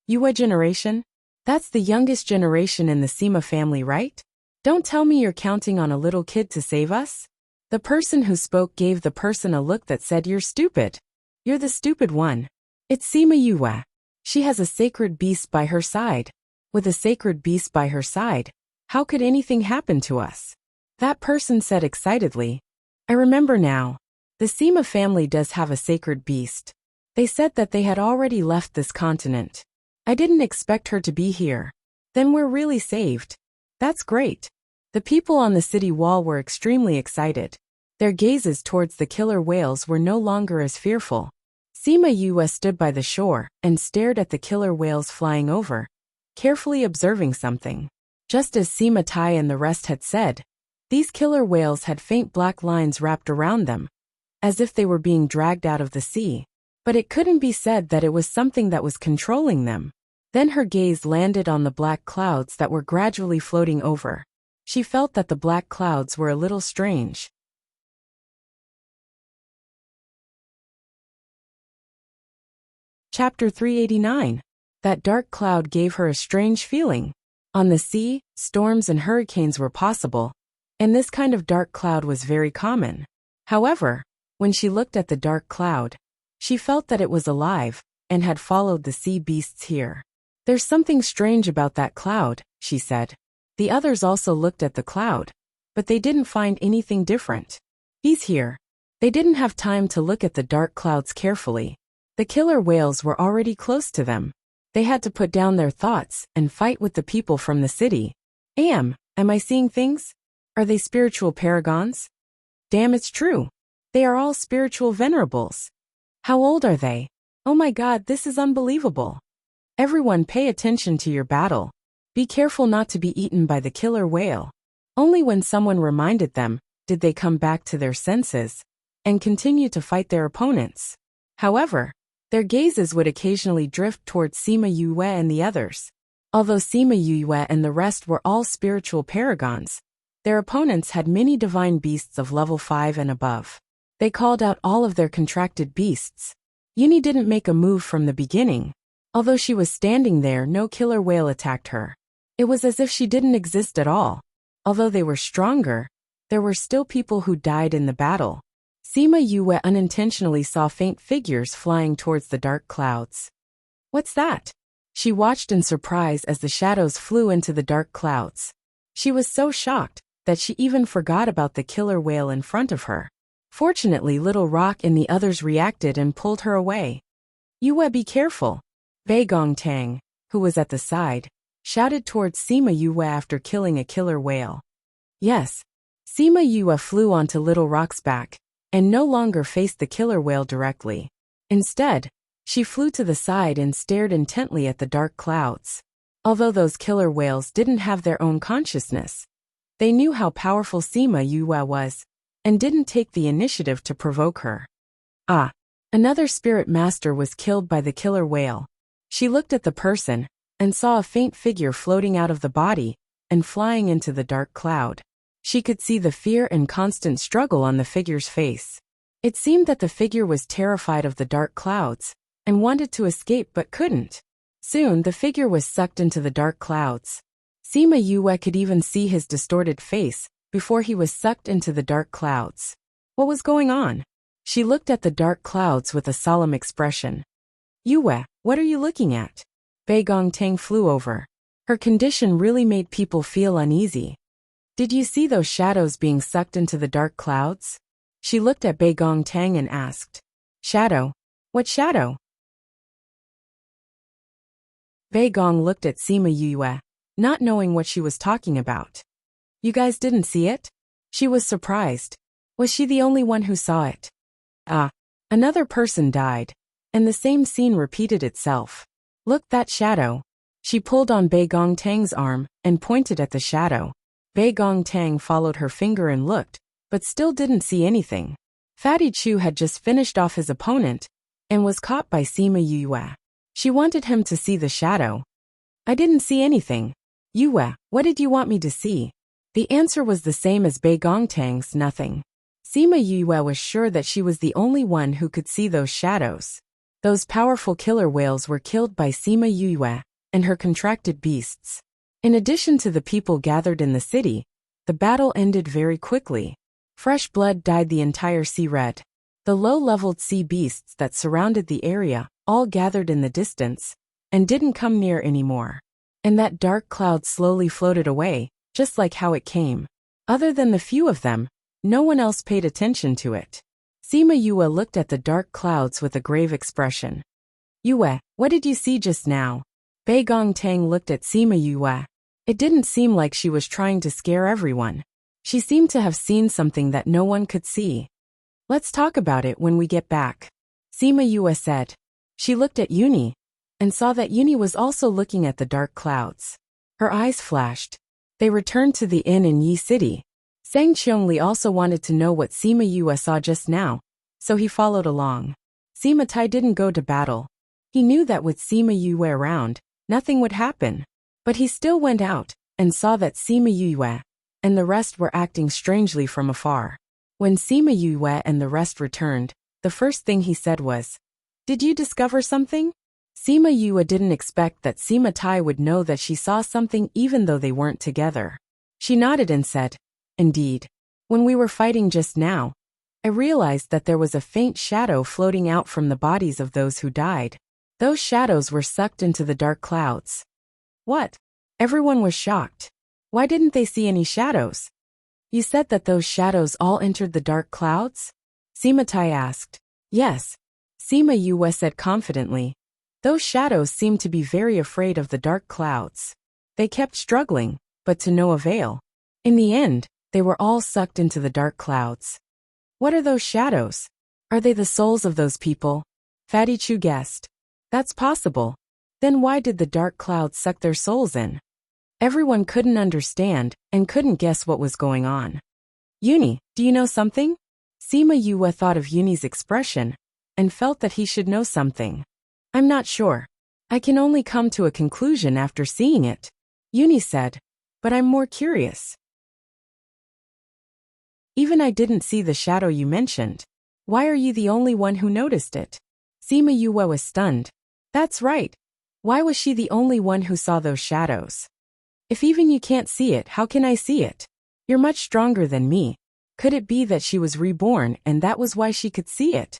Yue generation? That's the youngest generation in the Sima family, right? Don't tell me you're counting on a little kid to save us? The person who spoke gave the person a look that said, You're stupid. You're the stupid one. It's Sima Yue. She has a sacred beast by her side. With a sacred beast by her side, how could anything happen to us? That person said excitedly. I remember now. The Sima family does have a sacred beast. They said that they had already left this continent. I didn't expect her to be here. Then we're really saved. That's great. The people on the city wall were extremely excited. Their gazes towards the killer whales were no longer as fearful. Sima Yue stood by the shore and stared at the killer whales flying over, carefully observing something. Just as Sima Tai and the rest had said, these killer whales had faint black lines wrapped around them, as if they were being dragged out of the sea. But it couldn't be said that it was something that was controlling them. Then her gaze landed on the black clouds that were gradually floating over. She felt that the black clouds were a little strange. Chapter 389. That dark cloud gave her a strange feeling. On the sea, storms and hurricanes were possible, and this kind of dark cloud was very common. However, when she looked at the dark cloud, she felt that it was alive and had followed the sea beasts here. There's something strange about that cloud, she said. The others also looked at the cloud, but they didn't find anything different. He's here. They didn't have time to look at the dark clouds carefully. The killer whales were already close to them. They had to put down their thoughts and fight with the people from the city. Am I seeing things? Are they spiritual paragons? Damn, it's true. They are all spiritual venerables. How old are they? Oh my God, this is unbelievable. Everyone pay attention to your battle. Be careful not to be eaten by the killer whale. Only when someone reminded them, did they come back to their senses and continue to fight their opponents. However, their gazes would occasionally drift towards Sima Yue and the others. Although Sima Yue and the rest were all spiritual paragons, their opponents had many divine beasts of level 5 and above. They called out all of their contracted beasts. Yuni didn't make a move from the beginning. Although she was standing there, no killer whale attacked her. It was as if she didn't exist at all. Although they were stronger, there were still people who died in the battle. Sima Yue unintentionally saw faint figures flying towards the dark clouds. What's that? She watched in surprise as the shadows flew into the dark clouds. She was so shocked that she even forgot about the killer whale in front of her. Fortunately, Little Rock and the others reacted and pulled her away. Yue, be careful. Bei Gongtang, who was at the side, shouted towards Sima Yue after killing a killer whale. Yes. Sima Yue flew onto Little Rock's back, and no longer faced the killer whale directly. Instead, she flew to the side and stared intently at the dark clouds. Although those killer whales didn't have their own consciousness, they knew how powerful Sima Yue was, and didn't take the initiative to provoke her. Ah! Another spirit master was killed by the killer whale. She looked at the person, and saw a faint figure floating out of the body, and flying into the dark cloud. She could see the fear and constant struggle on the figure's face. It seemed that the figure was terrified of the dark clouds, and wanted to escape but couldn't. Soon the figure was sucked into the dark clouds. Sima Yue could even see his distorted face, before he was sucked into the dark clouds. What was going on? She looked at the dark clouds with a solemn expression. Yue, what are you looking at? Bei Gongtang flew over. Her condition really made people feel uneasy. Did you see those shadows being sucked into the dark clouds? She looked at Bei Gongtang and asked. Shadow? What shadow? Bei Gong looked at Sima Yue, not knowing what she was talking about. You guys didn't see it? She was surprised. Was she the only one who saw it? Ah, another person died, and the same scene repeated itself. Look, that shadow. She pulled on Bei Gongtang's arm and pointed at the shadow. Bei Gongtang followed her finger and looked, but still didn't see anything. Fatty Chu had just finished off his opponent and was caught by Sima Yue. She wanted him to see the shadow. I didn't see anything. Yue, what did you want me to see? The answer was the same as Bei Gongtang's, nothing. Sima Yue was sure that she was the only one who could see those shadows. Those powerful killer whales were killed by Sima Yue and her contracted beasts. In addition to the people gathered in the city, the battle ended very quickly. Fresh blood dyed the entire sea red. The low-leveled sea beasts that surrounded the area all gathered in the distance and didn't come near anymore. And that dark cloud slowly floated away, just like how it came. Other than the few of them, no one else paid attention to it. Sima Yue looked at the dark clouds with a grave expression. Yue, what did you see just now? Bei Gongtang looked at Sima Yue. It didn't seem like she was trying to scare everyone. She seemed to have seen something that no one could see. Let's talk about it when we get back, Sima Yue said. She looked at Uni, and saw that Uni was also looking at the dark clouds. Her eyes flashed. They returned to the inn in Yi City. Zhang Qiongli also wanted to know what Sima Yue saw just now, so he followed along. Sima Tai didn't go to battle. He knew that with Sima Yue around, nothing would happen. But he still went out, and saw that Sima Yue and the rest were acting strangely from afar. When Sima Yue and the rest returned, the first thing he said was, Did you discover something? Sima Yue didn't expect that Sima Tai would know that she saw something even though they weren't together. She nodded and said, Indeed. When we were fighting just now, I realized that there was a faint shadow floating out from the bodies of those who died. Those shadows were sucked into the dark clouds. What? Everyone was shocked. Why didn't they see any shadows? You said that those shadows all entered the dark clouds? Sima Tai asked. Yes. Sima Yue said confidently. Those shadows seemed to be very afraid of the dark clouds. They kept struggling, but to no avail. In the end, they were all sucked into the dark clouds. What are those shadows? Are they the souls of those people? Fatty Chu guessed. That's possible. Then why did the dark clouds suck their souls in? Everyone couldn't understand and couldn't guess what was going on. Uni, do you know something? Sima Yue thought of Uni's expression and felt that he should know something. I'm not sure. I can only come to a conclusion after seeing it, Uni said, but I'm more curious. Even I didn't see the shadow you mentioned. Why are you the only one who noticed it? Sima Yue was stunned. That's right. Why was she the only one who saw those shadows? If even you can't see it, how can I see it? You're much stronger than me. Could it be that she was reborn and that was why she could see it?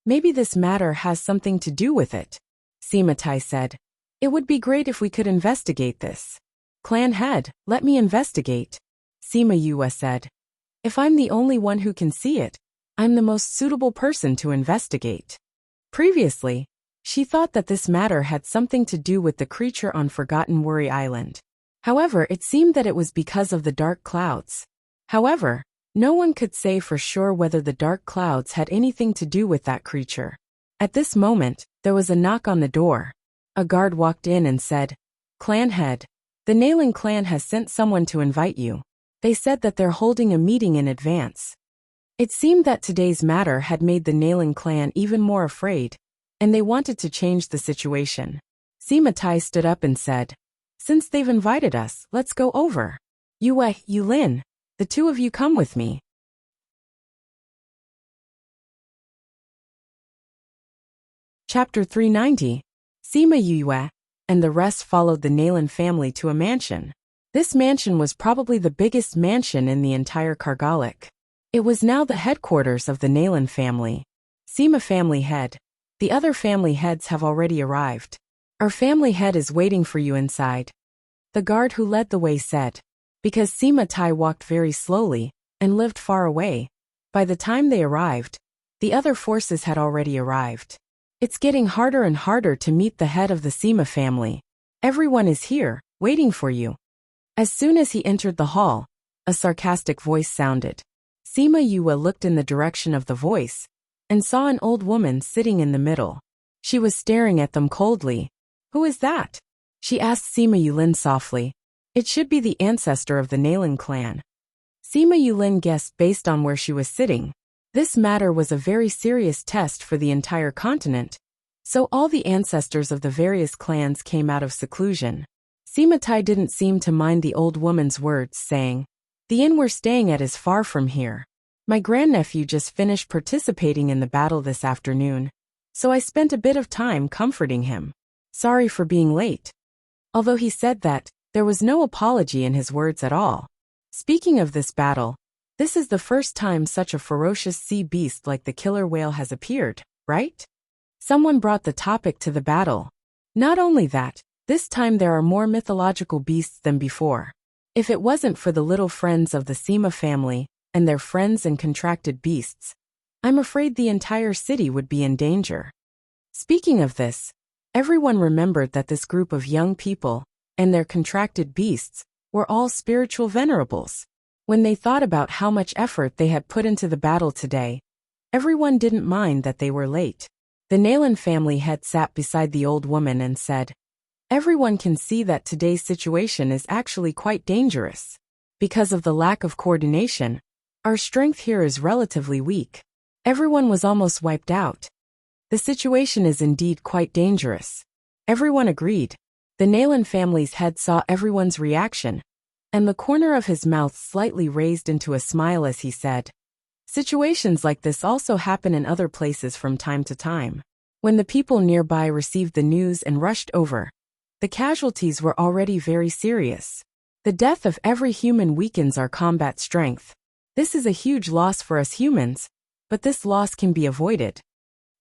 Maybe this matter has something to do with it, Sima Tai said. It would be great if we could investigate this. Clan head, let me investigate, Sima Yue said. If I'm the only one who can see it, I'm the most suitable person to investigate. Previously, she thought that this matter had something to do with the creature on Forgotten Worry Island. However, it seemed that it was because of the dark clouds. However, No one could say for sure whether the dark clouds had anything to do with that creature. At this moment, there was a knock on the door. A guard walked in and said, "Clan head, the Nailing clan has sent someone to invite you. They said that they're holding a meeting in advance." It seemed that today's matter had made the Nailing clan even more afraid, and they wanted to change the situation. Sima Tai stood up and said, "Since they've invited us, let's go over. Yu Lin, the two of you come with me." Chapter 390. Sima Yue and the rest followed the Nailing family to a mansion. This mansion was probably the biggest mansion in the entire Kargalik. It was now the headquarters of the Nailing family. Sima family head. The other family heads have already arrived. Our family head is waiting for you inside. The guard who led the way said. Because Sima Tai walked very slowly and lived far away, by the time they arrived, the other forces had already arrived. It's getting harder and harder to meet the head of the Sima family. Everyone is here, waiting for you. As soon as he entered the hall, a sarcastic voice sounded. Sima Yue looked in the direction of the voice and saw an old woman sitting in the middle. She was staring at them coldly. "Who is that?" she asked Sima Yulin softly. "It should be the ancestor of the Nailing clan." Sima Yulin guessed based on where she was sitting. This matter was a very serious test for the entire continent, so all the ancestors of the various clans came out of seclusion. Sima Tai didn't seem to mind the old woman's words, saying, "The inn we're staying at is far from here. My grandnephew just finished participating in the battle this afternoon, so I spent a bit of time comforting him. Sorry for being late." Although he said that, there was no apology in his words at all. Speaking of this battle, this is the first time such a ferocious sea beast like the killer whale has appeared, right? Someone brought the topic to the battle. Not only that, this time there are more mythological beasts than before. If it wasn't for the little friends of the Sima family and their friends and contracted beasts, I'm afraid the entire city would be in danger. Speaking of this, everyone remembered that this group of young people and their contracted beasts were all spiritual venerables. When they thought about how much effort they had put into the battle today, everyone didn't mind that they were late. The Nailing family head sat beside the old woman and said, "Everyone can see that today's situation is actually quite dangerous. Because of the lack of coordination, our strength here is relatively weak. Everyone was almost wiped out. The situation is indeed quite dangerous." Everyone agreed. The Nailing family's head saw everyone's reaction, and the corner of his mouth slightly raised into a smile as he said, "Situations like this also happen in other places from time to time." When the people nearby received the news and rushed over, the casualties were already very serious. The death of every human weakens our combat strength. This is a huge loss for us humans, but this loss can be avoided.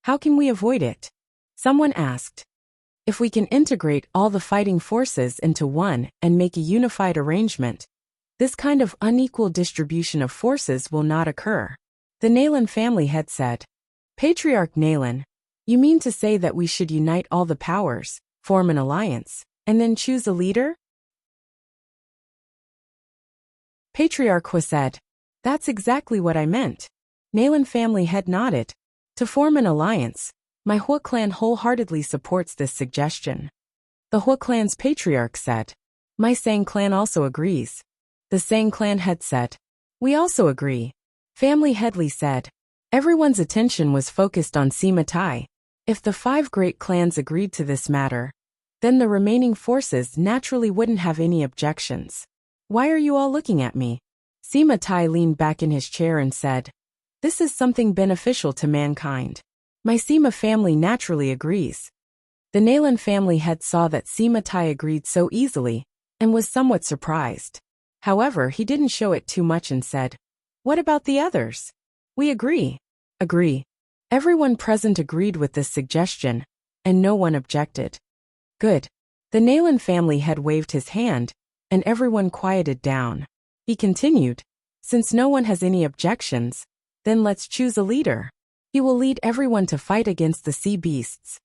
How can we avoid it? Someone asked. If we can integrate all the fighting forces into one and make a unified arrangement, this kind of unequal distribution of forces will not occur. The Nailing family had said. Patriarch Nailing, you mean to say that we should unite all the powers, form an alliance, and then choose a leader? Patriarch Hua said. That's exactly what I meant. Nailing family head nodded. To form an alliance, my Hua clan wholeheartedly supports this suggestion. The Hua clan's patriarch said. My Sang clan also agrees. The Sang clan head said. We also agree. Family Headley said. Everyone's attention was focused on Sima Tai. If the 5 great clans agreed to this matter, then the remaining forces naturally wouldn't have any objections. Why are you all looking at me? Sima Tai leaned back in his chair and said, This is something beneficial to mankind. My Sima family naturally agrees. The Nailing family head saw that Sima Tai agreed so easily, and was somewhat surprised. However, he didn't show it too much and said, What about the others? We agree. Agree. Everyone present agreed with this suggestion, and no one objected. Good. The Nailing family head waved his hand, and everyone quieted down. He continued, Since no one has any objections, then let's choose a leader. He will lead everyone to fight against the sea beasts.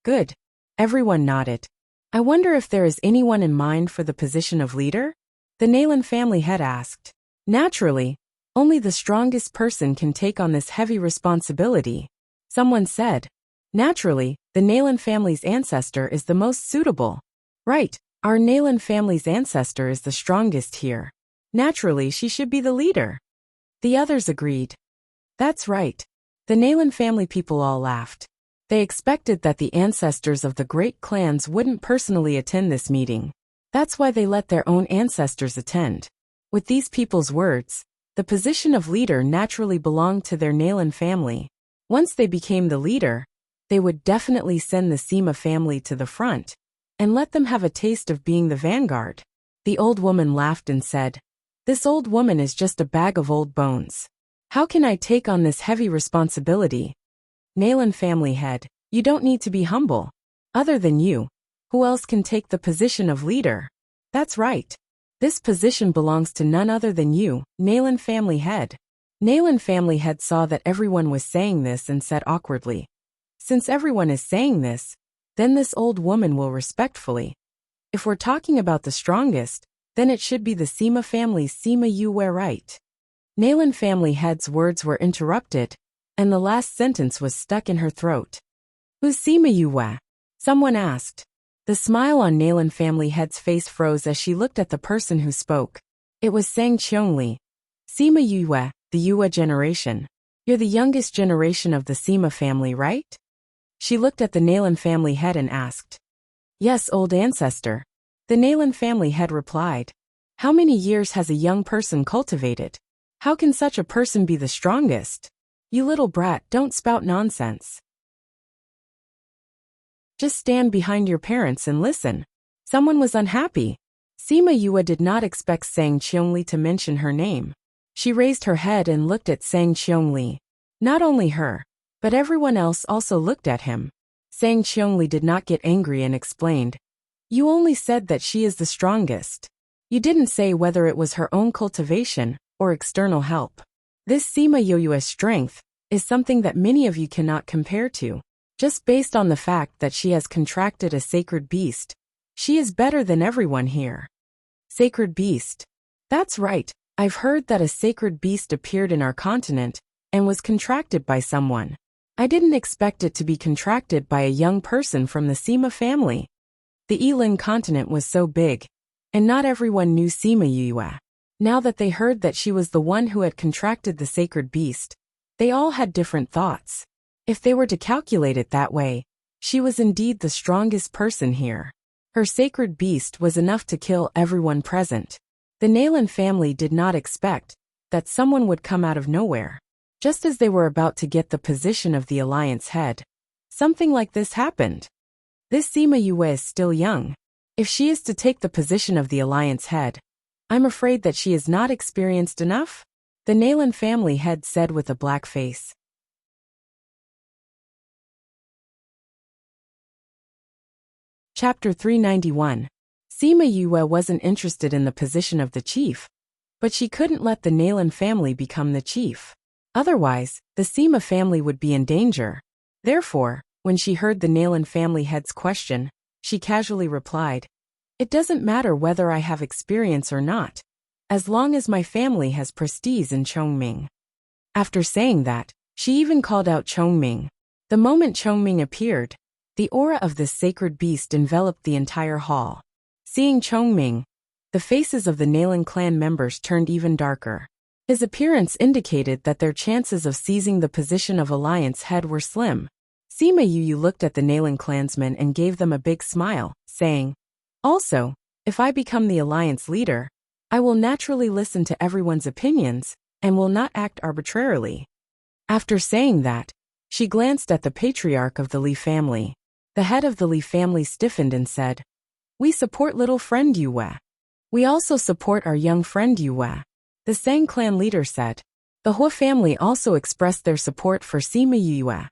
Good. Everyone nodded. I wonder if there is anyone in mind for the position of leader? The Nailing family head asked. Naturally, Only the strongest person can take on this heavy responsibility. Someone said. Naturally, the Nalan family's ancestor is the most suitable. Right, our Nalan family's ancestor is the strongest here. Naturally, she should be the leader. The others agreed. That's right. The Nalan family people all laughed. They expected that the ancestors of the great clans wouldn't personally attend this meeting. That's why they let their own ancestors attend. With these people's words, the position of leader naturally belonged to their Nalan family. Once they became the leader, they would definitely send the Sima family to the front and let them have a taste of being the vanguard. The old woman laughed and said, "This old woman is just a bag of old bones. How can I take on this heavy responsibility?" Nalan family head, you don't need to be humble. Other than you, who else can take the position of leader? That's right. This position belongs to none other than you, Nalan family head. Nalan family head saw that everyone was saying this and said awkwardly, "Since everyone is saying this, then this old woman will respectfully. If we're talking about the strongest, then it should be the Sima family's Sima Yue, right?" Nalan family head's words were interrupted, and the last sentence was stuck in her throat. "Who's Sima Yue?" someone asked. The smile on Nalan family head's face froze as she looked at the person who spoke. It was Sang Qiongli. "Sima Yue, the Yue generation. You're the youngest generation of the Sima family, right?" She looked at the Nalan family head and asked. "Yes, old ancestor." The Nalan family head replied. "How many years has a young person cultivated? How can such a person be the strongest? You little brat, don't spout nonsense. Just stand behind your parents and listen." Someone was unhappy. Sima Yue did not expect Sang Qiongli to mention her name. She raised her head and looked at Sang Qiongli. Not only her, but everyone else also looked at him. Sang Qiongli did not get angry and explained, "You only said that she is the strongest. You didn't say whether it was her own cultivation or external help. This Sima Yue's strength is something that many of you cannot compare to. Just based on the fact that she has contracted a sacred beast, she is better than everyone here." Sacred beast. That's right, I've heard that a sacred beast appeared in our continent and was contracted by someone. I didn't expect it to be contracted by a young person from the Sima family. The Yilin continent was so big, and not everyone knew Sima Yue. Now that they heard that she was the one who had contracted the sacred beast, they all had different thoughts. If they were to calculate it that way, she was indeed the strongest person here. Her sacred beast was enough to kill everyone present. The Nalan family did not expect that someone would come out of nowhere. Just as they were about to get the position of the alliance head, something like this happened. This Sima Yue is still young. If she is to take the position of the alliance head, I'm afraid that she is not experienced enough, the Nalan family head said with a black face. Chapter 391. Sima Yue wasn't interested in the position of the chief, but she couldn't let the Nalan family become the chief. Otherwise, the Sima family would be in danger. Therefore, when she heard the Nalan family head's question, she casually replied, "It doesn't matter whether I have experience or not, as long as my family has prestige in Chongming." After saying that, she even called out Chongming. The moment Chongming appeared, the aura of this sacred beast enveloped the entire hall. Seeing Chongming, the faces of the Nalan clan members turned even darker. His appearance indicated that their chances of seizing the position of alliance head were slim. Sima Yue looked at the Nalan clansmen and gave them a big smile, saying, "Also, if I become the alliance leader, I will naturally listen to everyone's opinions and will not act arbitrarily." After saying that, she glanced at the patriarch of the Li family. The head of the Li family stiffened and said, "We support little friend Yue. We also support our young friend Yue." The Sang clan leader said. The Hua family also expressed their support for Sima Yue.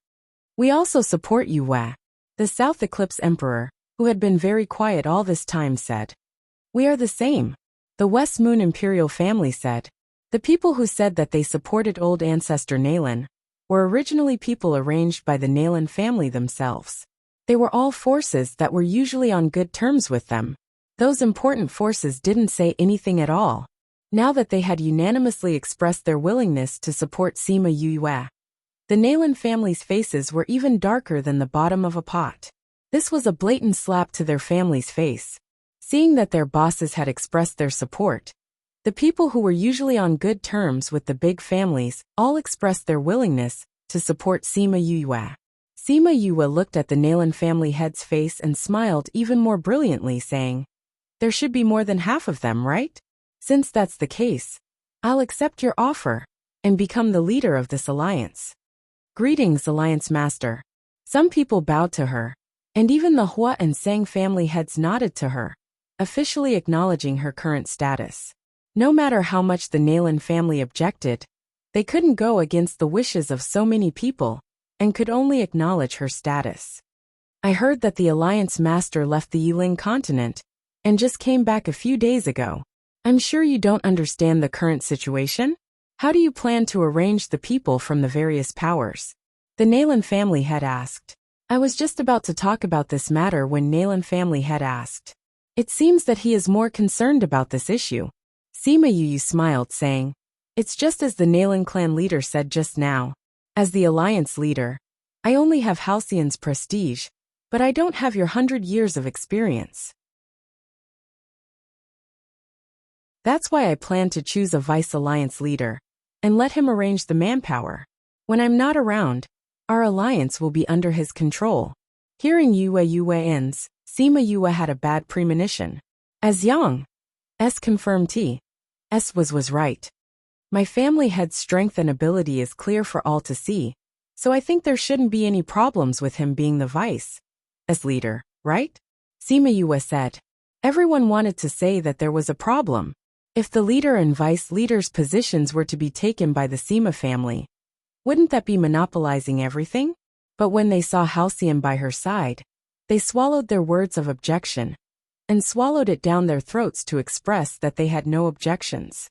"We also support Yue." The South Eclipse Emperor, who had been very quiet all this time, said. "We are the same." The West Moon Imperial family said. The people who said that they supported old ancestor Nalan were originally people arranged by the Nalan family themselves. They were all forces that were usually on good terms with them. Those important forces didn't say anything at all. now that they had unanimously expressed their willingness to support Sima Yue. The Nayland family's faces were even darker than the bottom of a pot. This was a blatant slap to their family's face. Seeing that their bosses had expressed their support, the people who were usually on good terms with the big families all expressed their willingness to support Sima Yue. Sima Yue looked at the Nayland family head's face and smiled even more brilliantly, saying, "There should be more than half of them, right? Since that's the case, I'll accept your offer and become the leader of this alliance." "Greetings, Alliance Master." Some people bowed to her, and even the Hua and Sang family heads nodded to her, officially acknowledging her current status. No matter how much the Nayland family objected, they couldn't go against the wishes of so many people, and could only acknowledge her status. "I heard that the Alliance Master left the Yiling continent, and just came back a few days ago. I'm sure you don't understand the current situation? How do you plan to arrange the people from the various powers?" The Nayland family head asked. I was just about to talk about this matter when Nayland family head asked. "It seems that he is more concerned about this issue." Sima Yu smiled, saying, "It's just as the Nayland clan leader said just now. As the alliance leader, I only have Halcyon's prestige, but I don't have your 100 years of experience. That's why I plan to choose a vice alliance leader and let him arrange the manpower. When I'm not around, our alliance will be under his control." Hearing Yue ends, Sima Yue had a bad premonition. As Yang S confirmed T. S was right. My family head's strength and ability is clear for all to see, so I think there shouldn't be any problems with him being the vice as leader, right? Sima Yue said. Everyone wanted to say that there was a problem. If the leader and vice leader's positions were to be taken by the Sima family, wouldn't that be monopolizing everything? But when they saw Halcyon by her side, they swallowed their words of objection and swallowed it down their throats to express that they had no objections.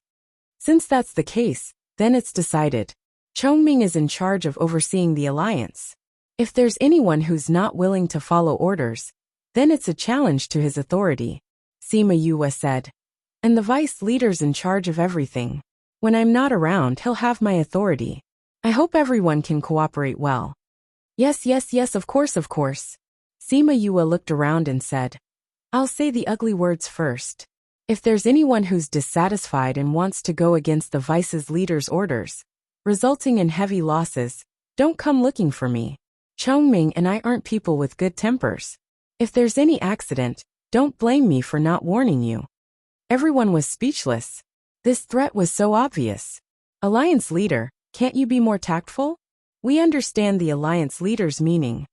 Since that's the case, then it's decided. Chongming is in charge of overseeing the alliance. If there's anyone who's not willing to follow orders, then it's a challenge to his authority, Sima Yue said. And the vice leader's in charge of everything. When I'm not around, he'll have my authority. I hope everyone can cooperate well. Yes, of course. Sima Yue looked around and said, I'll say the ugly words first. If there's anyone who's dissatisfied and wants to go against the vice's leader's orders, resulting in heavy losses, don't come looking for me. Chongming and I aren't people with good tempers. If there's any accident, don't blame me for not warning you. Everyone was speechless. This threat was so obvious. Alliance leader, can't you be more tactful? We understand the alliance leader's meaning.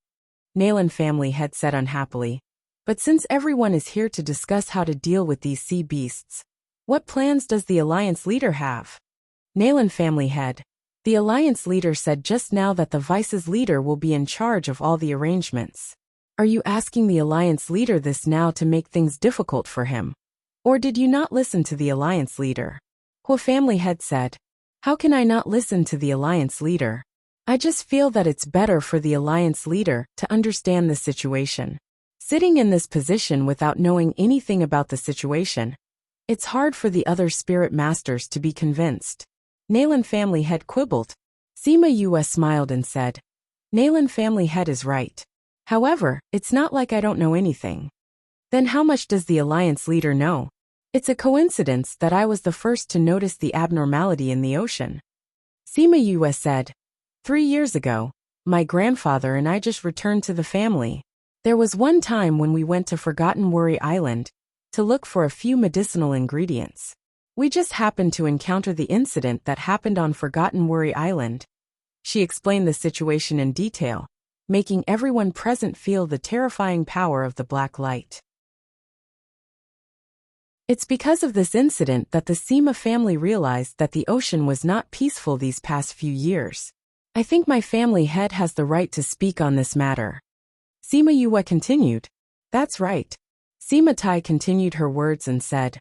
Nayland family had said unhappily. But since everyone is here to discuss how to deal with these sea beasts, what plans does the alliance leader have? Nayland family head. The alliance leader said just now that the vice's leader will be in charge of all the arrangements. Are you asking the alliance leader this now to make things difficult for him? Or did you not listen to the alliance leader? Hua family head said. How can I not listen to the alliance leader? I just feel that it's better for the alliance leader to understand the situation. Sitting in this position without knowing anything about the situation, it's hard for the other spirit masters to be convinced. Nayland family head quibbled. Sima Yue smiled and said, Nayland family head is right. However, it's not like I don't know anything. Then how much does the alliance leader know? It's a coincidence that I was the first to notice the abnormality in the ocean. Sima Yue said, 3 years ago, my grandfather and I just returned to the family. There was one time when we went to Forgotten Worry Island to look for a few medicinal ingredients. We just happened to encounter the incident that happened on Forgotten Worry Island. She explained the situation in detail, making everyone present feel the terrifying power of the black light. It's because of this incident that the Sima family realized that the ocean was not peaceful these past few years. I think my family head has the right to speak on this matter. Sima Yue continued. That's right. Sima Tai continued her words and said,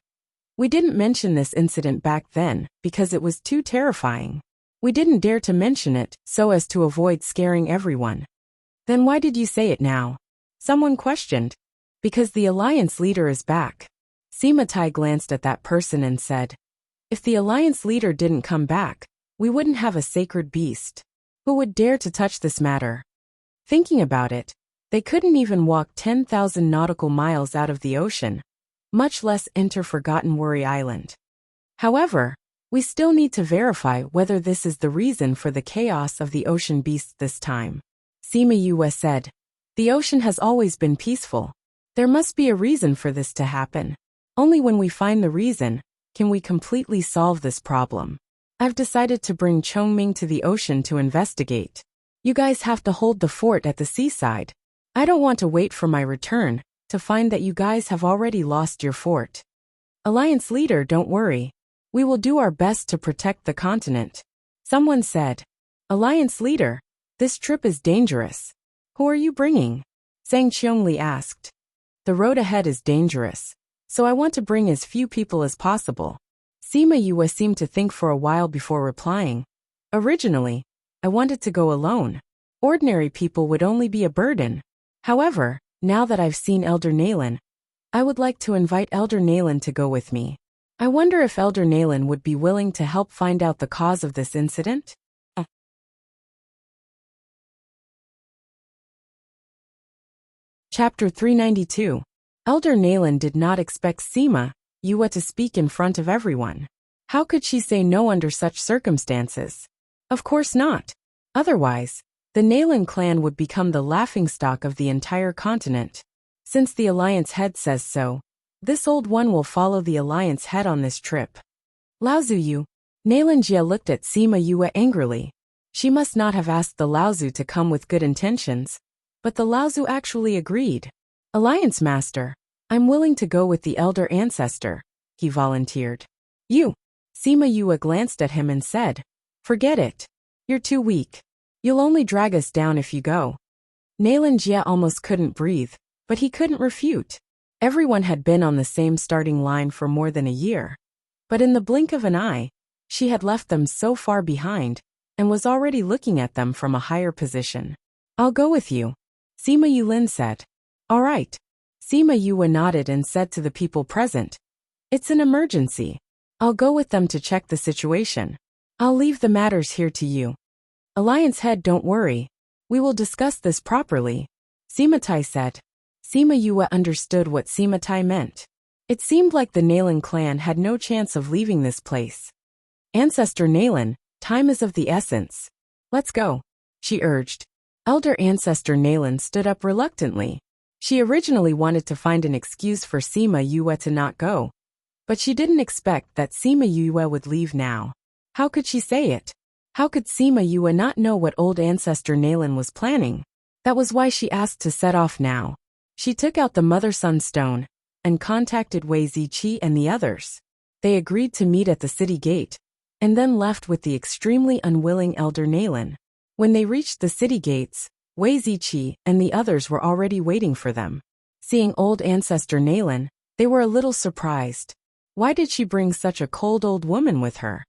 we didn't mention this incident back then because it was too terrifying. We didn't dare to mention it so as to avoid scaring everyone. Then why did you say it now? Someone questioned. Because the alliance leader is back. Sima Tai glanced at that person and said, If the Alliance leader didn't come back, we wouldn't have a sacred beast. Who would dare to touch this matter? Thinking about it, they couldn't even walk 10,000 nautical miles out of the ocean, much less enter Forgotten Worry Island. However, we still need to verify whether this is the reason for the chaos of the ocean beasts this time. Sima Yue said, "The ocean has always been peaceful. There must be a reason for this to happen. Only when we find the reason can we completely solve this problem. I've decided to bring Chongming to the ocean to investigate. You guys have to hold the fort at the seaside. I don't want to wait for my return to find that you guys have already lost your fort. Alliance leader, don't worry. We will do our best to protect the continent." Someone said, "Alliance leader, this trip is dangerous. Who are you bringing?" Zhang Qiongli asked. "The road ahead is dangerous, so I want to bring as few people as possible." Sima Yue seemed to think for a while before replying. "Originally, I wanted to go alone. Ordinary people would only be a burden. However, now that I've seen Elder Naylan, I would like to invite Elder Naylan to go with me. I wonder if Elder Naylan would be willing to help find out the cause of this incident?" Chapter 392. Elder Naylan did not expect Sima Yue to speak in front of everyone. How could she say no under such circumstances? Of course not. Otherwise, the Naylan clan would become the laughingstock of the entire continent. Since the Alliance head says so, this old one will follow the Alliance head on this trip. Laozu Yu. Naylan Jia looked at Sima Yue angrily. She must not have asked the Laozu to come with good intentions, but the Laozu actually agreed. "Alliance Master, I'm willing to go with the Elder Ancestor," he volunteered. "You." Sima Yue glanced at him and said, "Forget it. You're too weak. You'll only drag us down if you go." Naylan Jia almost couldn't breathe, but he couldn't refute. Everyone had been on the same starting line for more than a year. But in the blink of an eye, she had left them so far behind and was already looking at them from a higher position. "I'll go with you," Sima Yulin said. "All right." Sima Yue nodded and said to the people present, "It's an emergency. I'll go with them to check the situation. I'll leave the matters here to you. Alliance head, don't worry. We will discuss this properly," Sima Tai said. Sima Yue understood what Sima Tai meant. It seemed like the Naylan clan had no chance of leaving this place. "Ancestor Naylan, time is of the essence. Let's go," she urged. Elder Ancestor Naylan stood up reluctantly. She originally wanted to find an excuse for Sima Yue to not go, but she didn't expect that Sima Yue would leave now. How could she say it? How could Sima Yue not know what old Ancestor Naylan was planning? That was why she asked to set off now. She took out the Mother-Sun Stone and contacted Wei Ziqi and the others. They agreed to meet at the city gate, and then left with the extremely unwilling Elder Naylan. When they reached the city gates, Wei Ziqi and the others were already waiting for them. Seeing old Ancestor Naylan, they were a little surprised. Why did she bring such a cold old woman with her?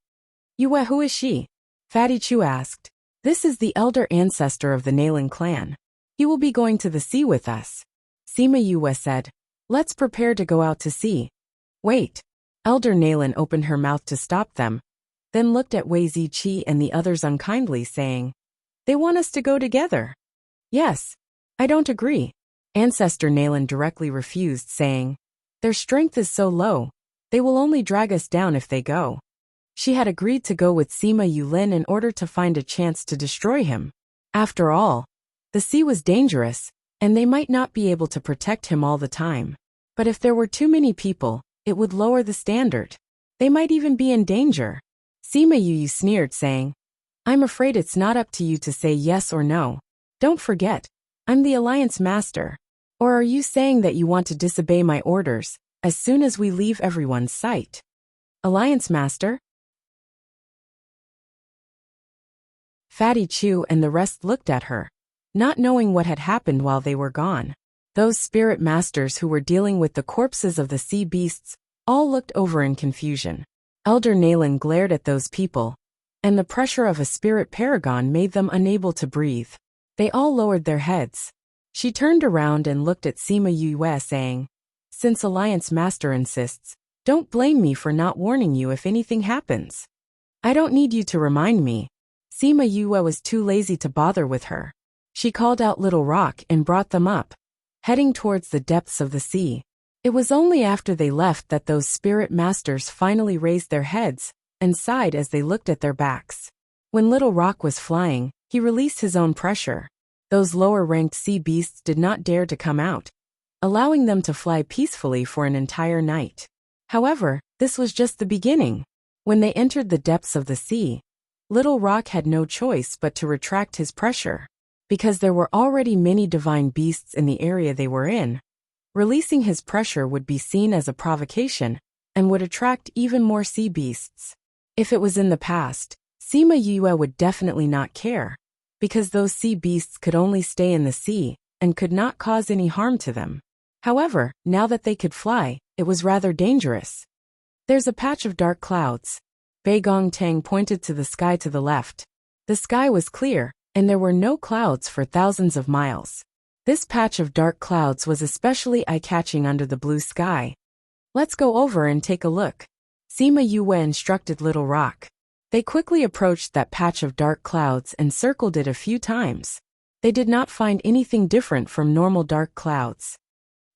"Yue, who is she?" Fatty Chu asked. "This is the Elder Ancestor of the Naylan clan. He will be going to the sea with us." Sima Yue said, "Let's prepare to go out to sea." "Wait." Elder Naylan opened her mouth to stop them, then looked at Wei Ziqi and the others unkindly, saying, "They want us to go together." "Yes. I don't agree." Ancestor Naylan directly refused, saying, "Their strength is so low, they will only drag us down if they go." She had agreed to go with Sima Yulin in order to find a chance to destroy him. After all, the sea was dangerous, and they might not be able to protect him all the time. But if there were too many people, it would lower the standard. They might even be in danger. Sima Yu sneered, saying, "I'm afraid it's not up to you to say yes or no. Don't forget, I'm the Alliance Master. Or are you saying that you want to disobey my orders as soon as we leave everyone's sight?" "Alliance Master?" Fatty Chu and the rest looked at her, not knowing what had happened while they were gone. Those spirit masters who were dealing with the corpses of the sea beasts all looked over in confusion. Elder Naylan glared at those people, and the pressure of a spirit paragon made them unable to breathe. They all lowered their heads. She turned around and looked at Sima Yue, saying, "Since Alliance Master insists, Don't blame me for not warning you if anything happens. I don't need you to remind me. Sima Yue was too lazy to bother with her. She called out Little Rock and brought them up, heading towards the depths of the sea. It was only after they left that those spirit masters finally raised their heads and sighed as they looked at their backs. When Little Rock was flying, he released his own pressure. Those lower-ranked sea beasts did not dare to come out, allowing them to fly peacefully for an entire night. However, this was just the beginning. When they entered the depths of the sea, Little Rock had no choice but to retract his pressure. Because there were already many divine beasts in the area they were in, releasing his pressure would be seen as a provocation and would attract even more sea beasts. If it was in the past, Sima Yue would definitely not care, because those sea beasts could only stay in the sea and could not cause any harm to them. However, now that they could fly, it was rather dangerous. There's a patch of dark clouds. Bei Gong Tang pointed to the sky to the left. The sky was clear, and there were no clouds for thousands of miles. This patch of dark clouds was especially eye-catching under the blue sky. Let's go over and take a look. Sima Yue instructed Little Rock. They quickly approached that patch of dark clouds and circled it a few times. They did not find anything different from normal dark clouds.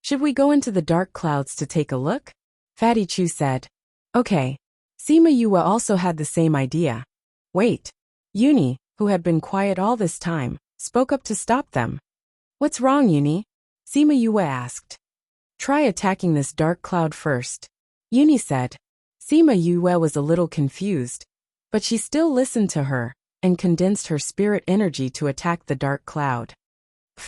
Should we go into the dark clouds to take a look? Fatty Chu said. Okay. Sima Yue also had the same idea. Wait. Uni, who had been quiet all this time, spoke up to stop them. What's wrong, Uni? Sima Yue asked. Try attacking this dark cloud first. Uni said. Sima Yue was a little confused, but she still listened to her and condensed her spirit energy to attack the dark cloud.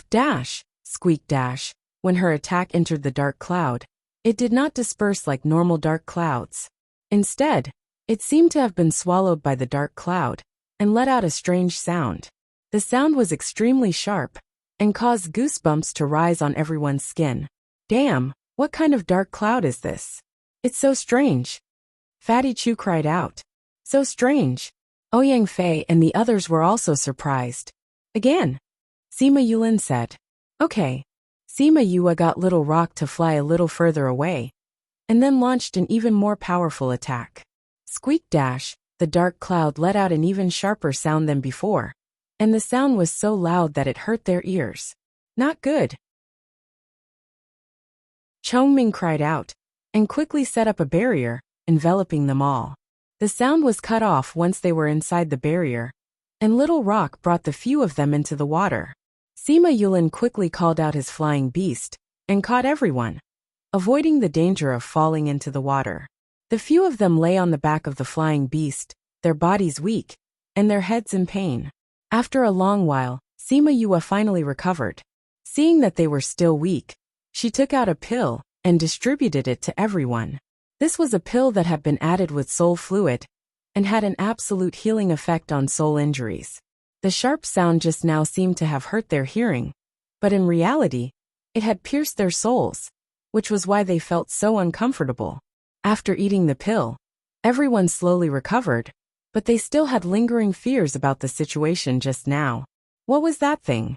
Dash, squeak dash. When her attack entered the dark cloud, it did not disperse like normal dark clouds. Instead, it seemed to have been swallowed by the dark cloud and let out a strange sound. The sound was extremely sharp and caused goosebumps to rise on everyone's skin. Damn, what kind of dark cloud is this? It's so strange. Fatty Chu cried out. So strange. Ouyang Fei and the others were also surprised. Again. Sima Yulin said. Okay. Sima Yue got Little Rock to fly a little further away, and then launched an even more powerful attack. Squeak dash, the dark cloud let out an even sharper sound than before, and the sound was so loud that it hurt their ears. Not good. Chongming cried out, and quickly set up a barrier, enveloping them all. The sound was cut off once they were inside the barrier, and Little Rock brought the few of them into the water. Sima Yulin quickly called out his flying beast, and caught everyone, avoiding the danger of falling into the water. The few of them lay on the back of the flying beast, their bodies weak, and their heads in pain. After a long while, Sima Yue finally recovered. Seeing that they were still weak, she took out a pill and distributed it to everyone. This was a pill that had been added with soul fluid and had an absolute healing effect on soul injuries. The sharp sound just now seemed to have hurt their hearing, but in reality, it had pierced their souls, which was why they felt so uncomfortable. After eating the pill, everyone slowly recovered, but they still had lingering fears about the situation just now. What was that thing?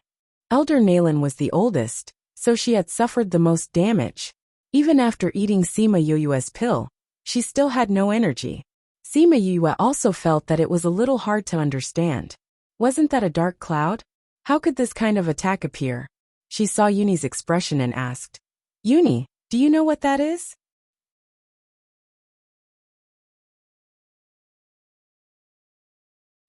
Elder Naylan was the oldest, so she had suffered the most damage. Even after eating Sima Yue's pill, she still had no energy. Sima Yue also felt that it was a little hard to understand. Wasn't that a dark cloud? How could this kind of attack appear? She saw Uni's expression and asked, Uni, do you know what that is?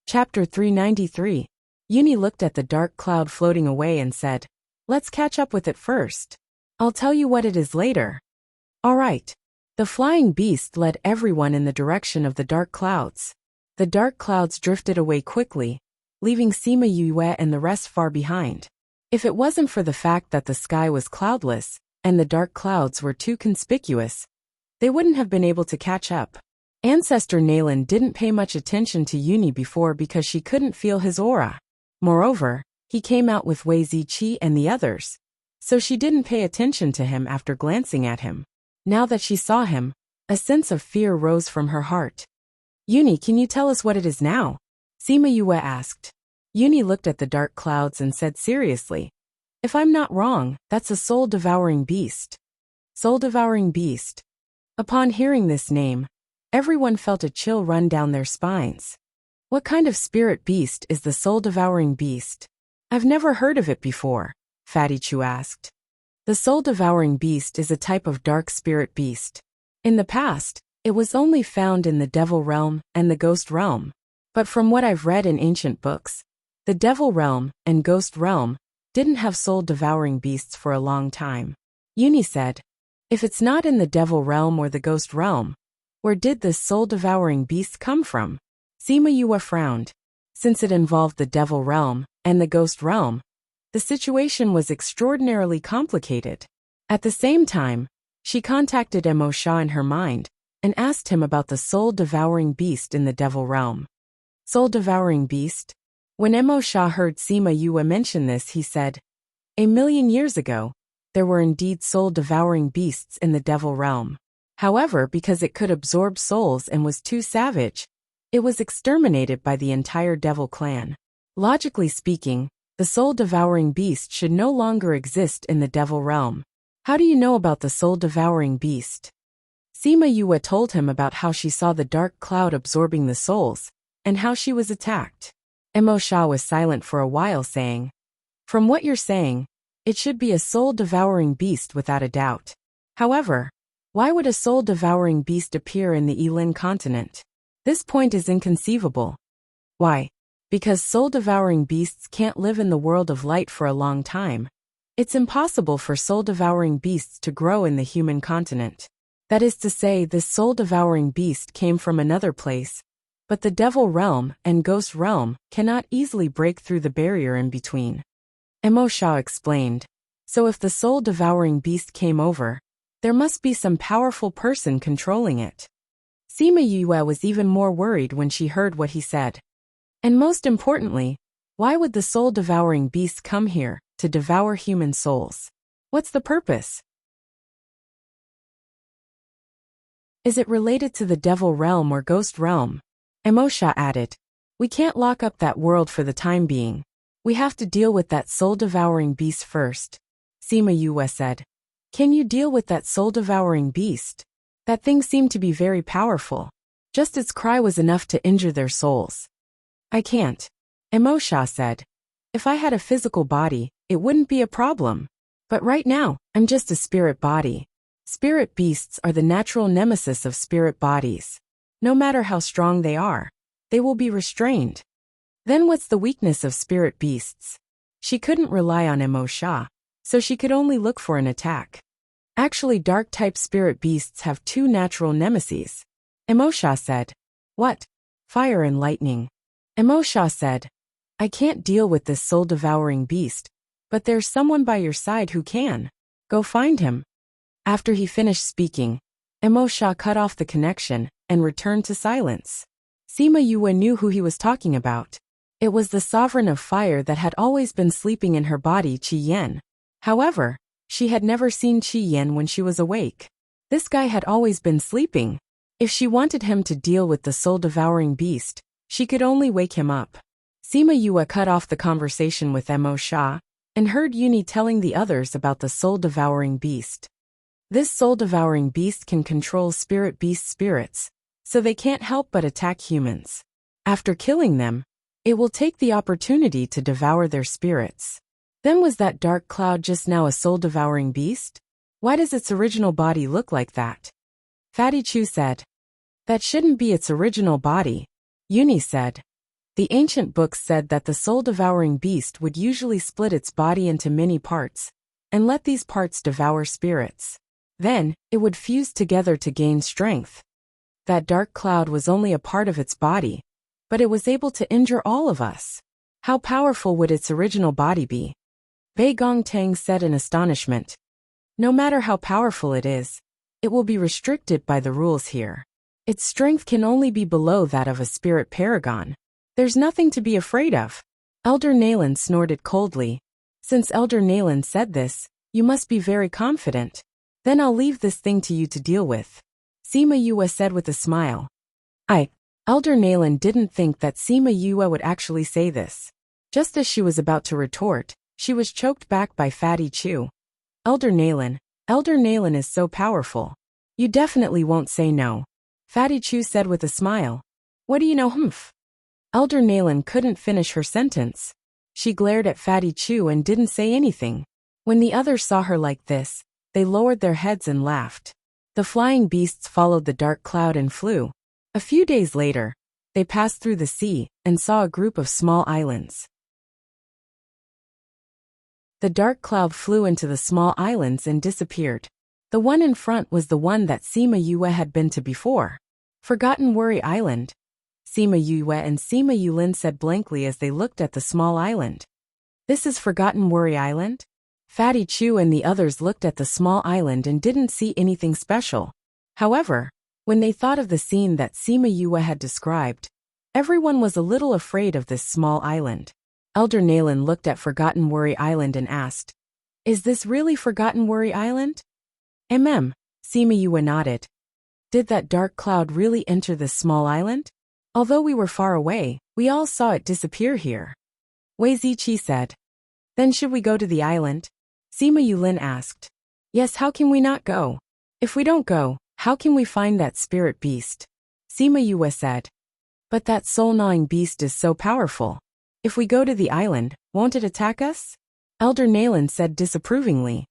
Chapter 393. Uni looked at the dark cloud floating away and said, Let's catch up with it first. I'll tell you what it is later. All right. The flying beast led everyone in the direction of the dark clouds. The dark clouds drifted away quickly, leaving Sima Yue and the rest far behind. If it wasn't for the fact that the sky was cloudless and the dark clouds were too conspicuous, they wouldn't have been able to catch up. Ancestor Naylan didn't pay much attention to Uni before because she couldn't feel his aura. Moreover, he came out with Wei Ziqi and the others, so she didn't pay attention to him after glancing at him. Now that she saw him, a sense of fear rose from her heart. Uni, can you tell us what it is now? Sima Yue asked. Uni looked at the dark clouds and said seriously, If I'm not wrong, that's a soul-devouring beast. Soul-devouring beast. Upon hearing this name, everyone felt a chill run down their spines. What kind of spirit beast is the soul-devouring beast? I've never heard of it before, Fatty Chu asked. The soul-devouring beast is a type of dark spirit beast. In the past, it was only found in the devil realm and the ghost realm. But from what I've read in ancient books, the devil realm and ghost realm didn't have soul-devouring beasts for a long time. Uni said, if it's not in the devil realm or the ghost realm, where did this soul-devouring beast come from? Sima Yue frowned. Since it involved the devil realm and the ghost realm, the situation was extraordinarily complicated. At the same time, she contacted Mo Sha in her mind and asked him about the soul-devouring beast in the devil realm. Soul-devouring beast? When Mo Sha heard Sima Yue mention this, he said, 1,000,000 years ago, there were indeed soul-devouring beasts in the devil realm. However, because it could absorb souls and was too savage, it was exterminated by the entire devil clan. Logically speaking, the soul-devouring beast should no longer exist in the devil realm. How do you know about the soul-devouring beast? Sima Yue told him about how she saw the dark cloud absorbing the souls, and how she was attacked. Mo Sha was silent for a while, saying, from what you're saying, it should be a soul-devouring beast without a doubt. However, why would a soul-devouring beast appear in the Yilin continent? This point is inconceivable. Why? Because soul-devouring beasts can't live in the world of light for a long time. It's impossible for soul-devouring beasts to grow in the human continent. That is to say, this soul-devouring beast came from another place, but the devil realm and ghost realm cannot easily break through the barrier in between. Mo Sha explained, so if the soul-devouring beast came over, there must be some powerful person controlling it. Sima Yue was even more worried when she heard what he said. And most importantly, why would the soul-devouring beast come here to devour human souls? What's the purpose? Is it related to the devil realm or ghost realm? Mo Sha added, we can't lock up that world for the time being. We have to deal with that soul-devouring beast first. Sima Yue said, can you deal with that soul-devouring beast? That thing seemed to be very powerful. Just its cry was enough to injure their souls. I can't. Mo Sha said, if I had a physical body, it wouldn't be a problem. But right now, I'm just a spirit body. Spirit beasts are the natural nemesis of spirit bodies. No matter how strong they are, they will be restrained. Then what's the weakness of spirit beasts? She couldn't rely on Mo Sha, so she could only look for an attack. Actually, dark-type spirit beasts have two natural nemeses. Mo Sha said, what? Fire and lightning. Mo Sha said, I can't deal with this soul-devouring beast, but there's someone by your side who can. Go find him. After he finished speaking, Mo Sha cut off the connection and returned to silence. Sima Yue knew who he was talking about. It was the sovereign of fire that had always been sleeping in her body, Qi Yan. However, she had never seen Qi Yan when she was awake. This guy had always been sleeping. If she wanted him to deal with the soul-devouring beast, she could only wake him up. Sima Yue cut off the conversation with Mo Sha and heard Uni telling the others about the soul-devouring beast. This soul-devouring beast can control spirit beast spirits, so they can't help but attack humans. After killing them, it will take the opportunity to devour their spirits. Then was that dark cloud just now a soul-devouring beast? Why does its original body look like that? Fatty Chu said, that shouldn't be its original body. Uni said, the ancient books said that the soul-devouring beast would usually split its body into many parts, and let these parts devour spirits. Then, it would fuse together to gain strength. That dark cloud was only a part of its body, but it was able to injure all of us. How powerful would its original body be? Bei Gongtang said in astonishment. No matter how powerful it is, it will be restricted by the rules here. Its strength can only be below that of a spirit paragon. There's nothing to be afraid of. Elder Nayland snorted coldly. Since Elder Nayland said this, you must be very confident. Then I'll leave this thing to you to deal with. Sima Yue said with a smile. Elder Nayland didn't think that Sima Yue would actually say this. Just as she was about to retort, she was choked back by Fatty Chu. Elder Nayland is so powerful. You definitely won't say no. Fatty Chu said with a smile. What do you know, humph? Elder Nayland couldn't finish her sentence. She glared at Fatty Chu and didn't say anything. When the others saw her like this, they lowered their heads and laughed. The flying beasts followed the dark cloud and flew. A few days later, they passed through the sea and saw a group of small islands. The dark cloud flew into the small islands and disappeared. The one in front was the one that Sima Yue had been to before. Forgotten Worry Island. Sima Yue and Sima Yulin said blankly as they looked at the small island. This is Forgotten Worry Island? Fatty Chu and the others looked at the small island and didn't see anything special. However, when they thought of the scene that Sima Yue had described, everyone was a little afraid of this small island. Elder Nayland looked at Forgotten Worry Island and asked, Is this really Forgotten Worry Island? Sima Yue nodded. Did that dark cloud really enter this small island? Although we were far away, we all saw it disappear here. Wei Ziqi said. Then should we go to the island? Sima Yulin asked. Yes, how can we not go? If we don't go, how can we find that spirit beast? Sima Yue said. But that soul-gnawing beast is so powerful. If we go to the island, won't it attack us? Elder Nayland said disapprovingly.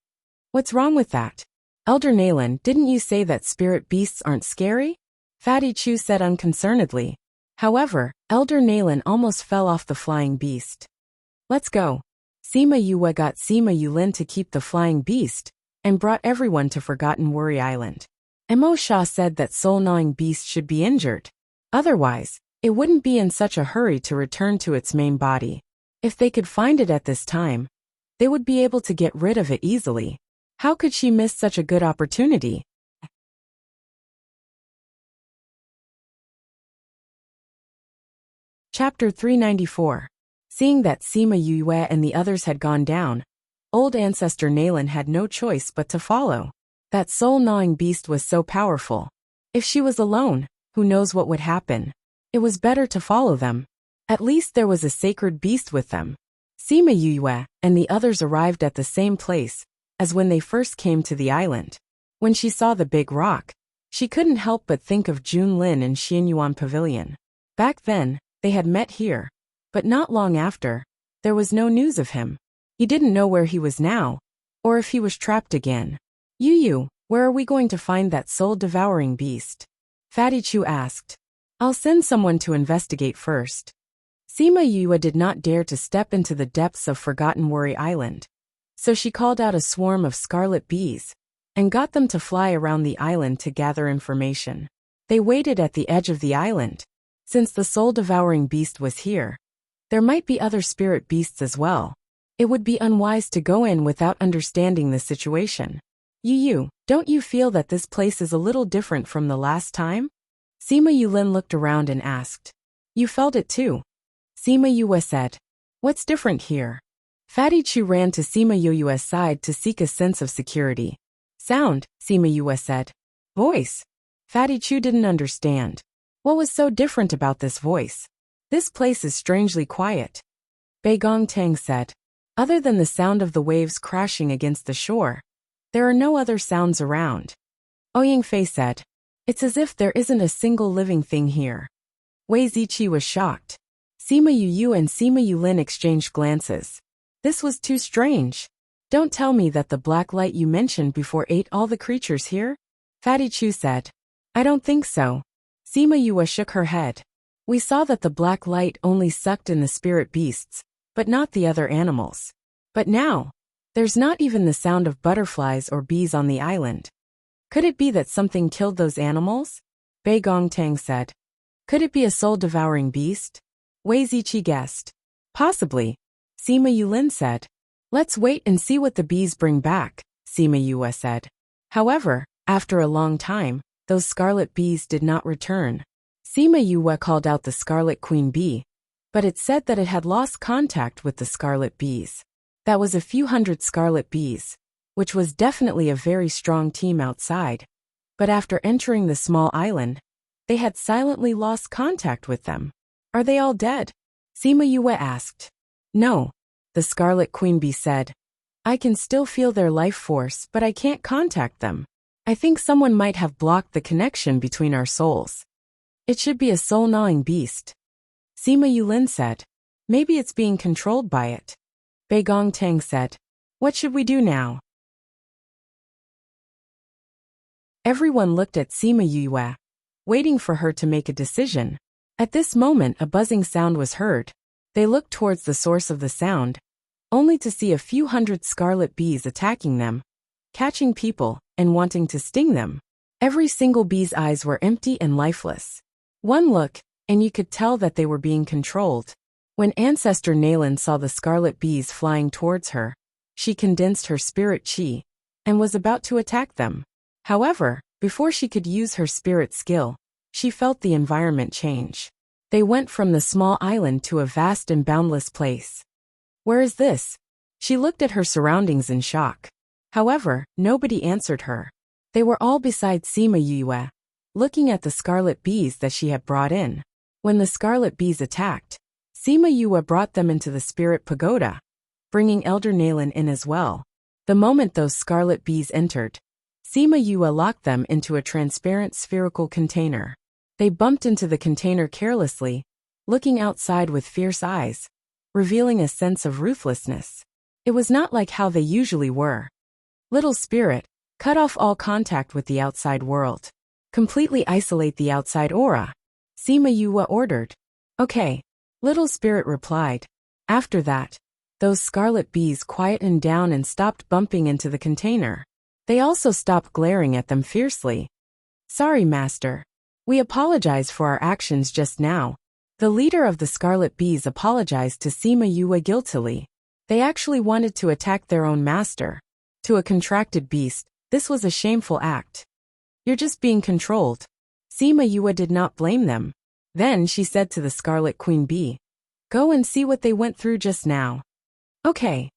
What's wrong with that? Elder Nayland, didn't you say that spirit beasts aren't scary? Fatty Chu said unconcernedly. However, Elder Nayland almost fell off the flying beast. Let's go. Sima Yue got Sima Yulin to keep the flying beast, and brought everyone to Forgotten Worry Island. Mo Sha said that soul-gnawing beast should be injured. Otherwise, it wouldn't be in such a hurry to return to its main body. If they could find it at this time, they would be able to get rid of it easily. How could she miss such a good opportunity? Chapter 394. Seeing that Sima Yue and the others had gone down, old ancestor Nayland had no choice but to follow. That soul-gnawing beast was so powerful. If she was alone, who knows what would happen? It was better to follow them. At least there was a sacred beast with them. Sima Yue and the others arrived at the same place as when they first came to the island. When she saw the big rock, she couldn't help but think of Jun Lin and Xianyuan Pavilion. Back then, they had met here, but not long after, there was no news of him. He didn't know where he was now, or if he was trapped again. Yu, where are we going to find that soul-devouring beast? Fatty Chu asked. I'll send someone to investigate first. Sima Yue did not dare to step into the depths of Forgotten Worry Island, so she called out a swarm of scarlet bees, and got them to fly around the island to gather information. They waited at the edge of the island. Since the soul-devouring beast was here, there might be other spirit beasts as well. It would be unwise to go in without understanding the situation. Yu, don't you feel that this place is a little different from the last time? Sima Yulin looked around and asked. You felt it too? Sima Yue said. What's different here? Fatty Chu ran to Sima Yue's side to seek a sense of security. Sound, Sima Yue said. Voice. Fatty Chu didn't understand. What was so different about this voice? This place is strangely quiet. Bei Gongtang said. Other than the sound of the waves crashing against the shore, there are no other sounds around. Ouying Fei said. It's as if there isn't a single living thing here. Wei Ziqi was shocked. Sima Yu and Sima Yulin exchanged glances. This was too strange. Don't tell me that the black light you mentioned before ate all the creatures here? Fatty Chu said. I don't think so. Sima Yue shook her head. We saw that the black light only sucked in the spirit beasts, but not the other animals. But now, there's not even the sound of butterflies or bees on the island. Could it be that something killed those animals? Bei Gongtang said. Could it be a soul-devouring beast? Wei Ziqi guessed. Possibly. Sima Yulin said. Let's wait and see what the bees bring back, Sima Yue said. However, after a long time, those scarlet bees did not return. Sima Yue called out the scarlet queen bee, but it said that it had lost contact with the scarlet bees. That was a few hundred scarlet bees, which was definitely a very strong team outside. But after entering the small island, they had silently lost contact with them. Are they all dead? Sima Yue asked. No, the scarlet queen bee said. I can still feel their life force, but I can't contact them. I think someone might have blocked the connection between our souls. It should be a soul-gnawing beast. Sima Yulin said. Maybe it's being controlled by it. Bei Gongtang said. What should we do now? Everyone looked at Sima Yue, waiting for her to make a decision. At this moment a buzzing sound was heard. They looked towards the source of the sound, only to see a few hundred scarlet bees attacking them, catching people, and wanting to sting them. Every single bee's eyes were empty and lifeless. One look, and you could tell that they were being controlled. When Ancestor Nalan saw the scarlet bees flying towards her, she condensed her spirit chi, and was about to attack them. However, before she could use her spirit skill, she felt the environment change. They went from the small island to a vast and boundless place. Where is this? She looked at her surroundings in shock. However, nobody answered her. They were all beside Sima Yue, looking at the scarlet bees that she had brought in. When the scarlet bees attacked, Sima Yue brought them into the spirit pagoda, bringing Elder Nalan in as well. The moment those scarlet bees entered, Sima Yue locked them into a transparent spherical container. They bumped into the container carelessly, looking outside with fierce eyes, revealing a sense of ruthlessness. It was not like how they usually were. Little spirit, cut off all contact with the outside world. Completely isolate the outside aura. Sima Yue ordered. Okay. Little spirit replied. After that, those scarlet bees quietened down and stopped bumping into the container. They also stopped glaring at them fiercely. Sorry, Master. We apologize for our actions just now. The leader of the scarlet bees apologized to Sima Yue guiltily. They actually wanted to attack their own master. To a contracted beast, this was a shameful act. You're just being controlled. Sima Yue did not blame them. Then she said to the Scarlet Queen Bee, go and see what they went through just now. Okay.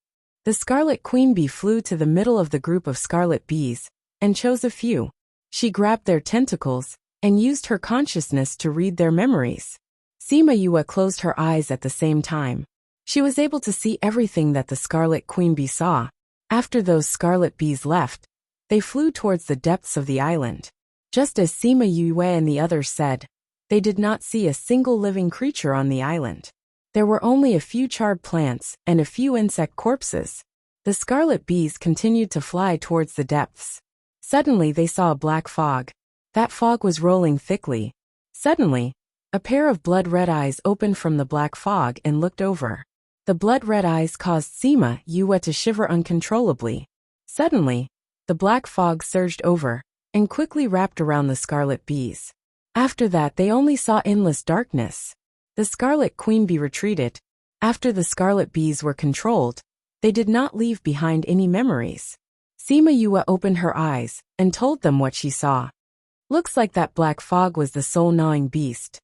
The Scarlet Queen Bee flew to the middle of the group of scarlet bees, and chose a few. She grabbed their tentacles, and used her consciousness to read their memories. Sima Yue closed her eyes at the same time. She was able to see everything that the Scarlet Queen Bee saw. After those scarlet bees left, they flew towards the depths of the island. Just as Sima Yue and the others said, they did not see a single living creature on the island. There were only a few charred plants and a few insect corpses. The scarlet bees continued to fly towards the depths. Suddenly they saw a black fog. That fog was rolling thickly. Suddenly, a pair of blood-red eyes opened from the black fog and looked over. The blood-red eyes caused Sima Yue to shiver uncontrollably. Suddenly, the black fog surged over and quickly wrapped around the scarlet bees. After that they only saw endless darkness. The Scarlet Queen Bee retreated. After the scarlet bees were controlled, they did not leave behind any memories. Sima Yue opened her eyes and told them what she saw. Looks like that black fog was the soul-gnawing beast.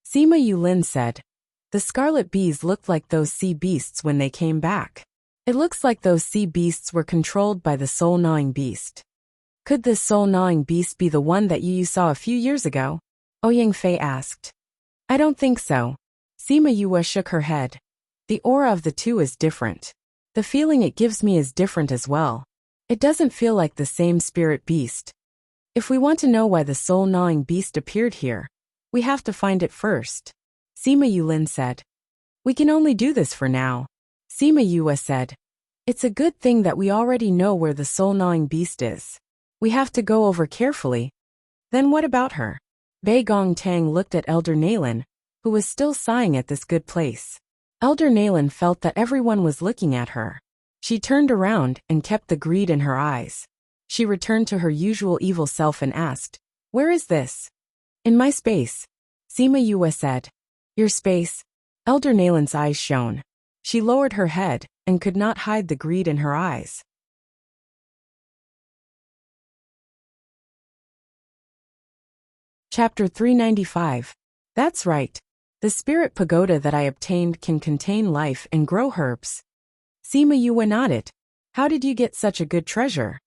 Sima Yulin said, the scarlet bees looked like those sea beasts when they came back. It looks like those sea beasts were controlled by the soul-gnawing beast. Could this soul-gnawing beast be the one that you saw a few years ago? Ouyang Fei asked. I don't think so. Sima Yue shook her head. The aura of the two is different. The feeling it gives me is different as well. It doesn't feel like the same spirit beast. If we want to know why the soul-gnawing beast appeared here, we have to find it first. Sima Yulin said. We can only do this for now. Sima Yue said. It's a good thing that we already know where the soul-gnawing beast is. We have to go over carefully. Then what about her? Bei Gongtang looked at Elder Nalan, who was still sighing at this good place. Elder Nalan felt that everyone was looking at her. She turned around and kept the greed in her eyes. She returned to her usual evil self and asked, where is this? In my space. Sima Yue said. Your space? Elder Nalan's eyes shone. She lowered her head and could not hide the greed in her eyes. Chapter 395. That's right. The spirit pagoda that I obtained can contain life and grow herbs. Sima Yue nodded. How did you get such a good treasure?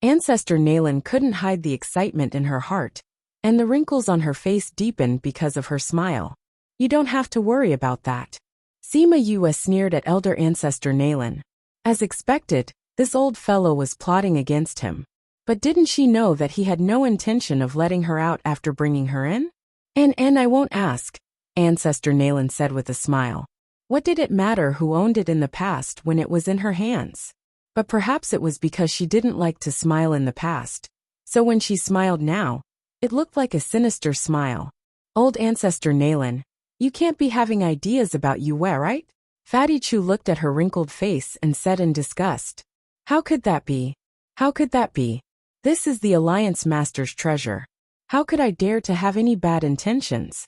Ancestor Nalan couldn't hide the excitement in her heart, and the wrinkles on her face deepened because of her smile. You don't have to worry about that. Sima Yue sneered at Elder Ancestor Nalan. As expected, This old fellow was plotting against him. But didn't she know that he had no intention of letting her out after bringing her in? And I won't ask, Ancestor Nayland said with a smile. What did it matter who owned it in the past when it was in her hands? But perhaps it was because she didn't like to smile in the past. So when she smiled now, it looked like a sinister smile. Old Ancestor Nayland, you can't be having ideas about Yue, right? Fatty Chu looked at her wrinkled face and said in disgust. How could that be? How could that be? This is the Alliance Master's treasure. How could I dare to have any bad intentions?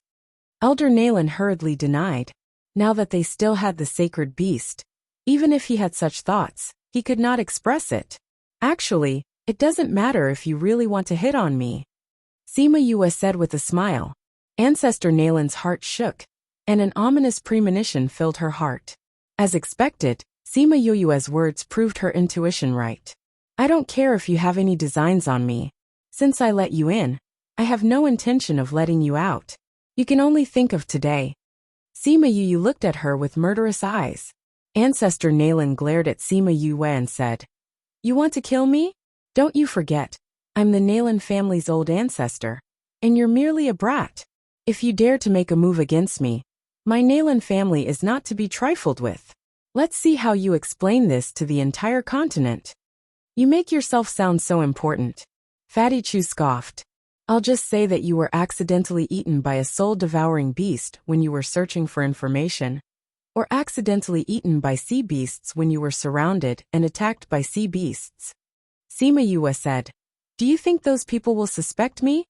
Elder Nayland hurriedly denied. Now that they still had the sacred beast, even if he had such thoughts, he could not express it. Actually, it doesn't matter if you really want to hit on me, Sima Yue said with a smile. Ancestor Nayland's heart shook, and an ominous premonition filled her heart. As expected, Sima Yue's words proved her intuition right. I don't care if you have any designs on me. Since I let you in, I have no intention of letting you out. You can only think of today. Sima Yue looked at her with murderous eyes. Ancestor Nayland glared at Sima Yue and said, You want to kill me? Don't you forget, I'm the Nayland family's old ancestor, and you're merely a brat. If you dare to make a move against me, my Nayland family is not to be trifled with. Let's see how you explain this to the entire continent. You make yourself sound so important. Fatty Chu scoffed. I'll just say that you were accidentally eaten by a soul-devouring beast when you were searching for information, or accidentally eaten by sea beasts when you were surrounded and attacked by sea beasts. Sima Yue said, Do you think those people will suspect me?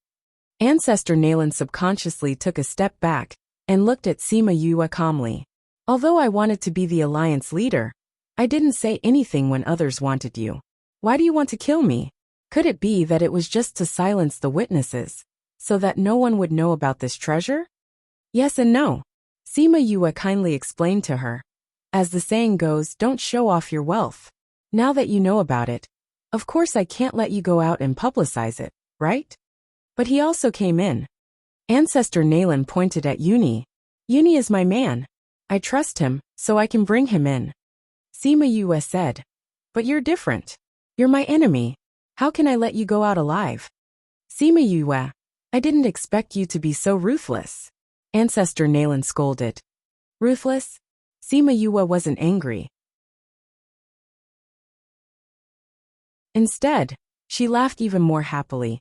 Ancestor Nayland subconsciously took a step back and looked at Sima Yue calmly. Although I wanted to be the alliance leader, I didn't say anything when others wanted you. Why do you want to kill me? Could it be that it was just to silence the witnesses, so that no one would know about this treasure? Yes and no. Sima Yue kindly explained to her. As the saying goes, don't show off your wealth. Now that you know about it, of course I can't let you go out and publicize it, right? But he also came in. Ancestor Nayland pointed at Uni. Uni is my man. I trust him, so I can bring him in. Sima Yue said. But you're different. You're my enemy. How can I let you go out alive? Sima Yue, I didn't expect you to be so ruthless. Ancestor Nayland scolded. Ruthless? Sima Yue wasn't angry. Instead, she laughed even more happily.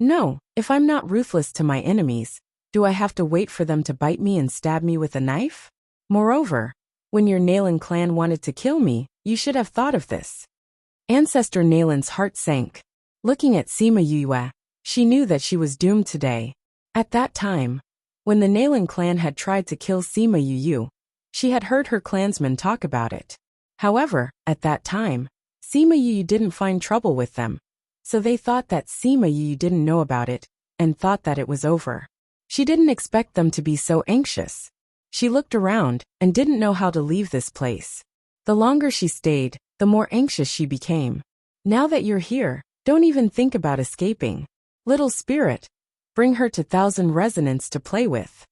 No, if I'm not ruthless to my enemies, do I have to wait for them to bite me and stab me with a knife? Moreover, when your Nayland clan wanted to kill me, you should have thought of this. Ancestor Nayland's heart sank. Looking at Sima Yue, she knew that she was doomed today. At that time, when the Nayland clan had tried to kill Sima Yue, she had heard her clansmen talk about it. However, at that time, Sima Yue didn't find trouble with them, so they thought that Sima Yue didn't know about it, and thought that it was over. She didn't expect them to be so anxious. She looked around, and didn't know how to leave this place. The longer she stayed, the more anxious she became. Now that you're here, don't even think about escaping. Little spirit, bring her to Thousand Resonance to play with.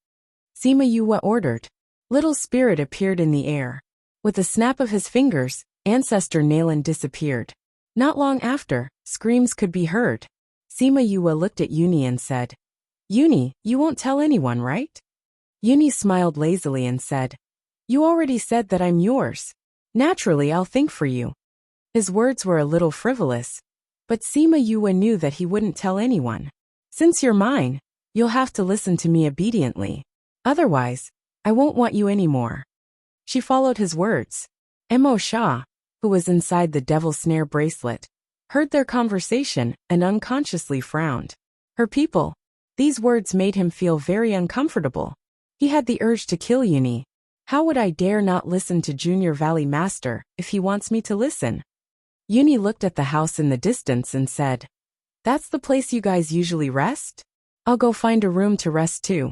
Sima Yue ordered. Little spirit appeared in the air. With a snap of his fingers, Ancestor Nayland disappeared. Not long after, screams could be heard. Sima Yue looked at Uni and said, Uni, you won't tell anyone, right? Uni smiled lazily and said, You already said that I'm yours. Naturally, I'll think for you. His words were a little frivolous, but Sima Yue knew that he wouldn't tell anyone. Since you're mine, you'll have to listen to me obediently. Otherwise, I won't want you anymore. She followed his words. Mo Shah, who was inside the devil snare bracelet, heard their conversation and unconsciously frowned. Her people. These words made him feel very uncomfortable. He had the urge to kill Uni. How would I dare not listen to Junior Valley Master if he wants me to listen? Uni looked at the house in the distance and said, That's the place you guys usually rest? I'll go find a room to rest too.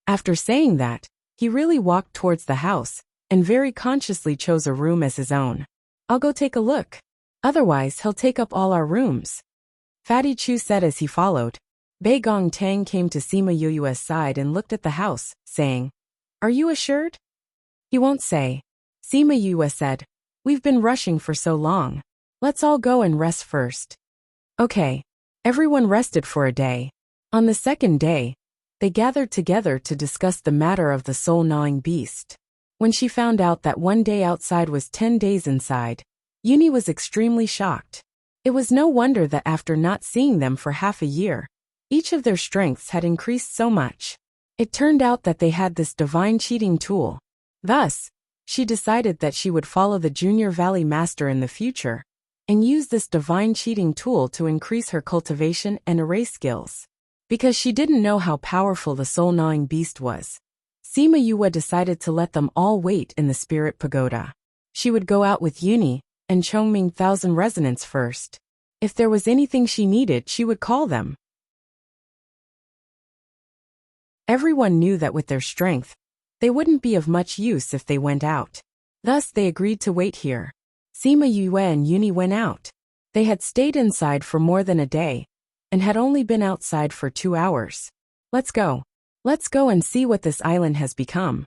After saying that, he really walked towards the house, and very consciously chose a room as his own. I'll go take a look. Otherwise he'll take up all our rooms. Fatty Chu said as he followed. Bei Gong Tang came to Sima Yue's side and looked at the house, saying, Are you assured? He won't say. Sima Yue said, We've been rushing for so long. Let's all go and rest first. Okay. Everyone rested for a day. On the second day, they gathered together to discuss the matter of the soul-gnawing beast. When she found out that one day outside was 10 days inside, Uni was extremely shocked. It was no wonder that after not seeing them for half a year, each of their strengths had increased so much. It turned out that they had this divine cheating tool. Thus, she decided that she would follow the Junior Valley Master in the future and use this divine cheating tool to increase her cultivation and array skills. Because she didn't know how powerful the soul-gnawing beast was, Sima Yue decided to let them all wait in the spirit pagoda. She would go out with Uni and Chongming Thousand Resonance first. If there was anything she needed, she would call them. Everyone knew that with their strength, they wouldn't be of much use if they went out. Thus they agreed to wait here. Sima Yue and Uni went out. They had stayed inside for more than a day, and had only been outside for 2 hours. Let's go. Let's go and see what this island has become.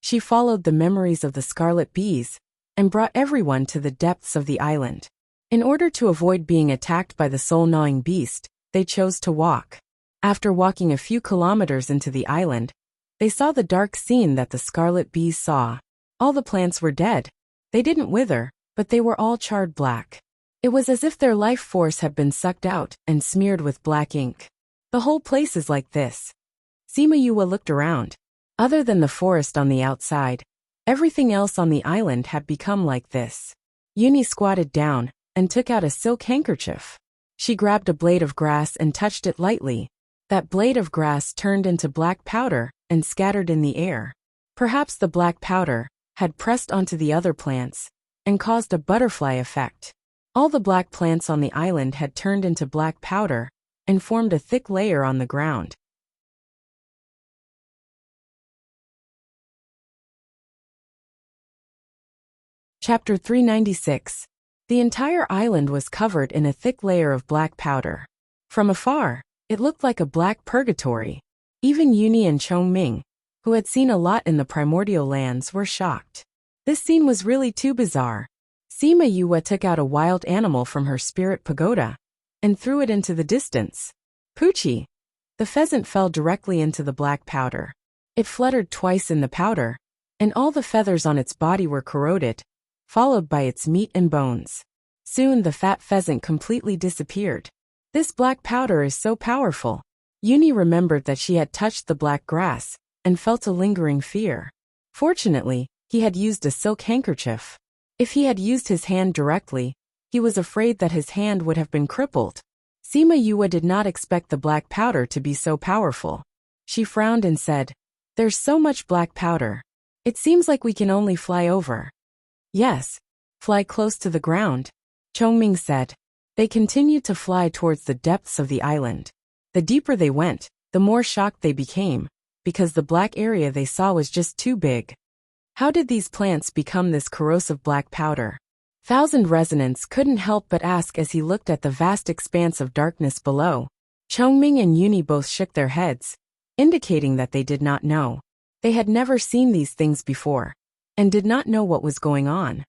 She followed the memories of the scarlet bees, and brought everyone to the depths of the island. In order to avoid being attacked by the soul-gnawing beast, they chose to walk. After walking a few kilometers into the island, they saw the dark scene that the scarlet bees saw. All the plants were dead. They didn't wither, but they were all charred black. It was as if their life force had been sucked out and smeared with black ink. The whole place is like this. Sima Yue looked around. Other than the forest on the outside, everything else on the island had become like this. Uni squatted down and took out a silk handkerchief. She grabbed a blade of grass and touched it lightly. That blade of grass turned into black powder and scattered in the air. Perhaps the black powder had pressed onto the other plants and caused a butterfly effect. All the black plants on the island had turned into black powder and formed a thick layer on the ground. Chapter 396. The entire island was covered in a thick layer of black powder. From afar, it looked like a black purgatory. Even Uni and Chongming, who had seen a lot in the primordial lands, were shocked. This scene was really too bizarre. Sima Yue took out a wild animal from her spirit pagoda and threw it into the distance. Poochie! The pheasant fell directly into the black powder. It fluttered twice in the powder, and all the feathers on its body were corroded, followed by its meat and bones. Soon the fat pheasant completely disappeared. This black powder is so powerful. Uni remembered that she had touched the black grass and felt a lingering fear. Fortunately, he had used a silk handkerchief. If he had used his hand directly, he was afraid that his hand would have been crippled. Sima Yue did not expect the black powder to be so powerful. She frowned and said, "There's so much black powder. It seems like we can only fly over." "Yes, fly close to the ground," Chongming said. They continued to fly towards the depths of the island. The deeper they went, the more shocked they became, because the black area they saw was just too big. How did these plants become this corrosive black powder? Thousand Resonance couldn't help but ask as he looked at the vast expanse of darkness below. Chongming and Uni both shook their heads, indicating that they did not know. They had never seen these things before, and did not know what was going on.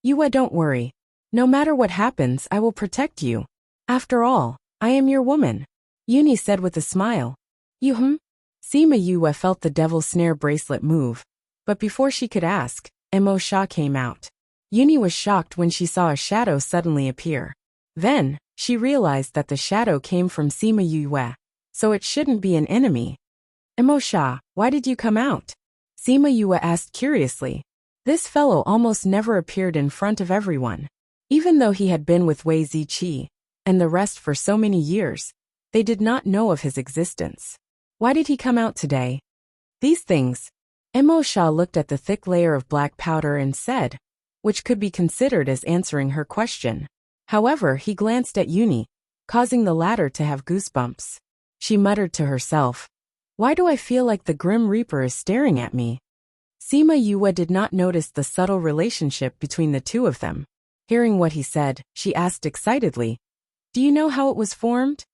"Yue, don't worry. No matter what happens, I will protect you. After all, I am your woman," Uni said with a smile. Sima Yue felt the devil's snare bracelet move, but before she could ask, Mo Sha came out. Uni was shocked when she saw a shadow suddenly appear. Then, she realized that the shadow came from Sima Yue, so it shouldn't be an enemy. "Mo Sha, why did you come out?" Sima Yue asked curiously. This fellow almost never appeared in front of everyone. Even though he had been with Wei Ziqi and the rest for so many years, they did not know of his existence. Why did he come out today? These things. Mo Sha looked at the thick layer of black powder and said, which could be considered as answering her question. However, he glanced at Uni, causing the latter to have goosebumps. She muttered to herself, "Why do I feel like the Grim Reaper is staring at me?" Sima Yue did not notice the subtle relationship between the two of them. Hearing what he said, she asked excitedly, "Do you know how it was formed?"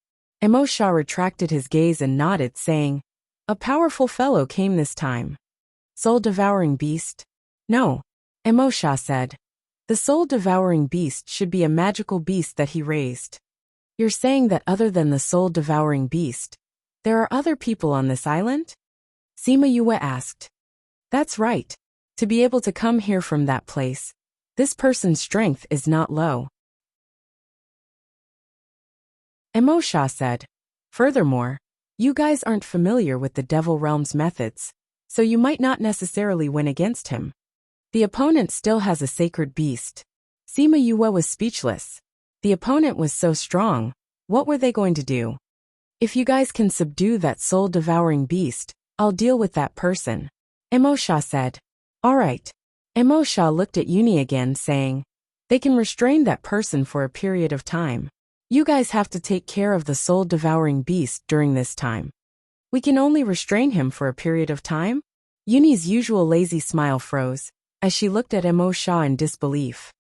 Mo Sha retracted his gaze and nodded, saying, "A powerful fellow came this time." "Soul-devouring beast?" "No," Mo Sha said. The soul-devouring beast should be a magical beast that he raised. You're saying that other than the soul-devouring beast, there are other people on this island? Sima Yue asked. That's right. To be able to come here from that place, this person's strength is not low. Emo Sha said. Furthermore, you guys aren't familiar with the Devil Realm's methods, so you might not necessarily win against him. The opponent still has a sacred beast. Sima Yue was speechless. The opponent was so strong. What were they going to do? If you guys can subdue that soul-devouring beast, I'll deal with that person. Emo Sha said. All right. Emo Sha looked at Uni again, saying, they can restrain that person for a period of time. You guys have to take care of the soul-devouring beast during this time. We can only restrain him for a period of time? Uni's usual lazy smile froze as she looked at Emo Sha in disbelief.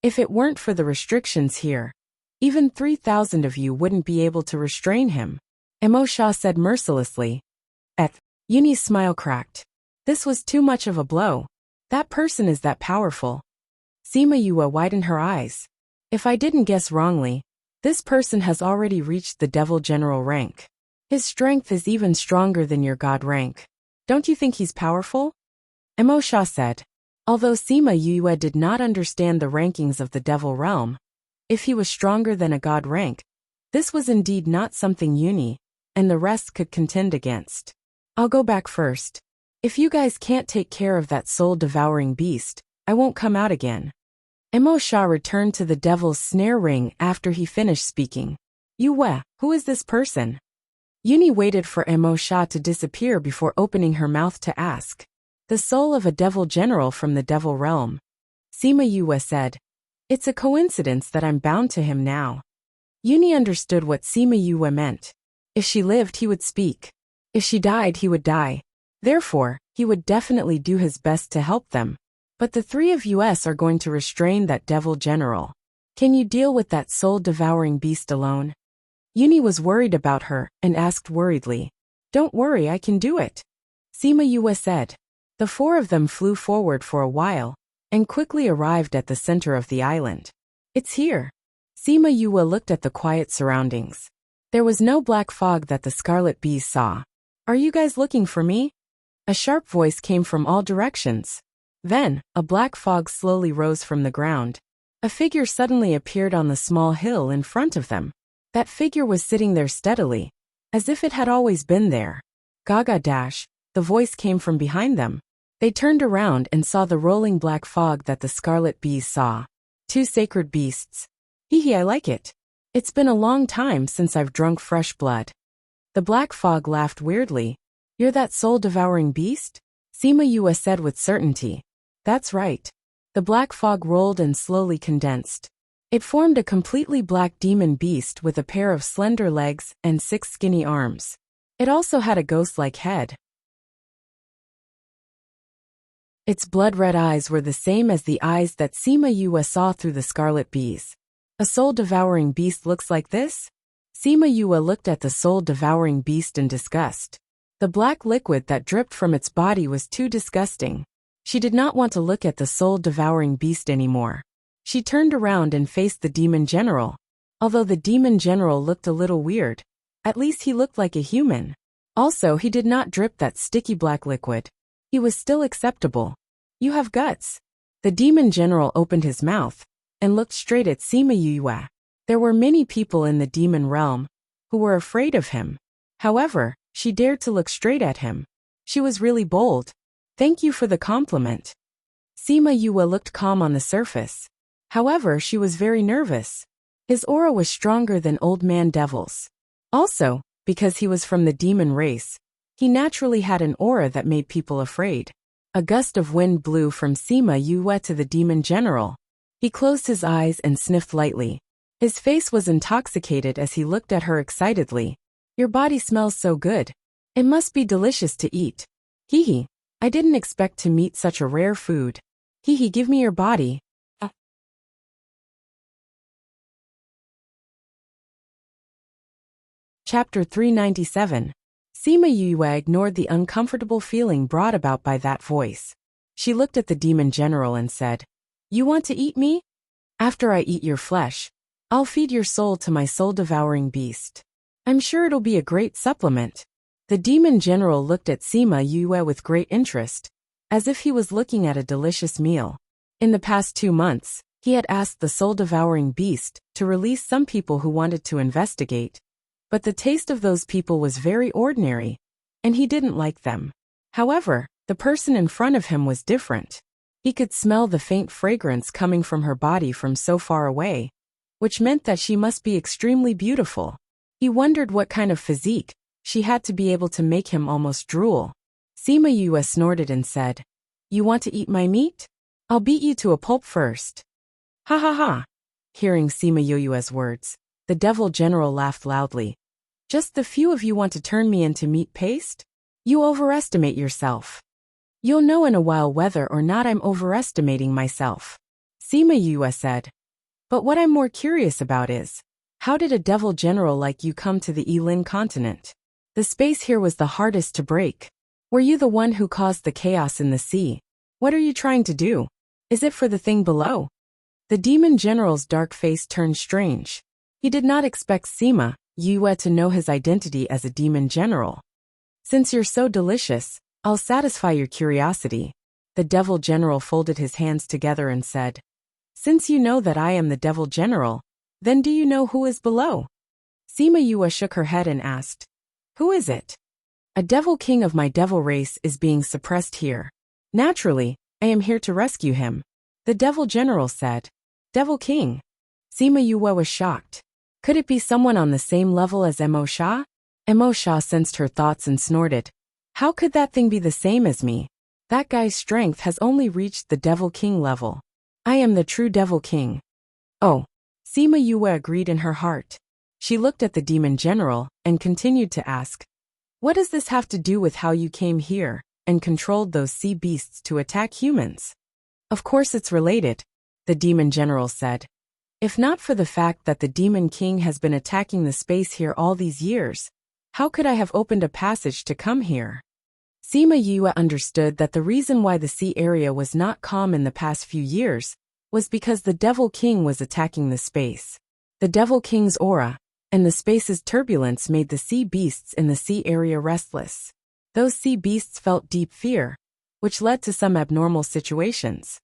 If it weren't for the restrictions here, even 3,000 of you wouldn't be able to restrain him, Emo Sha said mercilessly. Uni's smile cracked. This was too much of a blow. That person is that powerful. Sima Yue widened her eyes. If I didn't guess wrongly, this person has already reached the Devil General rank. His strength is even stronger than your God rank. Don't you think he's powerful? Emo Sha said. Although Sima Yue did not understand the rankings of the Devil Realm, if he was stronger than a God rank, this was indeed not something Uni and the rest could contend against. I'll go back first. If you guys can't take care of that soul-devouring beast, I won't come out again. Emo Sha returned to the Devil's snare ring after he finished speaking. Yue, who is this person? Uni waited for Emo Sha to disappear before opening her mouth to ask. The soul of a Devil General from the Devil Realm. Sima Yue said. It's a coincidence that I'm bound to him now. Uni understood what Sima Yue meant. If she lived, he would speak. If she died, he would die. Therefore, he would definitely do his best to help them. But the three of us are going to restrain that Devil General. Can you deal with that soul-devouring beast alone? Uni was worried about her and asked worriedly. Don't worry, I can do it. Sima Yue said. The four of them flew forward for a while and quickly arrived at the center of the island. It's here. Sima Yue looked at the quiet surroundings. There was no black fog that the scarlet bees saw. Are you guys looking for me? A sharp voice came from all directions. Then, a black fog slowly rose from the ground. A figure suddenly appeared on the small hill in front of them. That figure was sitting there steadily, as if it had always been there. Gaga dash, the voice came from behind them. They turned around and saw the rolling black fog that the scarlet bees saw. Two sacred beasts. Hee, I like it. It's been a long time since I've drunk fresh blood. The black fog laughed weirdly. You're that soul-devouring beast? Sima Yue said with certainty. That's right. The black fog rolled and slowly condensed. It formed a completely black demon beast with a pair of slender legs and 6 skinny arms. It also had a ghost-like head. Its blood-red eyes were the same as the eyes that Sima Yue saw through the scarlet bees. A soul-devouring beast looks like this? Sima Yue looked at the soul-devouring beast in disgust. The black liquid that dripped from its body was too disgusting. She did not want to look at the soul-devouring beast anymore. She turned around and faced the Demon General. Although the Demon General looked a little weird, at least he looked like a human. Also, he did not drip that sticky black liquid. He was still acceptable. You have guts. The Demon General opened his mouth and looked straight at Sima Yue. There were many people in the demon realm who were afraid of him. However, she dared to look straight at him. She was really bold. Thank you for the compliment. Sima Yue looked calm on the surface. However, she was very nervous. His aura was stronger than Old Man Devil's. Also, because he was from the demon race, he naturally had an aura that made people afraid. A gust of wind blew from Sima Yue to the Demon General. He closed his eyes and sniffed lightly. His face was intoxicated as he looked at her excitedly. Your body smells so good. It must be delicious to eat. Hee, I didn't expect to meet such a rare food. Hee, give me your body. Chapter 397. Sima Yue ignored the uncomfortable feeling brought about by that voice. She looked at the Demon General and said, You want to eat me? After I eat your flesh, I'll feed your soul to my soul-devouring beast. I'm sure it'll be a great supplement. The demon general looked at Sima Yue with great interest, as if he was looking at a delicious meal. In the past 2 months, he had asked the soul-devouring beast to release some people who wanted to investigate, but the taste of those people was very ordinary, and he didn't like them. However, the person in front of him was different. He could smell the faint fragrance coming from her body from so far away, which meant that she must be extremely beautiful. He wondered what kind of physique she had to be able to make him almost drool. Sima Yue snorted and said, "You want to eat my meat? I'll beat you to a pulp first." Ha ha ha. Hearing Sima Yue's words, the devil general laughed loudly. Just the few of you want to turn me into meat paste? You overestimate yourself. You'll know in a while whether or not I'm overestimating myself. Sima Yue said. But what I'm more curious about is, how did a devil general like you come to the Yilin continent? The space here was the hardest to break. Were you the one who caused the chaos in the sea? What are you trying to do? Is it for the thing below? The demon general's dark face turned strange. He did not expect Sima Yue to know his identity as a demon general. Since you're so delicious, I'll satisfy your curiosity. The devil general folded his hands together and said, Since you know that I am the devil general, then do you know who is below? Sima Yue shook her head and asked, Who is it? A devil king of my devil race is being suppressed here. Naturally, I am here to rescue him. The devil general said. Devil king? Sima Yue was shocked. Could it be someone on the same level as Mo Sha? Mo Sha sensed her thoughts and snorted. How could that thing be the same as me? That guy's strength has only reached the devil king level. I am the true devil king. Oh. Sima Yue agreed in her heart. She looked at the demon general and continued to ask, What does this have to do with how you came here and controlled those sea beasts to attack humans? Of course it's related, the demon general said. If not for the fact that the demon king has been attacking the space here all these years, how could I have opened a passage to come here? Sima Yue understood that the reason why the sea area was not calm in the past few years was because the Devil King was attacking the space. The Devil King's aura and the space's turbulence made the sea beasts in the sea area restless. Those sea beasts felt deep fear, which led to some abnormal situations.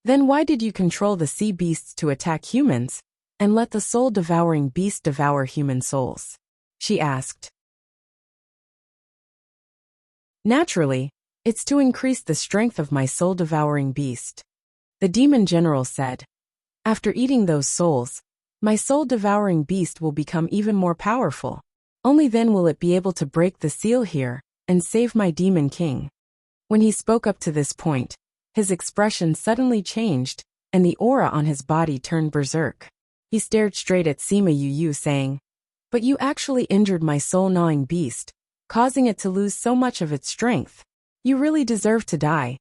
Then why did you control the sea beasts to attack humans and let the soul-devouring beast devour human souls? She asked. Naturally, it's to increase the strength of my soul-devouring beast. The demon general said. After eating those souls, my soul-devouring beast will become even more powerful. Only then will it be able to break the seal here and save my demon king. When he spoke up to this point, his expression suddenly changed, and the aura on his body turned berserk. He stared straight at Sima Yue saying, But you actually injured my soul-gnawing beast, causing it to lose so much of its strength. You really deserve to die.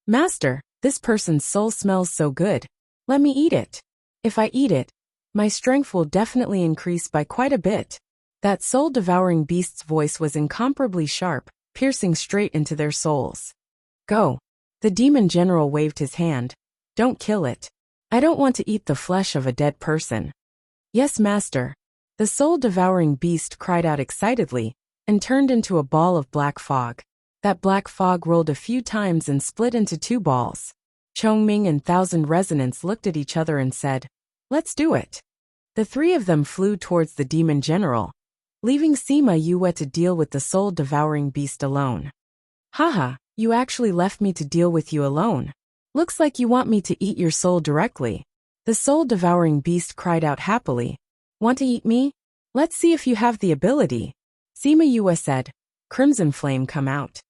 Master, this person's soul smells so good. Let me eat it. If I eat it, my strength will definitely increase by quite a bit. That soul-devouring beast's voice was incomparably sharp, piercing straight into their souls. Go. The demon general waved his hand. Don't kill it. I don't want to eat the flesh of a dead person. Yes, master. The soul-devouring beast cried out excitedly and turned into a ball of black fog. That black fog rolled a few times and split into 2 balls. Chongming and Thousand Resonance looked at each other and said, Let's do it. The 3 of them flew towards the demon general, leaving Sima Yue to deal with the soul-devouring beast alone. Haha, you actually left me to deal with you alone. Looks like you want me to eat your soul directly. The soul-devouring beast cried out happily. Want to eat me? Let's see if you have the ability. Sima Yue said, Crimson flame come out.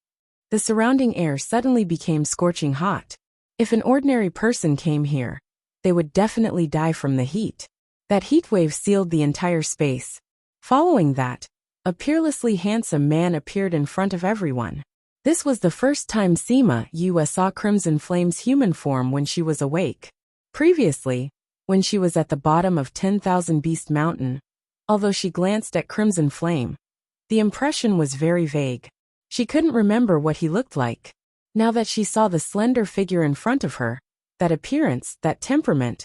The surrounding air suddenly became scorching hot. If an ordinary person came here, they would definitely die from the heat. That heat wave sealed the entire space. Following that, a peerlessly handsome man appeared in front of everyone. This was the first time Sima Yue saw Crimson Flame's human form when she was awake. Previously, when she was at the bottom of 10,000 Beast Mountain, although she glanced at Crimson Flame, the impression was very vague. She couldn't remember what he looked like. Now that she saw the slender figure in front of her, that appearance, that temperament.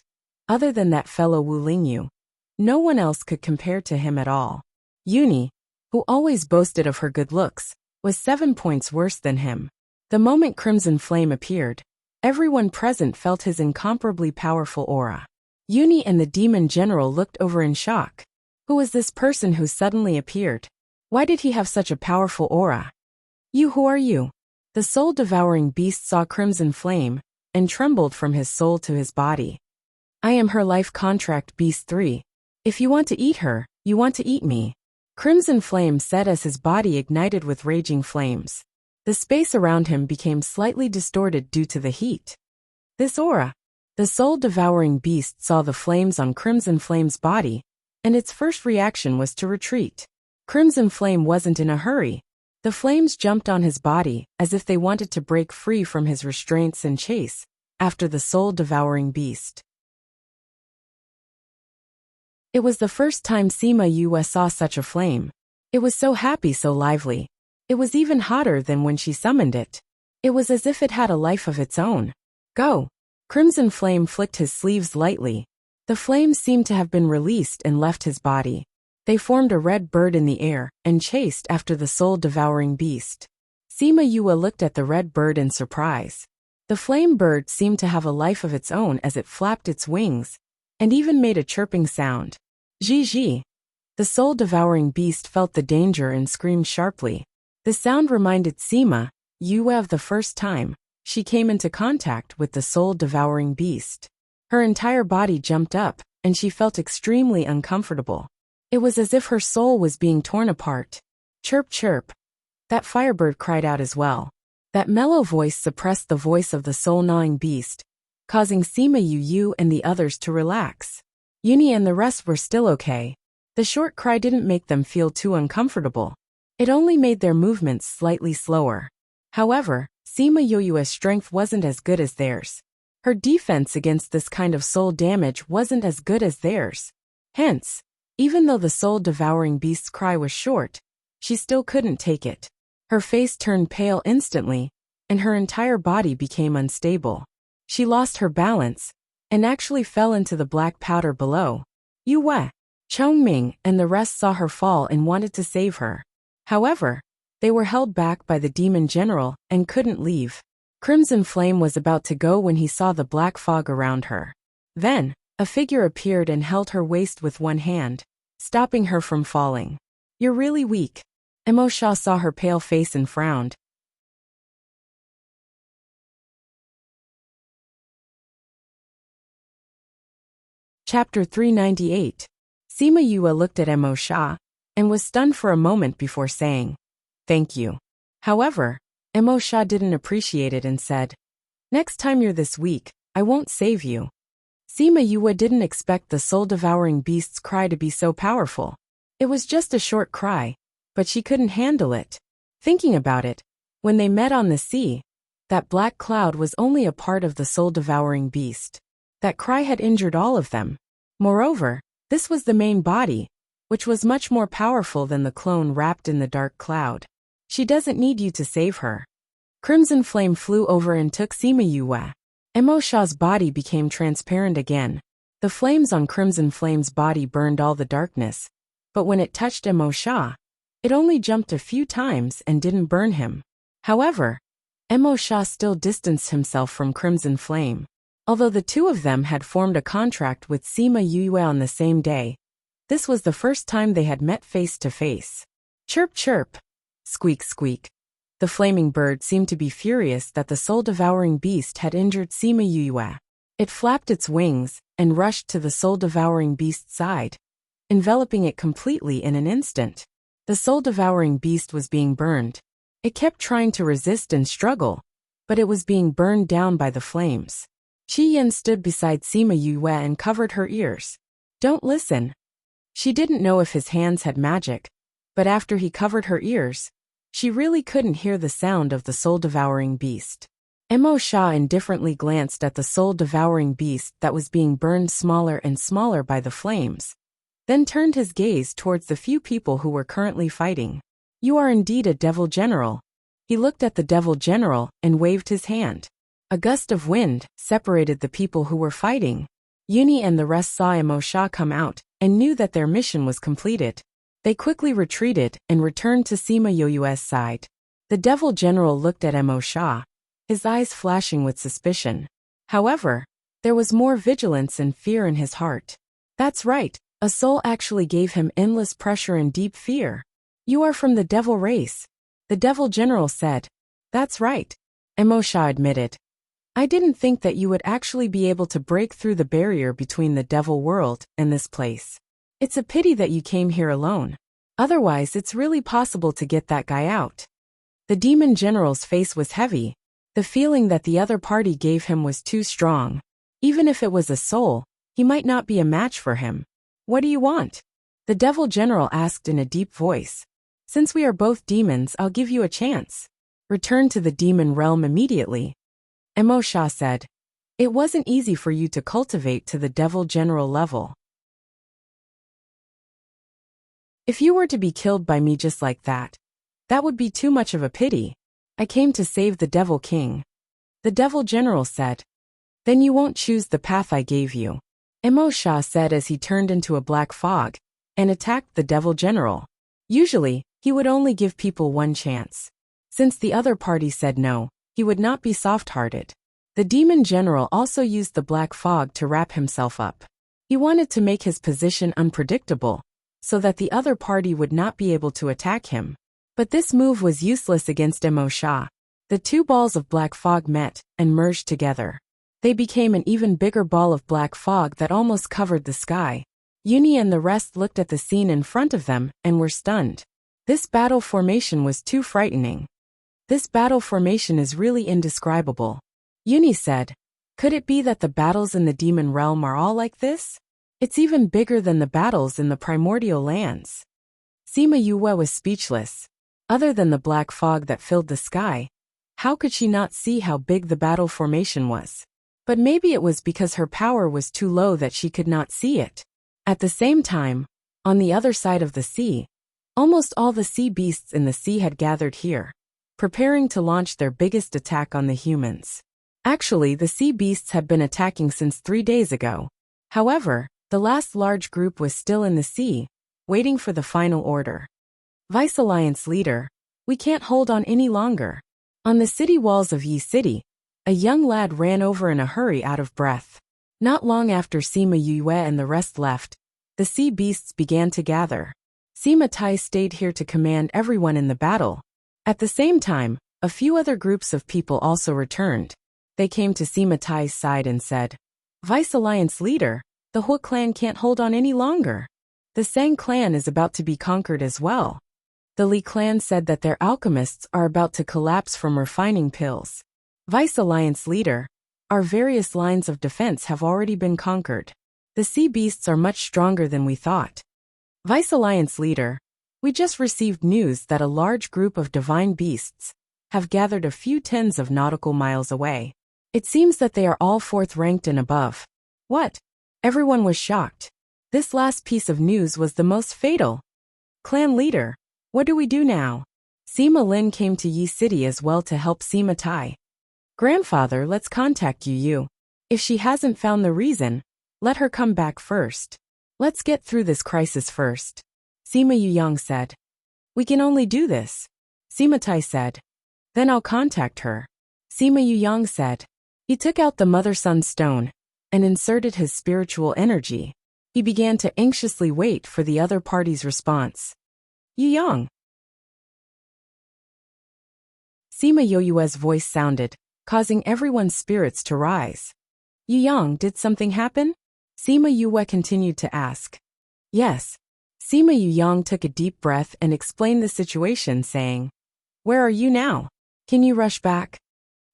Other than that fellow Wu Lingyu, no one else could compare to him at all. Yuni, who always boasted of her good looks, was 7 points worse than him. The moment Crimson Flame appeared, everyone present felt his incomparably powerful aura. Yuni and the demon general looked over in shock. Who was this person who suddenly appeared? Why did he have such a powerful aura? You, who are you? The soul-devouring beast saw Crimson Flame and trembled from his soul to his body. I am her life contract beast 3. If you want to eat her, you want to eat me. Crimson Flame said as his body ignited with raging flames. The space around him became slightly distorted due to the heat. This aura. The soul-devouring beast saw the flames on Crimson Flame's body, and its first reaction was to retreat. Crimson Flame wasn't in a hurry. The flames jumped on his body as if they wanted to break free from his restraints and chase after the soul-devouring beast. It was the first time Sima Yue saw such a flame. It was so happy, so lively. It was even hotter than when she summoned it. It was as if it had a life of its own. Go! Crimson Flame flicked his sleeves lightly. The flames seemed to have been released and left his body. They formed a red bird in the air and chased after the soul-devouring beast. Sima Yue looked at the red bird in surprise. The flame bird seemed to have a life of its own as it flapped its wings, and even made a chirping sound. Ji. The soul-devouring beast felt the danger and screamed sharply. The sound reminded Sima Yue of the first time she came into contact with the soul-devouring beast. Her entire body jumped up, and she felt extremely uncomfortable. It was as if her soul was being torn apart. Chirp, chirp. That firebird cried out as well. That mellow voice suppressed the voice of the soul-gnawing beast, causing Sima Yue and the others to relax. Yuni and the rest were still okay. The short cry didn't make them feel too uncomfortable. It only made their movements slightly slower. However, Sima Yue's strength wasn't as good as theirs. Her defense against this kind of soul damage wasn't as good as theirs. Hence, even though the soul-devouring beast's cry was short, she still couldn't take it. Her face turned pale instantly, and her entire body became unstable. She lost her balance, and actually fell into the black powder below. Yue, Chongming, and the rest saw her fall and wanted to save her. However, they were held back by the demon general and couldn't leave. Crimson Flame was about to go when he saw the black fog around her. Then, a figure appeared and held her waist with one hand, stopping her from falling. You're really weak. Emosha saw her pale face and frowned. Chapter 398. Sima Yue looked at Emosha and was stunned for a moment before saying, "Thank you." However, Emosha didn't appreciate it and said, "Next time you're this weak, I won't save you." Sima Yue didn't expect the soul-devouring beast's cry to be so powerful. It was just a short cry, but she couldn't handle it. Thinking about it, when they met on the sea, that black cloud was only a part of the soul-devouring beast. That cry had injured all of them. Moreover, this was the main body, which was much more powerful than the clone wrapped in the dark cloud. She doesn't need you to save her. Crimson Flame flew over and took Sima Yue. Emosha's body became transparent again. The flames on Crimson Flame's body burned all the darkness, but when it touched Emosha, it only jumped a few times and didn't burn him. However, Emosha still distanced himself from Crimson Flame. Although the two of them had formed a contract with Sima Yue on the same day, this was the first time they had met face to face. Chirp, chirp. Squeak, squeak. The flaming bird seemed to be furious that the soul-devouring beast had injured Sima Yue. It flapped its wings and rushed to the soul-devouring beast's side, enveloping it completely in an instant. The soul-devouring beast was being burned. It kept trying to resist and struggle, but it was being burned down by the flames. Qi Yin stood beside Sima Yue and covered her ears. Don't listen. She didn't know if his hands had magic, but after he covered her ears, she really couldn't hear the sound of the soul-devouring beast. Emosha indifferently glanced at the soul-devouring beast that was being burned smaller and smaller by the flames, then turned his gaze towards the few people who were currently fighting. You are indeed a devil general. He looked at the devil general and waved his hand. A gust of wind separated the people who were fighting. Uni and the rest saw Emosha come out and knew that their mission was completed. They quickly retreated and returned to Sima Yoyue's side. The devil general looked at Emosha, his eyes flashing with suspicion. However, there was more vigilance and fear in his heart. That's right, a soul actually gave him endless pressure and deep fear. You are from the devil race, the devil general said. That's right, Emosha admitted. I didn't think that you would actually be able to break through the barrier between the devil world and this place. It's a pity that you came here alone. Otherwise, it's really possible to get that guy out. The demon general's face was heavy. The feeling that the other party gave him was too strong. Even if it was a soul, he might not be a match for him. What do you want? The devil general asked in a deep voice. Since we are both demons, I'll give you a chance. Return to the demon realm immediately. Emosha said. It wasn't easy for you to cultivate to the devil general level. If you were to be killed by me just like that would be too much of a pity. I came to save the devil king. The devil general said. Then you won't choose the path I gave you. Emosha said as he turned into a black fog and attacked the devil general. Usually, he would only give people one chance. Since the other party said no, he would not be soft-hearted. The demon general also used the black fog to wrap himself up. He wanted to make his position unpredictable, so that the other party would not be able to attack him. But this move was useless against Emosha. The two balls of black fog met and merged together. They became an even bigger ball of black fog that almost covered the sky. Uni and the rest looked at the scene in front of them and were stunned. This battle formation was too frightening. This battle formation is really indescribable. Uni said. Could it be that the battles in the demon realm are all like this? It's even bigger than the battles in the primordial lands. Sima Yue was speechless. Other than the black fog that filled the sky, how could she not see how big the battle formation was? But maybe it was because her power was too low that she could not see it. At the same time, on the other side of the sea, almost all the sea beasts in the sea had gathered here, preparing to launch their biggest attack on the humans. Actually, the sea beasts had been attacking since 3 days ago. However, the last large group was still in the sea, waiting for the final order. Vice Alliance leader, we can't hold on any longer. On the city walls of Yi City, a young lad ran over in a hurry out of breath. Not long after Sima Yue and the rest left, the sea beasts began to gather. Sima Tai stayed here to command everyone in the battle. At the same time, a few other groups of people also returned. They came to Sima Tai's side and said, Vice Alliance leader, the Hu clan can't hold on any longer. The Sang clan is about to be conquered as well. The Li clan said that their alchemists are about to collapse from refining pills. Vice Alliance leader, our various lines of defense have already been conquered. The sea beasts are much stronger than we thought. Vice Alliance leader, we just received news that a large group of divine beasts have gathered a few tens of nautical miles away. It seems that they are all 4th ranked and above. What? Everyone was shocked. This last piece of news was the most fatal. Clan leader, what do we do now? Sima Lin came to Yi City as well to help Sima Tai. Grandfather, let's contact Yu. If she hasn't found the reason, let her come back first. Let's get through this crisis first. Sima Yuyang said. We can only do this. Sima Tai said. Then I'll contact her. Sima Yuyang said. He took out the mother-son stone and inserted his spiritual energy. He began to anxiously wait for the other party's response. Yuyang. Sima Yoyue's voice sounded, causing everyone's spirits to rise. Yuyang, did something happen? Sima Yue continued to ask. Yes. Sima Yuyang took a deep breath and explained the situation, saying, Where are you now? Can you rush back?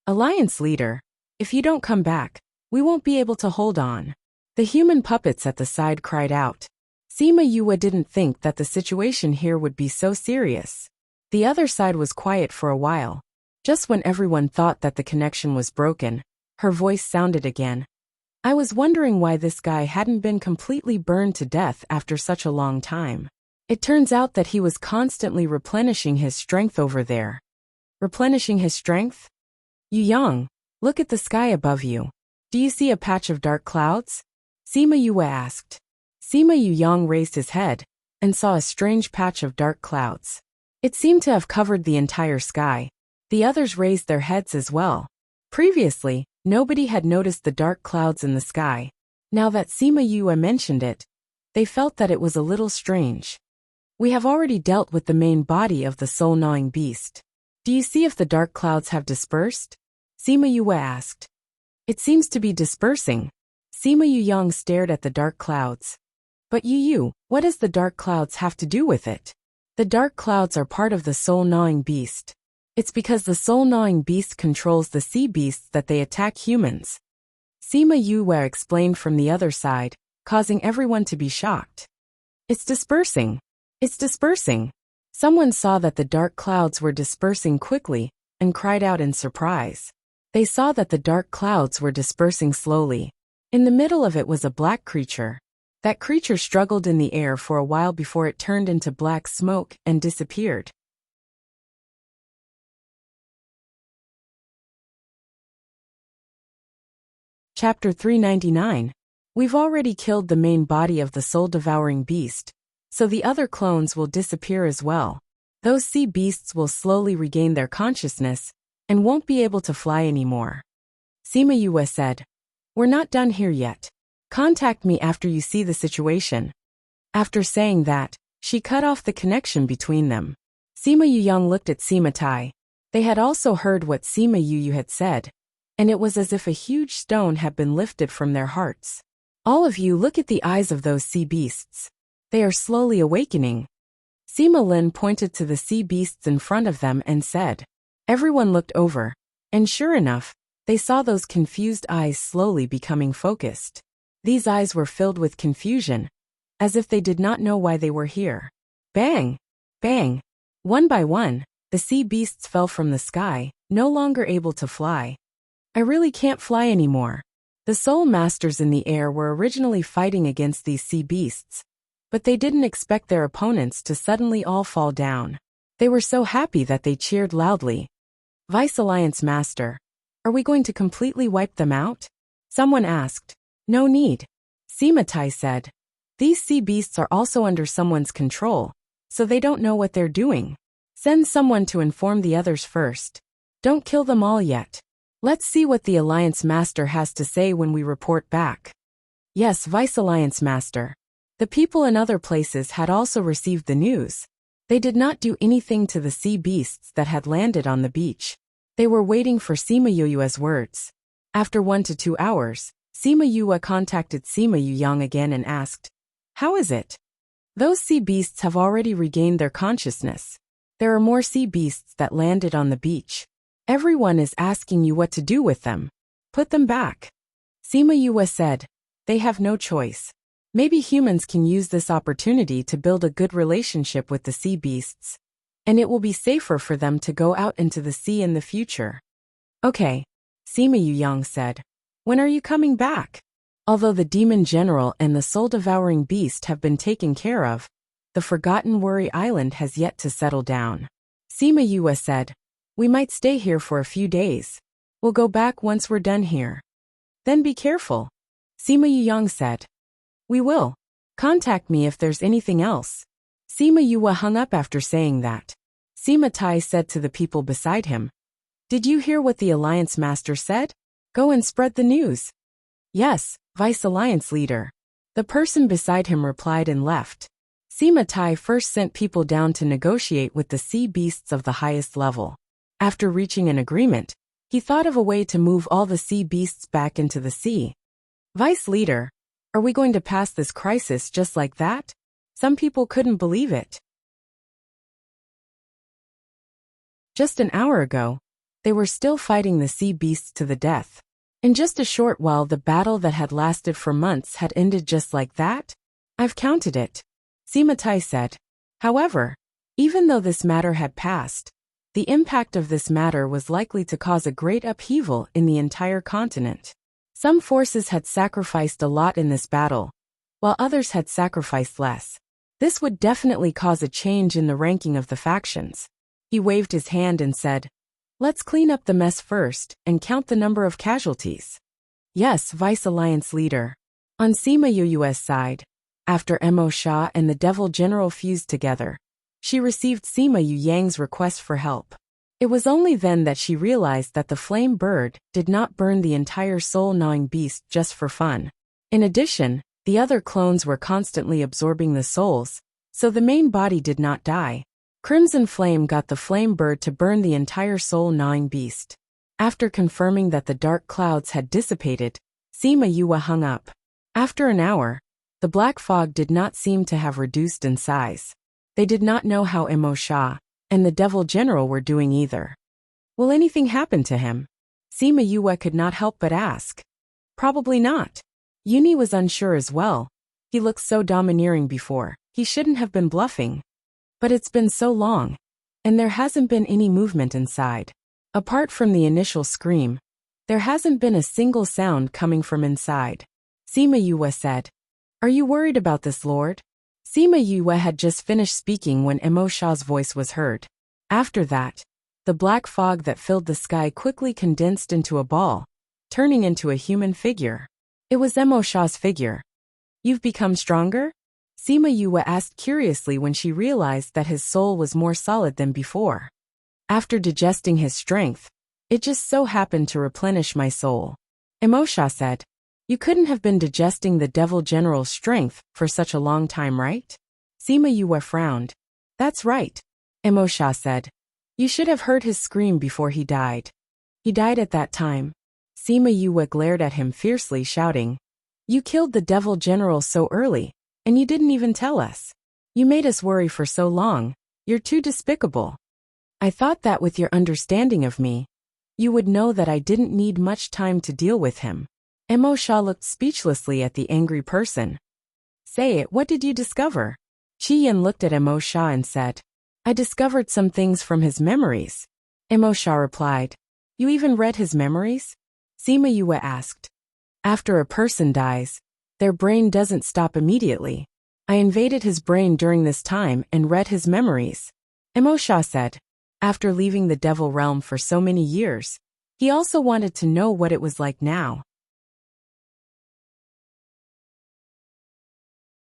Alliance leader, if you don't come back, we won't be able to hold on. The human puppets at the side cried out. Sima Yue didn't think that the situation here would be so serious. The other side was quiet for a while. Just when everyone thought that the connection was broken, her voice sounded again. I was wondering why this guy hadn't been completely burned to death after such a long time. It turns out that he was constantly replenishing his strength over there. Replenishing his strength? Yuyang, Look at the sky above you. Do you see a patch of dark clouds? Sima Yue asked. Sima Yuyang raised his head and saw a strange patch of dark clouds. It seemed to have covered the entire sky. The others raised their heads as well. Previously, nobody had noticed the dark clouds in the sky. Now that Sima Yue mentioned it, they felt that it was a little strange. We have already dealt with the main body of the soul-gnawing beast. Do you see if the dark clouds have dispersed? Sima Yue asked. It seems to be dispersing. Sima Yuyang stared at the dark clouds. But what does the dark clouds have to do with it? The dark clouds are part of the soul-gnawing beast. It's because the soul-gnawing beast controls the sea beasts that they attack humans. Sima Yue explained from the other side, causing everyone to be shocked. It's dispersing. It's dispersing. Someone saw that the dark clouds were dispersing quickly and cried out in surprise. They saw that the dark clouds were dispersing slowly. In the middle of it was a black creature. That creature struggled in the air for a while before it turned into black smoke and disappeared. Chapter 399. We've already killed the main body of the soul-devouring beast, so the other clones will disappear as well. Those sea beasts will slowly regain their consciousness and won't be able to fly anymore. Sima Yue said, We're not done here yet. Contact me after you see the situation. After saying that, she cut off the connection between them. Sima Yuyang looked at Sima Tai. They had also heard what Sima Yu had said, and it was as if a huge stone had been lifted from their hearts. All of you look at the eyes of those sea beasts. They are slowly awakening. Sima Lin pointed to the sea beasts in front of them and said. Everyone looked over, and sure enough, they saw those confused eyes slowly becoming focused. These eyes were filled with confusion, as if they did not know why they were here. Bang! Bang! One by one, the sea beasts fell from the sky, no longer able to fly. I really can't fly anymore. The soul masters in the air were originally fighting against these sea beasts, but they didn't expect their opponents to suddenly all fall down. They were so happy that they cheered loudly. Vice Alliance Master, are we going to completely wipe them out? Someone asked. No need. Sima Tai said. These sea beasts are also under someone's control, so they don't know what they're doing. Send someone to inform the others first. Don't kill them all yet. Let's see what the Alliance Master has to say when we report back. Yes, Vice Alliance Master. The people in other places had also received the news. They did not do anything to the sea beasts that had landed on the beach. They were waiting for Sima Yue's words. After 1 to 2 hours, Sima Yue contacted Sima Yuyang again and asked, How is it? Those sea beasts have already regained their consciousness. There are more sea beasts that landed on the beach. Everyone is asking you what to do with them. Put them back. Sima Yue said, They have no choice. Maybe humans can use this opportunity to build a good relationship with the sea beasts, and it will be safer for them to go out into the sea in the future. Okay, Sima Yuyang said. When are you coming back? Although the demon general and the soul-devouring beast have been taken care of, the Forgotten Worry Island has yet to settle down. Sima Yue said, We might stay here for a few days. We'll go back once we're done here. Then be careful. Sima Yuyang said. We will. Contact me if there's anything else. Sima Yue hung up after saying that. Sima Tai said to the people beside him, Did you hear what the Alliance Master said? Go and spread the news. Yes, Vice Alliance Leader. The person beside him replied and left. Sima Tai first sent people down to negotiate with the sea beasts of the highest level. After reaching an agreement, he thought of a way to move all the sea beasts back into the sea. Vice Leader, are we going to pass this crisis just like that? Some people couldn't believe it. Just an hour ago, they were still fighting the sea beasts to the death. In just a short while, the battle that had lasted for months had ended just like that? I've counted it. Sima Tai said. However, even though this matter had passed, the impact of this matter was likely to cause a great upheaval in the entire continent. Some forces had sacrificed a lot in this battle, while others had sacrificed less. This would definitely cause a change in the ranking of the factions. He waved his hand and said, Let's clean up the mess first and count the number of casualties. Yes, Vice Alliance Leader. On Sima Yu's side, after Mo Sha and the Devil General fused together, she received Sima Yu Yang's request for help. It was only then that she realized that the flame bird did not burn the entire soul-gnawing beast just for fun. In addition, the other clones were constantly absorbing the souls, so the main body did not die. Crimson Flame got the flame bird to burn the entire soul-gnawing beast. After confirming that the dark clouds had dissipated, Sima Yue hung up. After an hour, the black fog did not seem to have reduced in size. They did not know how Mo Sha and the Devil General were doing either. Will anything happen to him? Sima Yue could not help but ask. Probably not. Yuni was unsure as well. He looked so domineering before, he shouldn't have been bluffing. But it's been so long, and there hasn't been any movement inside. Apart from the initial scream, there hasn't been a single sound coming from inside. Sima Yue said, "Are you worried about this, Lord?" Sima Yue had just finished speaking when Mo Sha's voice was heard. After that, the black fog that filled the sky quickly condensed into a ball, turning into a human figure. It was Mo Sha's figure. "You've become stronger?" Sima Yue asked curiously when she realized that his soul was more solid than before. "After digesting his strength, it just so happened to replenish my soul," Mo Sha said. "You couldn't have been digesting the Devil General's strength for such a long time, right?" Sima Yue frowned. "That's right," Mo Sha said. "You should have heard his scream before he died." "He died at that time." Sima Yue glared at him fiercely, shouting, "You killed the Devil General so early, and you didn't even tell us. You made us worry for so long. You're too despicable. I thought that with your understanding of me, you would know that I didn't need much time to deal with him." Mo Sha looked speechlessly at the angry person. "Say it, what did you discover?" Qi Yin looked at Mo Sha and said, "I discovered some things from his memories." Mo Sha replied, "You even read his memories?" Sima Yue asked. "After a person dies, their brain doesn't stop immediately. I invaded his brain during this time and read his memories," Mo Sha said. After leaving the Devil Realm for so many years, he also wanted to know what it was like now.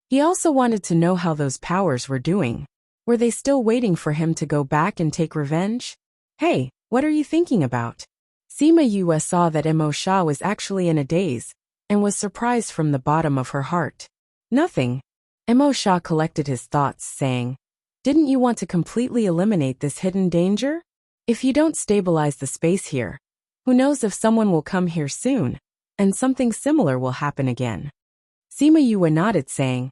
He also wanted to know how those powers were doing. Were they still waiting for him to go back and take revenge? "Hey, what are you thinking about?" Sima Yue saw that Mo Sha was actually in a daze, and was surprised from the bottom of her heart. "Nothing." Mo Sha collected his thoughts, saying, "Didn't you want to completely eliminate this hidden danger? If you don't stabilize the space here, who knows if someone will come here soon, and something similar will happen again." Sima Yue nodded, saying,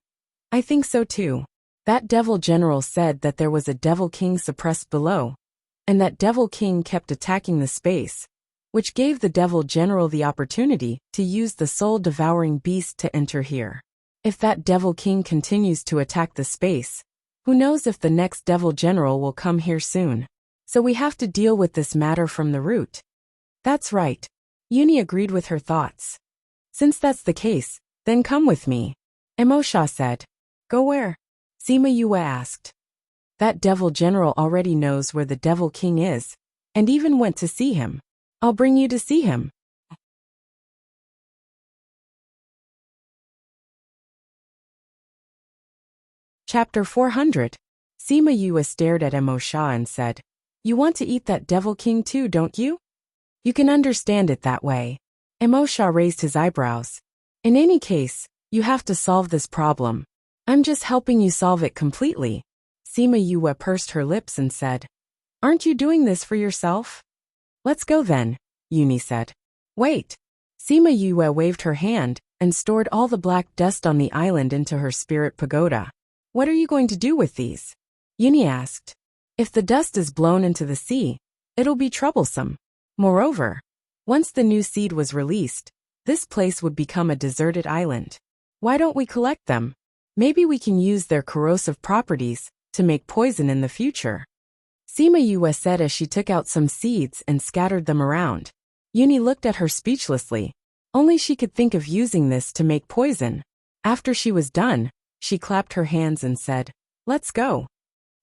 "I think so too. That Devil General said that there was a Devil King suppressed below, and that Devil King kept attacking the space, which gave the Devil General the opportunity to use the soul-devouring beast to enter here. If that Devil King continues to attack the space, who knows if the next Devil General will come here soon. So we have to deal with this matter from the root." "That's right." Yuni agreed with her thoughts. "Since that's the case, then come with me," Mo Sha said. "Go where?" Sima Yue asked. "That Devil General already knows where the Devil King is, and even went to see him. I'll bring you to see him." Chapter 400. Sima Yue stared at Mo Sha and said, "You want to eat that Devil King too, don't you?" "You can understand it that way." Mo Sha raised his eyebrows. "In any case, you have to solve this problem. I'm just helping you solve it completely." Sima Yue pursed her lips and said, "Aren't you doing this for yourself?" "Let's go then," Yuni said. "Wait." Sima Yue waved her hand and stored all the black dust on the island into her spirit pagoda. "What are you going to do with these?" Yuni asked. "If the dust is blown into the sea, it'll be troublesome. Moreover, once the new seed was released, this place would become a deserted island. Why don't we collect them? Maybe we can use their corrosive properties to make poison in the future." Sima Yue said as she took out some seeds and scattered them around. Yuni looked at her speechlessly. Only she could think of using this to make poison. After she was done, she clapped her hands and said, "Let's go."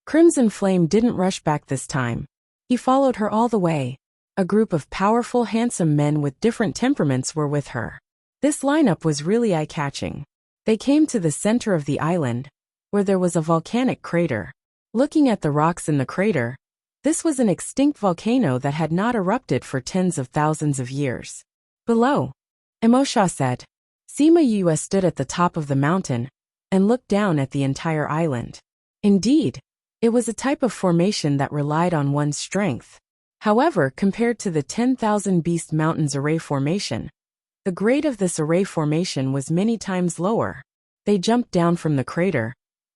Crimson Flame didn't rush back this time. He followed her all the way. A group of powerful, handsome men with different temperaments were with her. This lineup was really eye-catching. They came to the center of the island, where there was a volcanic crater. Looking at the rocks in the crater, this was an extinct volcano that had not erupted for tens of thousands of years. Below, Emosha said, Sima Yue stood at the top of the mountain and looked down at the entire island. Indeed, it was a type of formation that relied on one's strength. However, compared to the 10,000 Beast Mountains array formation, the grade of this array formation was many times lower. They jumped down from the crater,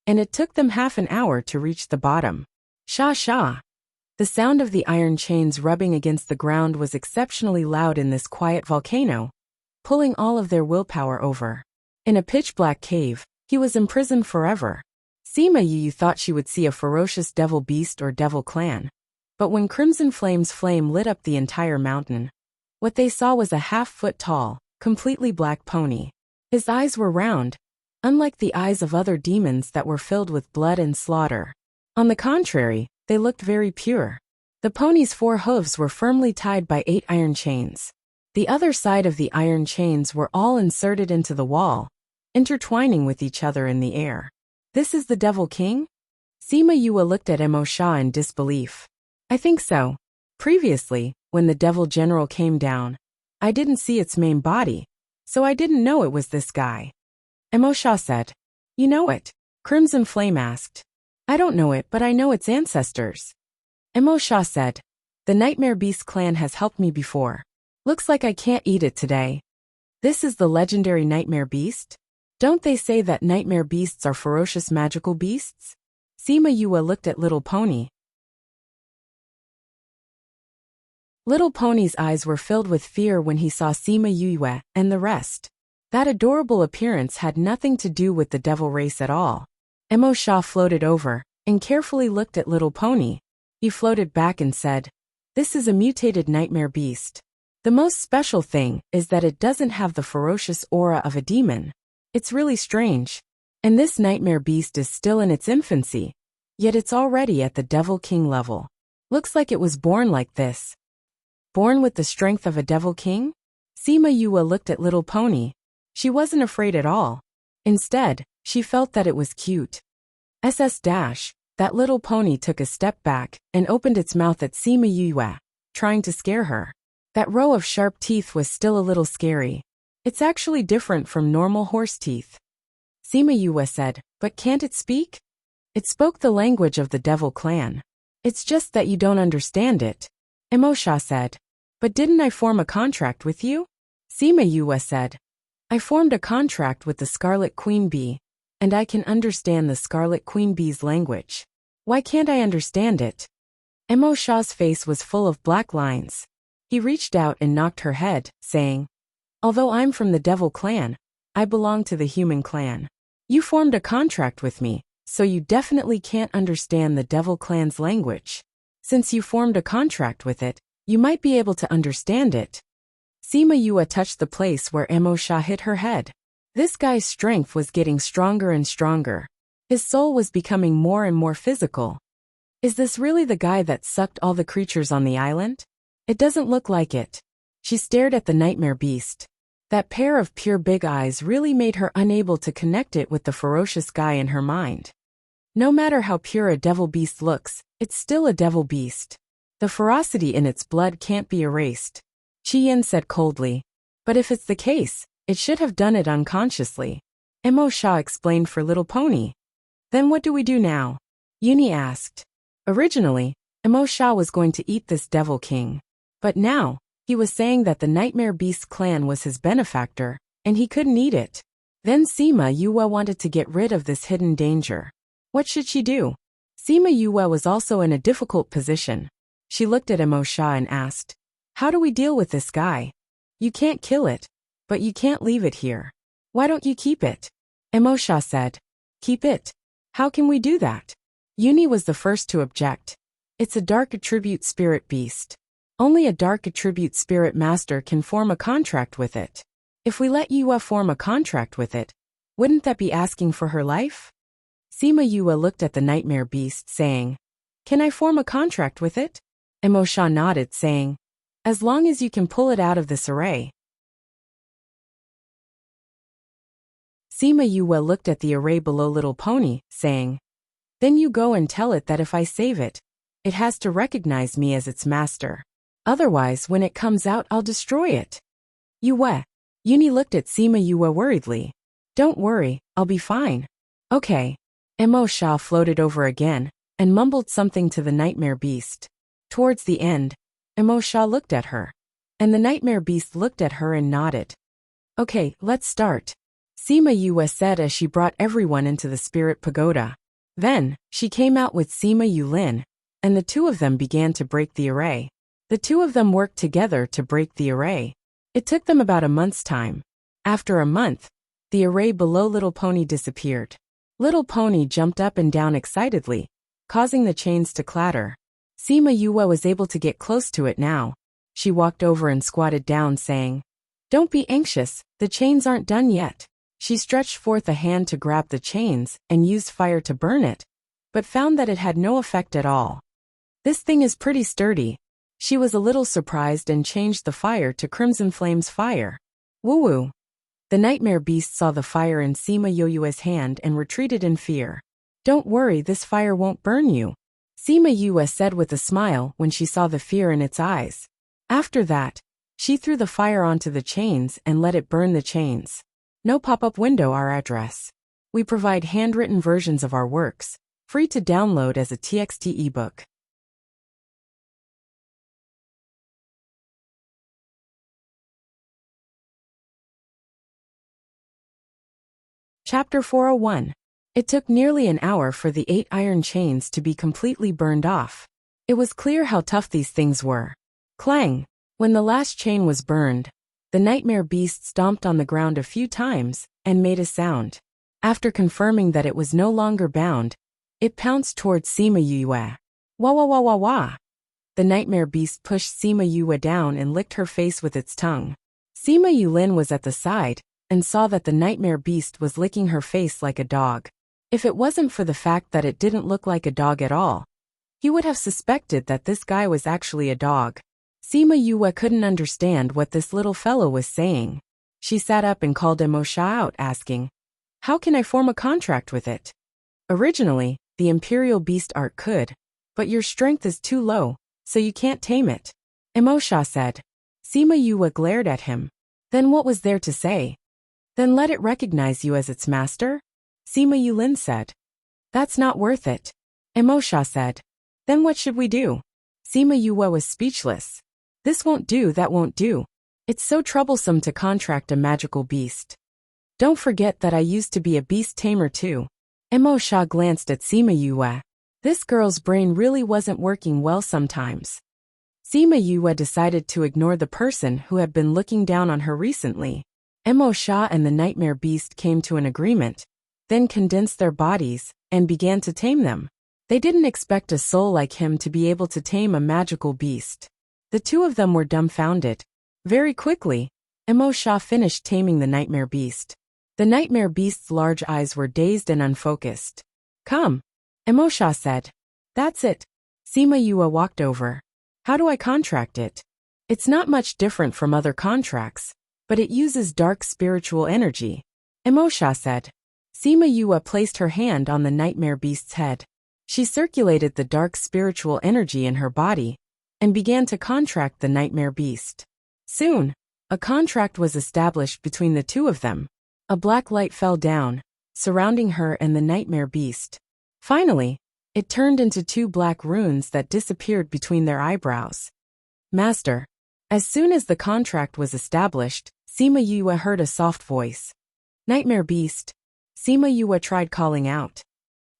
and it took them half an hour to reach the bottom. Sha sha! The sound of the iron chains rubbing against the ground was exceptionally loud in this quiet volcano, pulling all of their willpower over. In a pitch-black cave, he was imprisoned forever. Sima Yu thought she would see a ferocious devil beast or devil clan. But when Crimson Flame's flame lit up the entire mountain, what they saw was a half-foot-tall, completely black pony. His eyes were round, unlike the eyes of other demons that were filled with blood and slaughter. On the contrary, they looked very pure. The pony's 4 hooves were firmly tied by 8 iron chains. The other side of the iron chains were all inserted into the wall, intertwining with each other in the air. This is the Devil King? Sima Yue looked at Emosha in disbelief. I think so. Previously, when the Devil General came down, I didn't see its main body, so I didn't know it was this guy. Emosha said. You know it? Crimson Flame asked. I don't know it, but I know its ancestors. Emosha said. The Nightmare Beast clan has helped me before. Looks like I can't eat it today. This is the legendary Nightmare Beast? Don't they say that nightmare beasts are ferocious magical beasts? Sima Yue looked at Little Pony. Little Pony's eyes were filled with fear when he saw Sima Yue and the rest. That adorable appearance had nothing to do with the devil race at all. Emosha floated over and carefully looked at Little Pony. He floated back and said, This is a mutated nightmare beast. The most special thing is that it doesn't have the ferocious aura of a demon. It's really strange. And this nightmare beast is still in its infancy, yet it's already at the Devil King level. Looks like it was born like this. Born with the strength of a Devil King? Sima Yue looked at Little Pony. She wasn't afraid at all. Instead, she felt that it was cute. That Little Pony took a step back and opened its mouth at Sima Yue, trying to scare her. That row of sharp teeth was still a little scary. It's actually different from normal horse teeth. Sima Yue said, But can't it speak? It spoke the language of the Devil Clan. It's just that you don't understand it. Emosha said. But didn't I form a contract with you? Sima Yue said. I formed a contract with the Scarlet Queen Bee, and I can understand the Scarlet Queen Bee's language. Why can't I understand it? Emosha's face was full of black lines. He reached out and knocked her head, saying, Although I'm from the Devil Clan, I belong to the Human Clan. You formed a contract with me, so you definitely can't understand the Devil Clan's language. Since you formed a contract with it, you might be able to understand it. Sima Yue touched the place where Emosha hit her head. This guy's strength was getting stronger and stronger. His soul was becoming more and more physical. Is this really the guy that sucked all the creatures on the island? It doesn't look like it. She stared at the nightmare beast. That pair of pure big eyes really made her unable to connect it with the ferocious guy in her mind. No matter how pure a devil beast looks, it's still a devil beast. The ferocity in its blood can't be erased. Chi Yin said coldly. But if it's the case, it should have done it unconsciously. Emosha explained for Little Pony. Then what do we do now? Uni asked. Originally, Emosha was going to eat this Devil King. But now, he was saying that the Nightmare Beast clan was his benefactor, and he couldn't eat it. Then Sima Yue wanted to get rid of this hidden danger. What should she do? Sima Yue was also in a difficult position. She looked at Emosha and asked, How do we deal with this guy? You can't kill it, but you can't leave it here. Why don't you keep it? Emosha said. Keep it? How can we do that? Uni was the first to object. It's a dark attribute spirit beast. Only a dark attribute spirit master can form a contract with it. If we let Yue form a contract with it, wouldn't that be asking for her life? Sima Yue looked at the nightmare beast, saying, Can I form a contract with it? Emosha nodded, saying, as long as you can pull it out of this array. Sima Yue looked at the array below Little Pony, saying, then you go and tell it that if I save it, it has to recognize me as its master. Otherwise, when it comes out, I'll destroy it. Yue. Uni looked at Sima Yue worriedly. Don't worry, I'll be fine. Okay. Emosha floated over again, and mumbled something to the nightmare beast. Towards the end, Emosha looked at her. And the nightmare beast looked at her and nodded. Okay, let's start. Sima Yue said as she brought everyone into the spirit pagoda. Then, she came out with Sima Yulin, and the two of them began to break the array. The two of them worked together to break the array. It took them about a month's time. After a month, the array below Little Pony disappeared. Little Pony jumped up and down excitedly, causing the chains to clatter. Sima Yue was able to get close to it now. She walked over and squatted down, saying, don't be anxious, the chains aren't done yet. She stretched forth a hand to grab the chains and used fire to burn it, but found that it had no effect at all. This thing is pretty sturdy. She was a little surprised and changed the fire to Crimson Flame's fire. Woo-woo. The nightmare beast saw the fire in Sima Yue's hand and retreated in fear. Don't worry, this fire won't burn you, Sima Yue said with a smile when she saw the fear in its eyes. After that, she threw the fire onto the chains and let it burn the chains. No pop-up window. Our address. We provide handwritten versions of our works, free to download as a TXT ebook. Chapter 401. It took nearly an hour for the 8 iron chains to be completely burned off. It was clear how tough these things were. Clang! When the last chain was burned, the nightmare beast stomped on the ground a few times and made a sound. After confirming that it was no longer bound, it pounced towards Sima Yue. Wah wah wah wah wah. The nightmare beast pushed Sima Yue down and licked her face with its tongue. Sima Yulin was at the side and saw that the nightmare beast was licking her face like a dog. If it wasn't for the fact that it didn't look like a dog at all, he would have suspected that this guy was actually a dog. Sima Yue couldn't understand what this little fellow was saying. She sat up and called Emosha out, asking, how can I form a contract with it? Originally, the Imperial Beast Art could, but your strength is too low, so you can't tame it. Emosha said. Sima Yue glared at him. Then what was there to say? Then let it recognize you as its master? Sima Yulin said. That's not worth it. Emosha said. Then what should we do? Sima Yue was speechless. This won't do, that won't do. It's so troublesome to contract a magical beast. Don't forget that I used to be a beast tamer too. Emosha glanced at Sima Yue. This girl's brain really wasn't working well sometimes. Sima Yue decided to ignore the person who had been looking down on her recently. Emosha and the nightmare beast came to an agreement, then condensed their bodies and began to tame them. They didn't expect a soul like him to be able to tame a magical beast. The two of them were dumbfounded. Very quickly, Emosha finished taming the nightmare beast. The nightmare beast's large eyes were dazed and unfocused. Come, Emosha said. That's it. Sima Yue walked over. How do I contract it? It's not much different from other contracts, but it uses dark spiritual energy, Emosha said. Sima Yue placed her hand on the nightmare beast's head. She circulated the dark spiritual energy in her body and began to contract the nightmare beast. Soon, a contract was established between the two of them. A black light fell down, surrounding her and the nightmare beast. Finally, it turned into 2 black runes that disappeared between their eyebrows. Master. As soon as the contract was established, Sima Yue heard a soft voice. Nightmare beast. Sima Yue tried calling out.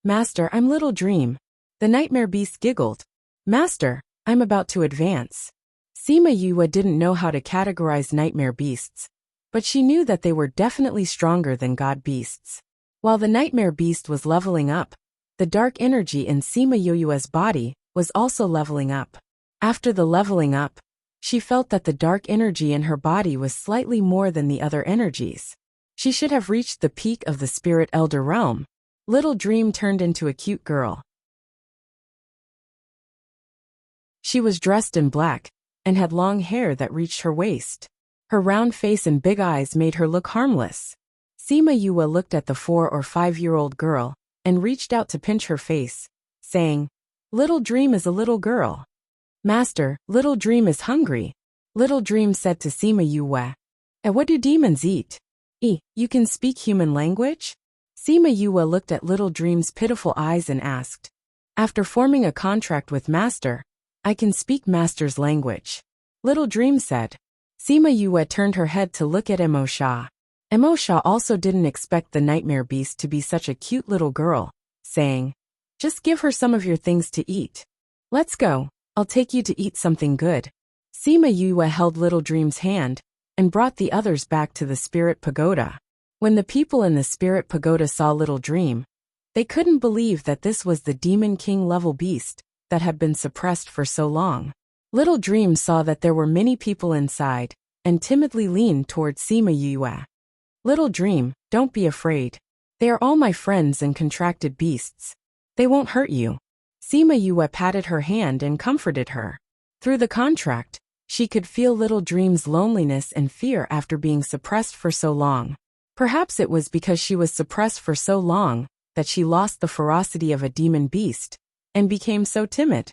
Master, I'm Little Dream. The nightmare beast giggled. Master, I'm about to advance. Sima Yue didn't know how to categorize nightmare beasts, but she knew that they were definitely stronger than god beasts. While the nightmare beast was leveling up, the dark energy in Sima Yue's body was also leveling up. After the leveling up, she felt that the dark energy in her body was slightly more than the other energies. She should have reached the peak of the Spirit Elder realm. Little Dream turned into a cute girl. She was dressed in black, and had long hair that reached her waist. Her round face and big eyes made her look harmless. Sima Yue looked at the 4 or 5-year-old girl, and reached out to pinch her face, saying, "Little Dream is a little girl." "Master, Little Dream is hungry." Little Dream said to Sima Yue. "And what do demons eat?" You can speak human language?" Sima Yue looked at Little Dream's pitiful eyes and asked. "After forming a contract with Master, I can speak Master's language," Little Dream said. Sima Yue turned her head to look at Emo Sha. Emo Sha also didn't expect the nightmare beast to be such a cute little girl, saying, "Just give her some of your things to eat. Let's go, I'll take you to eat something good." Sima Yue held Little Dream's hand, and brought the others back to the Spirit Pagoda. When the people in the Spirit Pagoda saw Little Dream, they couldn't believe that this was the Demon King level beast that had been suppressed for so long. Little Dream saw that there were many people inside, and timidly leaned towards Sima Yue. "Little Dream, don't be afraid. They are all my friends and contracted beasts. They won't hurt you." Sima Yue patted her hand and comforted her. Through the contract, she could feel Little Dream's loneliness and fear after being suppressed for so long. Perhaps it was because she was suppressed for so long that she lost the ferocity of a demon beast and became so timid.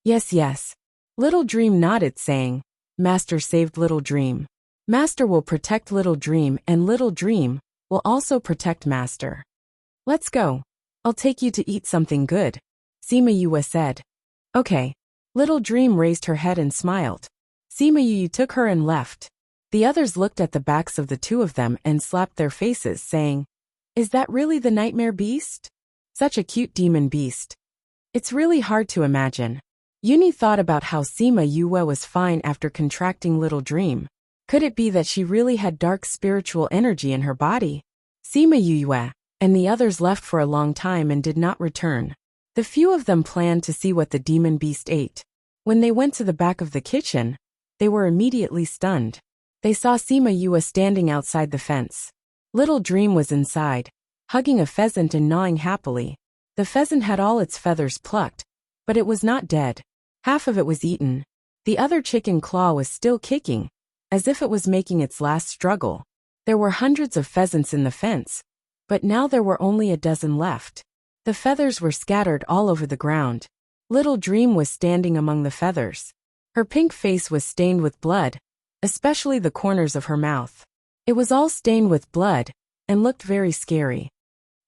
Yes. Little Dream nodded, saying, "Master saved Little Dream. Master will protect Little Dream, and Little Dream will also protect Master. Let's go. I'll take you to eat something good," Sima Yue said. "Okay." Little Dream raised her head and smiled. Sima Yue took her and left. The others looked at the backs of the two of them and slapped their faces, saying, "Is that really the nightmare beast? Such a cute demon beast. It's really hard to imagine." Uni thought about how Sima Yue was fine after contracting Little Dream. Could it be that she really had dark spiritual energy in her body? Sima Yue and the others left for a long time and did not return. The few of them planned to see what the demon beast ate. When they went to the back of the kitchen, they were immediately stunned. They saw Sima Yue standing outside the fence. Little Dream was inside, hugging a pheasant and gnawing happily. The pheasant had all its feathers plucked, but it was not dead. Half of it was eaten. The other chicken claw was still kicking, as if it was making its last struggle. There were hundreds of pheasants in the fence, but now there were only a dozen left. The feathers were scattered all over the ground. Little Dream was standing among the feathers. Her pink face was stained with blood, especially the corners of her mouth. It was all stained with blood, and looked very scary.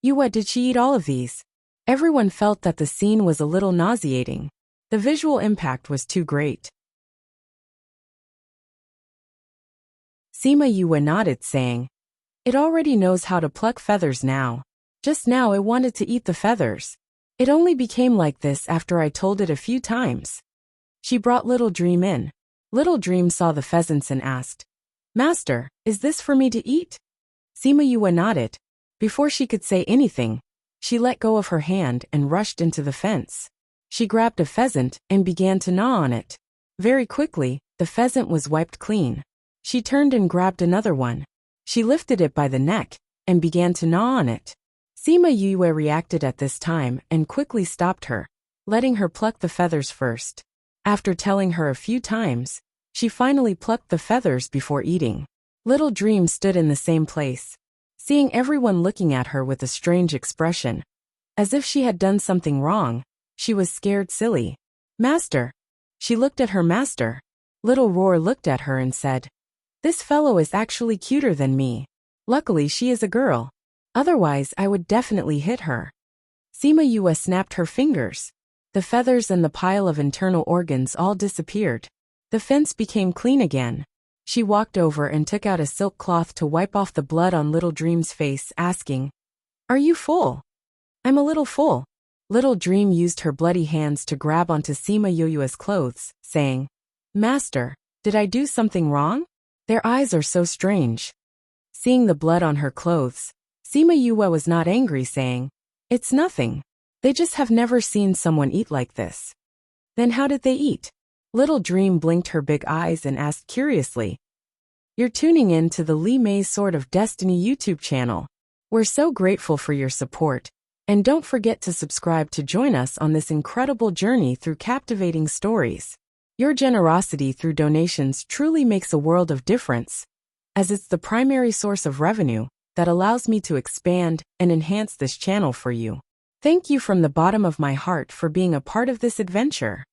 Yue, did she eat all of these? Everyone felt that the scene was a little nauseating. The visual impact was too great. Sima Yue nodded, saying, "It already knows how to pluck feathers now. Just now it wanted to eat the feathers. It only became like this after I told it a few times." She brought Little Dream in. Little Dream saw the pheasants and asked, "Master, is this for me to eat?" Sima Yue nodded. Before she could say anything, she let go of her hand and rushed into the fence. She grabbed a pheasant and began to gnaw on it. Very quickly, the pheasant was wiped clean. She turned and grabbed another one. She lifted it by the neck and began to gnaw on it. Sima Yue reacted at this time and quickly stopped her, letting her pluck the feathers first. After telling her a few times, she finally plucked the feathers before eating. Little Dream stood in the same place, seeing everyone looking at her with a strange expression. As if she had done something wrong, she was scared silly. "Master." She looked at her master. Little Roar looked at her and said, "This fellow is actually cuter than me. Luckily she is a girl. Otherwise I would definitely hit her." Sima Yue snapped her fingers. The feathers and the pile of internal organs all disappeared. The fence became clean again. She walked over and took out a silk cloth to wipe off the blood on Little Dream's face, asking, "Are you full?" "I'm a little full." Little Dream used her bloody hands to grab onto Sima Yue's clothes, saying, "Master, did I do something wrong? Their eyes are so strange." Seeing the blood on her clothes, Sima Yue was not angry, saying, "It's nothing. They just have never seen someone eat like this." "Then how did they eat?" Little Dream blinked her big eyes and asked curiously. "You're tuning in to the Li Mei's Sword of Destiny YouTube channel. We're so grateful for your support. And don't forget to subscribe to join us on this incredible journey through captivating stories. Your generosity through donations truly makes a world of difference, as it's the primary source of revenue that allows me to expand and enhance this channel for you. Thank you from the bottom of my heart for being a part of this adventure.